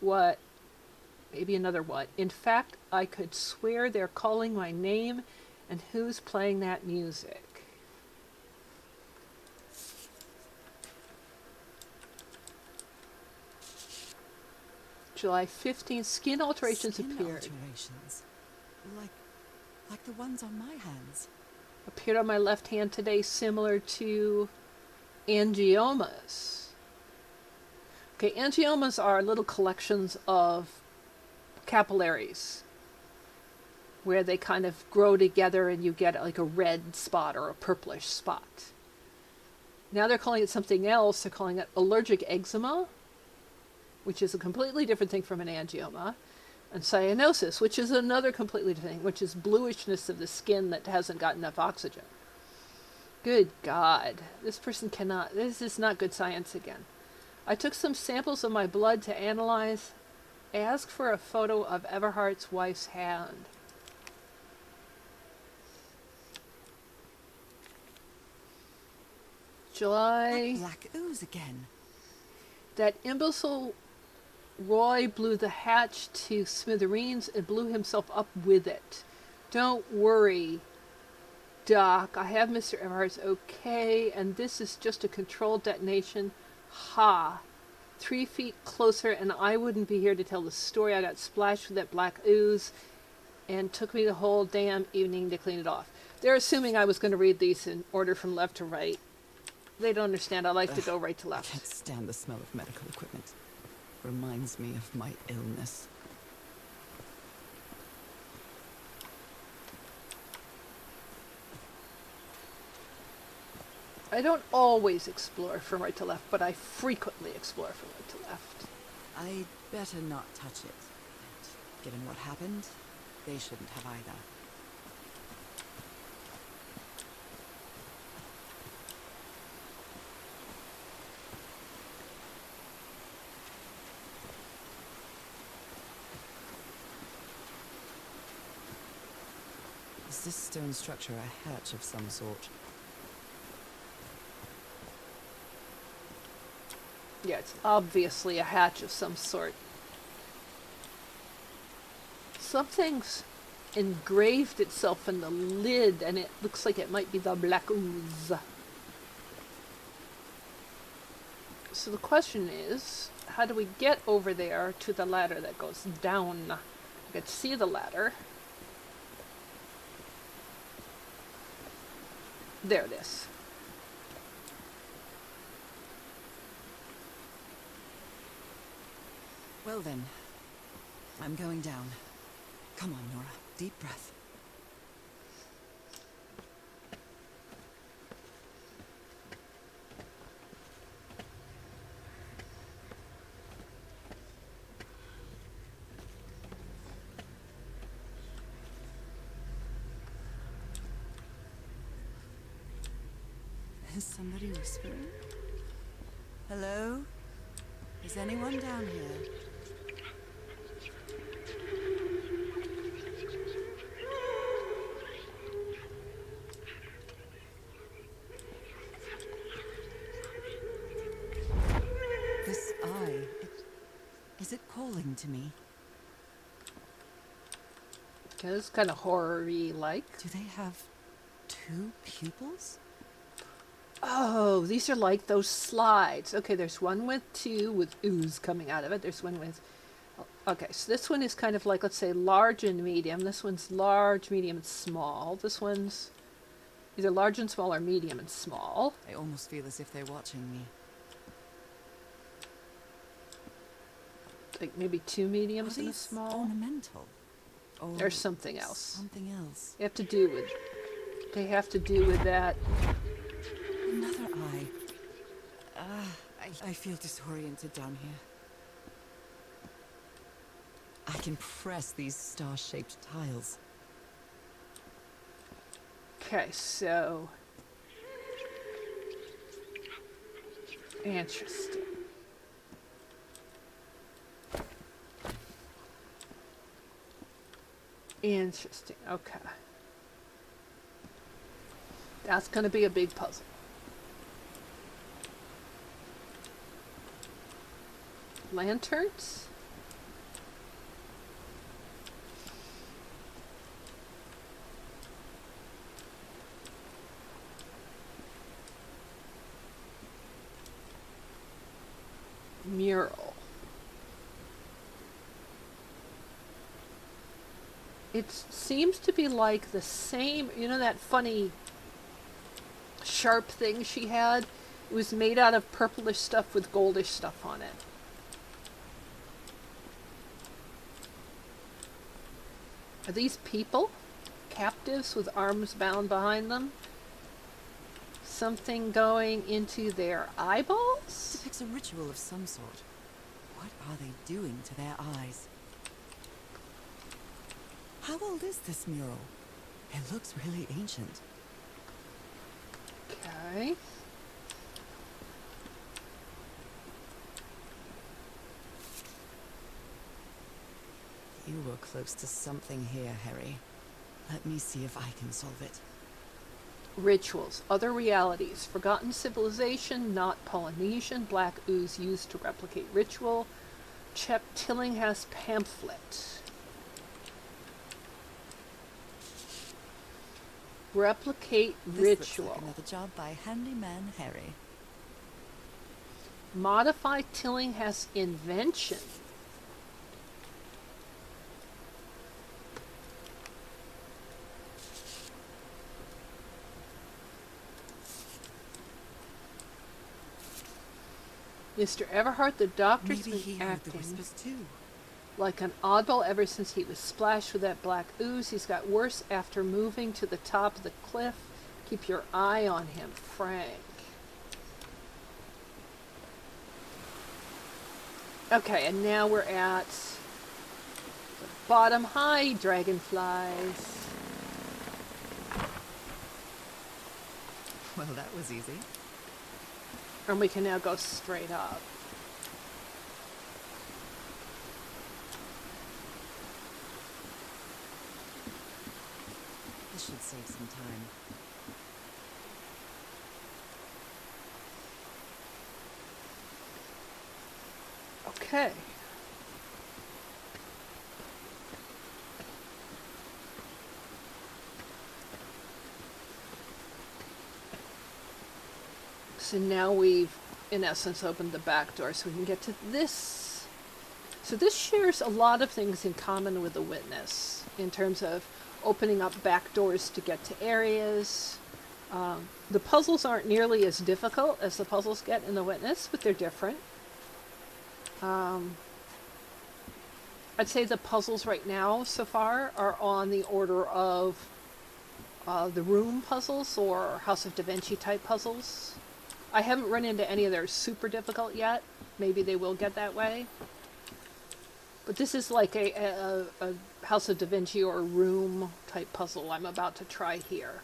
Maybe another what. In fact, I could swear they're calling my name And who's playing that music? July 15th, skin alterations Skin appeared. alterations. Like the ones on my hands. Appeared on my left hand today, similar to angiomas. Okay, angiomas are little collections of capillaries where they kind of grow together and you get like a red spot or a purplish spot. Now they're calling it something else. They're calling it allergic eczema, which is a completely different thing from an angioma, and cyanosis, which is another completely different thing, which is bluishness of the skin that hasn't got enough oxygen. Good God. This person cannot... This is not good science again. I took some samples of my blood to analyze. Ask for a photo of Everhart's wife's hand. July... That black ooze again. That imbecile Roy blew the hatch to smithereens and blew himself up with it. Don't worry, Doc. I have Mr. Everhart's okay, and this is just a controlled detonation. Ha! 3 feet closer, and I wouldn't be here to tell the story. I got splashed with that black ooze, and took me the whole damn evening to clean it off. They're assuming I was going to read these in order from left to right. They don't understand. I like to go right to I left. can't stand the smell of medical equipment. Reminds me of my illness. I don't always explore from right to left, but I frequently explore from right to left. I'd better not touch it. And given what happened, they shouldn't have either. Is this stone structure a hatch of some sort? Yeah, it's obviously a hatch of some sort. Something's engraved itself in the lid, and it looks like it might be the black ooze. So the question is, how do we get over there to the ladder that goes down? I could see the ladder. There it is. Well then, I'm going down. Come on, Nora. Deep breath. Is somebody whispering? Hello? Is anyone down here? This eye, is it calling to me? Okay, this is kind of horror-y like. Do they have 2 pupils? Oh, these are like those slides. Okay, there's one with 2 with ooze coming out of it. There's one with... Okay, so this one is kind of like, let's say, large and medium. This one's large, medium, and small. This one's either large and small or medium and small. I almost feel as if they're watching me. Like maybe 2 mediums Are and a these small. ornamental? Or There's something else. Something else. They have to do with... They have to do with that. Another eye. I feel disoriented down here. I can press these star-shaped tiles. Okay, so... Interesting. Interesting, okay. That's going to be a big puzzle. Lanterns? mural. It seems to be like the same, you know, that funny sharp thing she had? It was made out of purplish stuff with goldish stuff on it. Are these people? Captives with arms bound behind them? Something going into their eyeballs? Depicts a ritual of some sort. What are they doing to their eyes? How old is this mural? It looks really ancient. Okay. You were close to something here, Harry. Let me see if I can solve it. Rituals, other realities, forgotten civilization, not Polynesian, black ooze used to replicate ritual, Chet Tillinghast pamphlet. Replicate This ritual. looks like another job by Handyman Harry. Modify Tillinghast invention. Mr. Everhart, the doctor's Maybe he been heard the acting whispers too. like an oddball ever since he was splashed with that black ooze. He's got worse after moving to the top of the cliff. Keep your eye on him, Frank. Okay, and now we're at the bottom. Hi, dragonflies. Well, that was easy. And we can now go straight up. This should save some time. Okay. So now we've, in essence, opened the back door so we can get to this. So this shares a lot of things in common with the Witness in terms of opening up back doors to get to areas. The puzzles aren't nearly as difficult as the puzzles get in the Witness, but they're different. I'd say the puzzles right now so far are on the order of the room puzzles or House of Da Vinci type puzzles. I haven't run into any of their super difficult yet. Maybe they will get that way. But this is like a House of Da Vinci or room type puzzle I'm about to try here.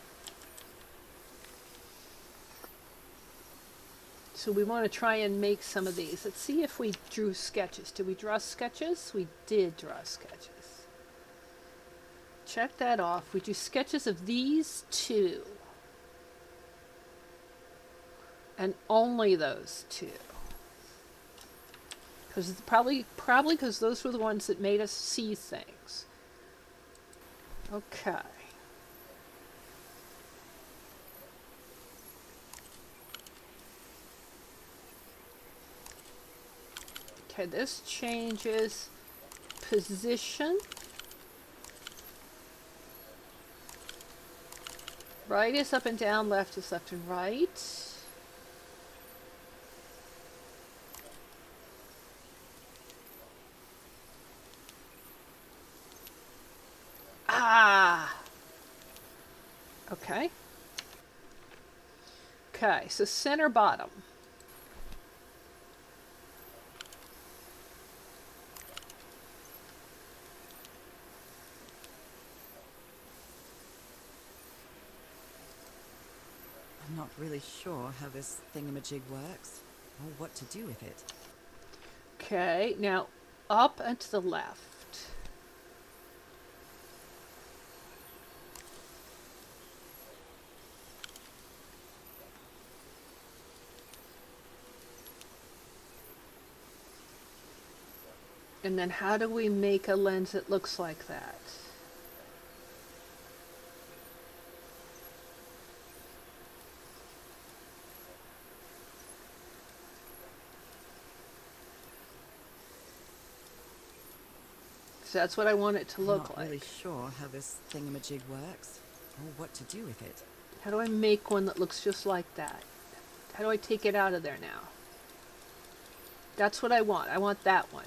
So we want to try and make some of these. Let's see if we drew sketches. Did we draw sketches? We did draw sketches. Check that off. We drew sketches of these two. And only those two. Because probably because those were the ones that made us see things. Okay. Okay, this changes position. Right is up and down, left is left and right. Ah! Okay. Okay, so center bottom. I'm not really sure how this thingamajig works, or what to do with it. Okay, now up and to the left. And then how do we make a lens that looks like that? that's what I want it to I'm look not like. really sure how this thingamajig works, or what to do with it. How do I make one that looks just like that? How do I take it out of there now? That's what I want. I want that one.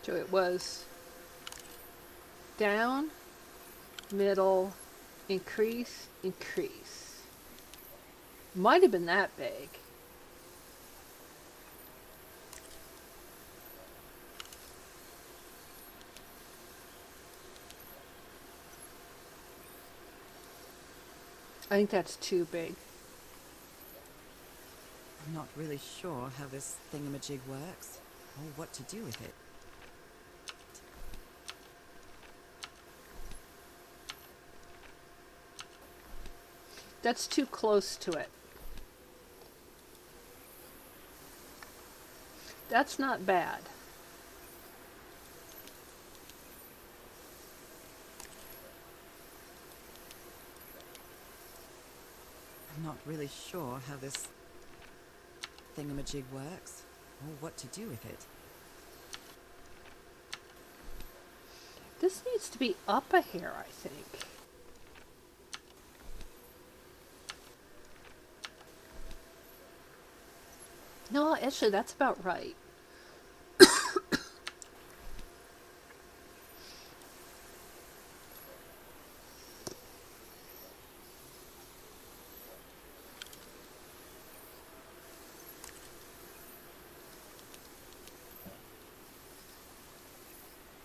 So it was down, middle, increase, increase. Might have been that big. I think that's too big. I'm not really sure how this thingamajig works, or what to do with it. That's too close to it. That's not bad. I'm not really sure how this thingamajig works, or what to do with it. This needs to be up a hair, I think. No, actually, that's about right.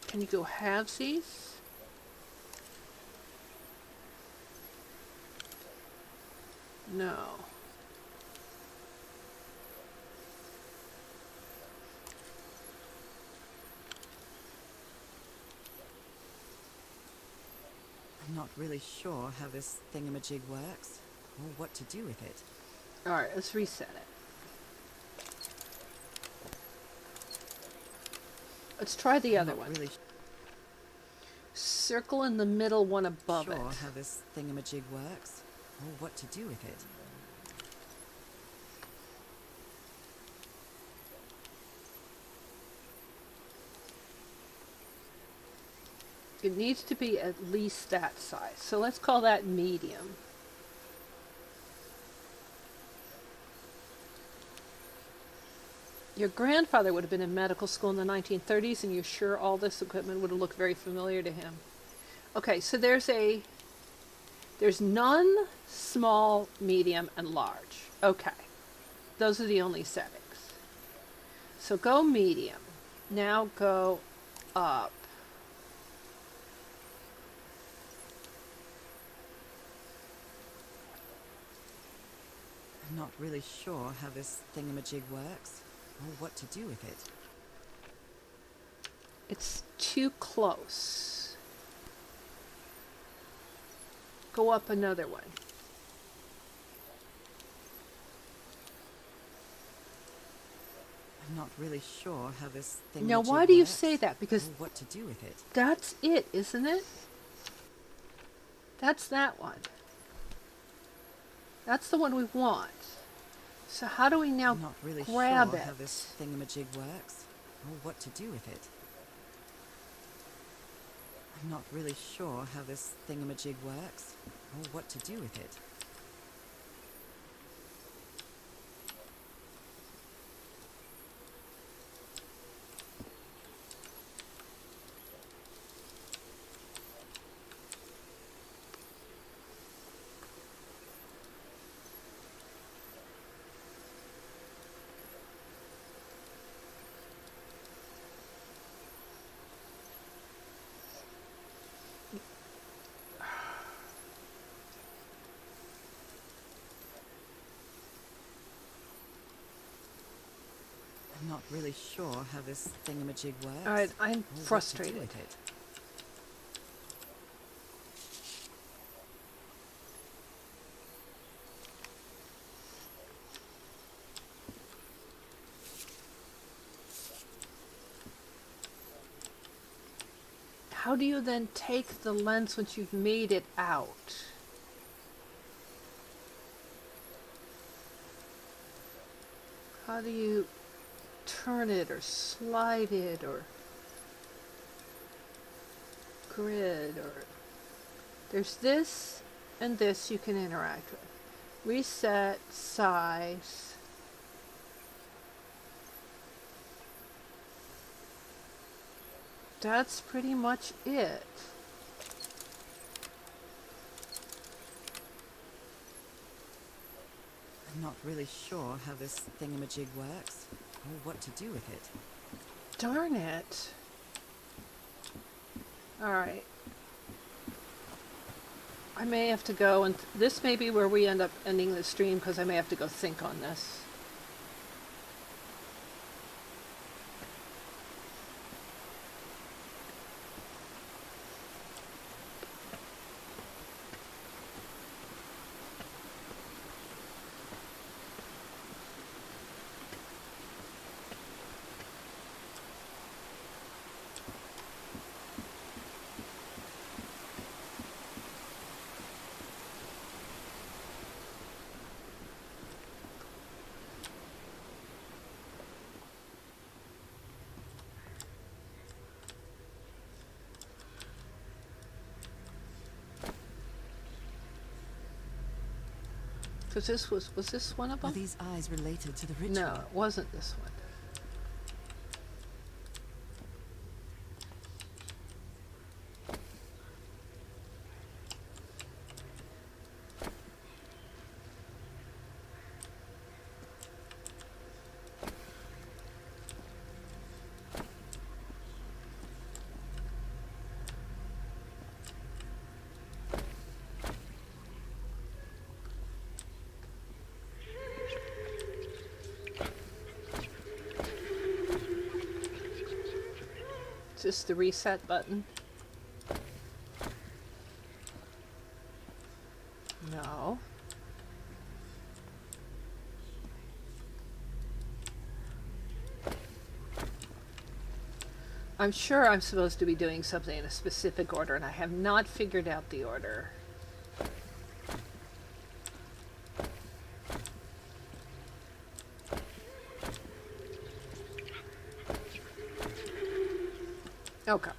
Can you go halvesies? No. I'm not really sure how this thingamajig works, or what to do with it. Alright, let's reset it. Let's try the other I'm one. not really Circle in the middle one above sure it. how this thingamajig works, or what to do with it. It needs to be at least that size. So let's call that medium. Your grandfather would have been in medical school in the 1930s, and you're sure all this equipment would have looked very familiar to him. Okay, so there's none, small, medium, and large. Okay, those are the only settings. So go medium. Now go up. I'm not really sure how this thingamajig works, or what to do with it. It's too close. Go up another one. I'm not really sure how this thingamajig Now, why do you works, say that? Because or what to do with it. that's it, isn't it? That's that one. That's the one we want. So how do we now I'm not really grab sure it? how this thingamajig works, or what to do with it. I'm not really sure how this thingamajig works, or what to do with it. I'm not really sure how this thingamajig works. Alright, I'm or what to do frustrated. with it. how do you then take the lens once you've made it out? How do you turn it or slide it or grid? Or there's this and this you can interact with. Reset, size. That's pretty much it. I'm not really sure how this thingamajig works, or what to do with it. Darn it. Alright. I may have to go, and this may be where we end up ending the stream, because I may have to go think on this. Because this was this one of Are them? these eyes related to the ritual? No, it wasn't this one. Is this the reset button? No. I'm sure I'm supposed to be doing something in a specific order, and I have not figured out the order. Okay.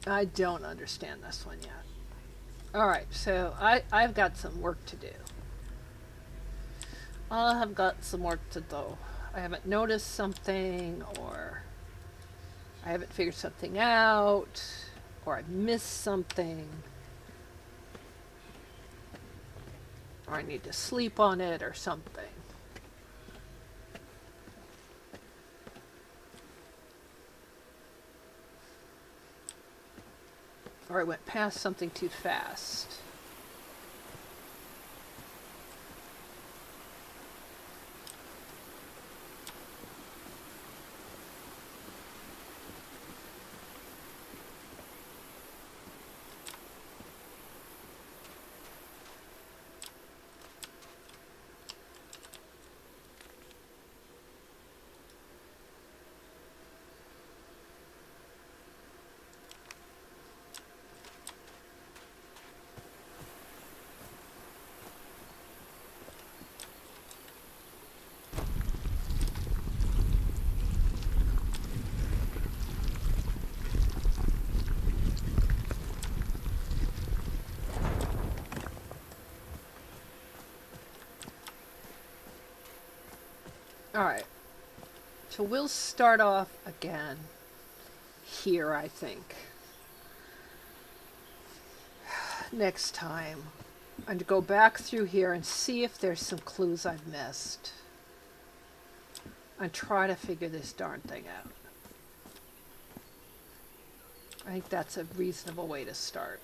I don't understand this one yet. Alright, so I've got some work to do. I have got some work to do. I haven't noticed something, or I haven't figured something out, or I've missed something, or I need to sleep on it, or something. Or I went past something too fast. Alright, so we'll start off again here, I think. Next time. And to go back through here and see if there's some clues I've missed. And try to figure this darn thing out. I think that's a reasonable way to start.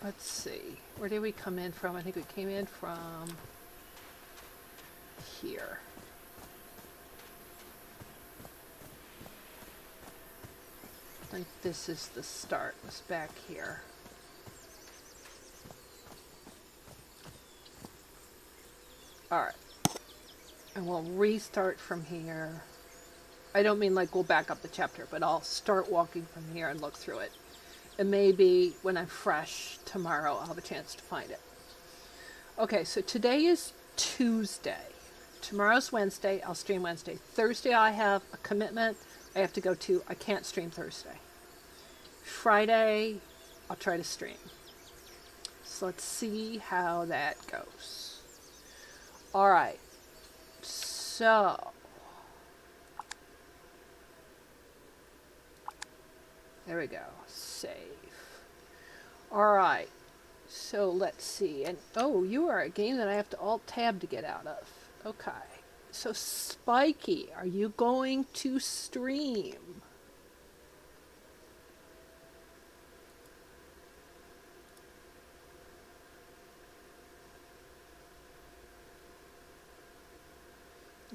Let's see. Where did we come in from? I think we came in from here. I think this is the start. Was back here. Alright. And we'll restart from here. I don't mean like go back up the chapter, but I'll start walking from here and look through it. And maybe when I'm fresh tomorrow, I'll have a chance to find it. Okay, so today is Tuesday. Tomorrow's Wednesday. I'll stream Wednesday. Thursday, I have a commitment I have to go to. I can't stream Thursday. Friday, I'll try to stream. So let's see how that goes. All right. So there we go. Save. All right. So let's see. And oh, you are a game that I have to Alt-Tab to get out of. Okay. So Spiky, are you going to stream?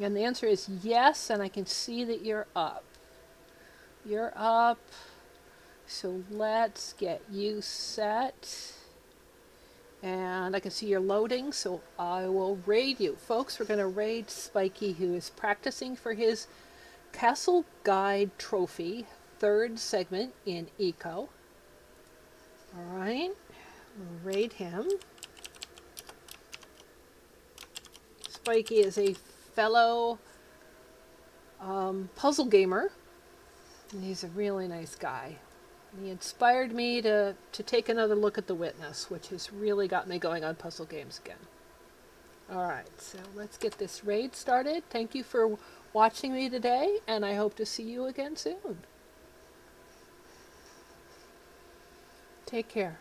And the answer is yes, and I can see that you're up. You're up. So let's get you set. And I can see you're loading, so I will raid you. Folks, we're going to raid Spiky, who is practicing for his Castle Guide Trophy, 3rd segment in Eco. Alright, we'll raid him. Spiky is a fellow puzzle gamer, and he's a really nice guy. He inspired me to take another look at The Witness, which has really got me going on puzzle games again. Alright, so let's get this raid started. Thank you for watching me today, and I hope to see you again soon. Take care.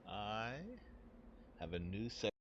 I have a new set.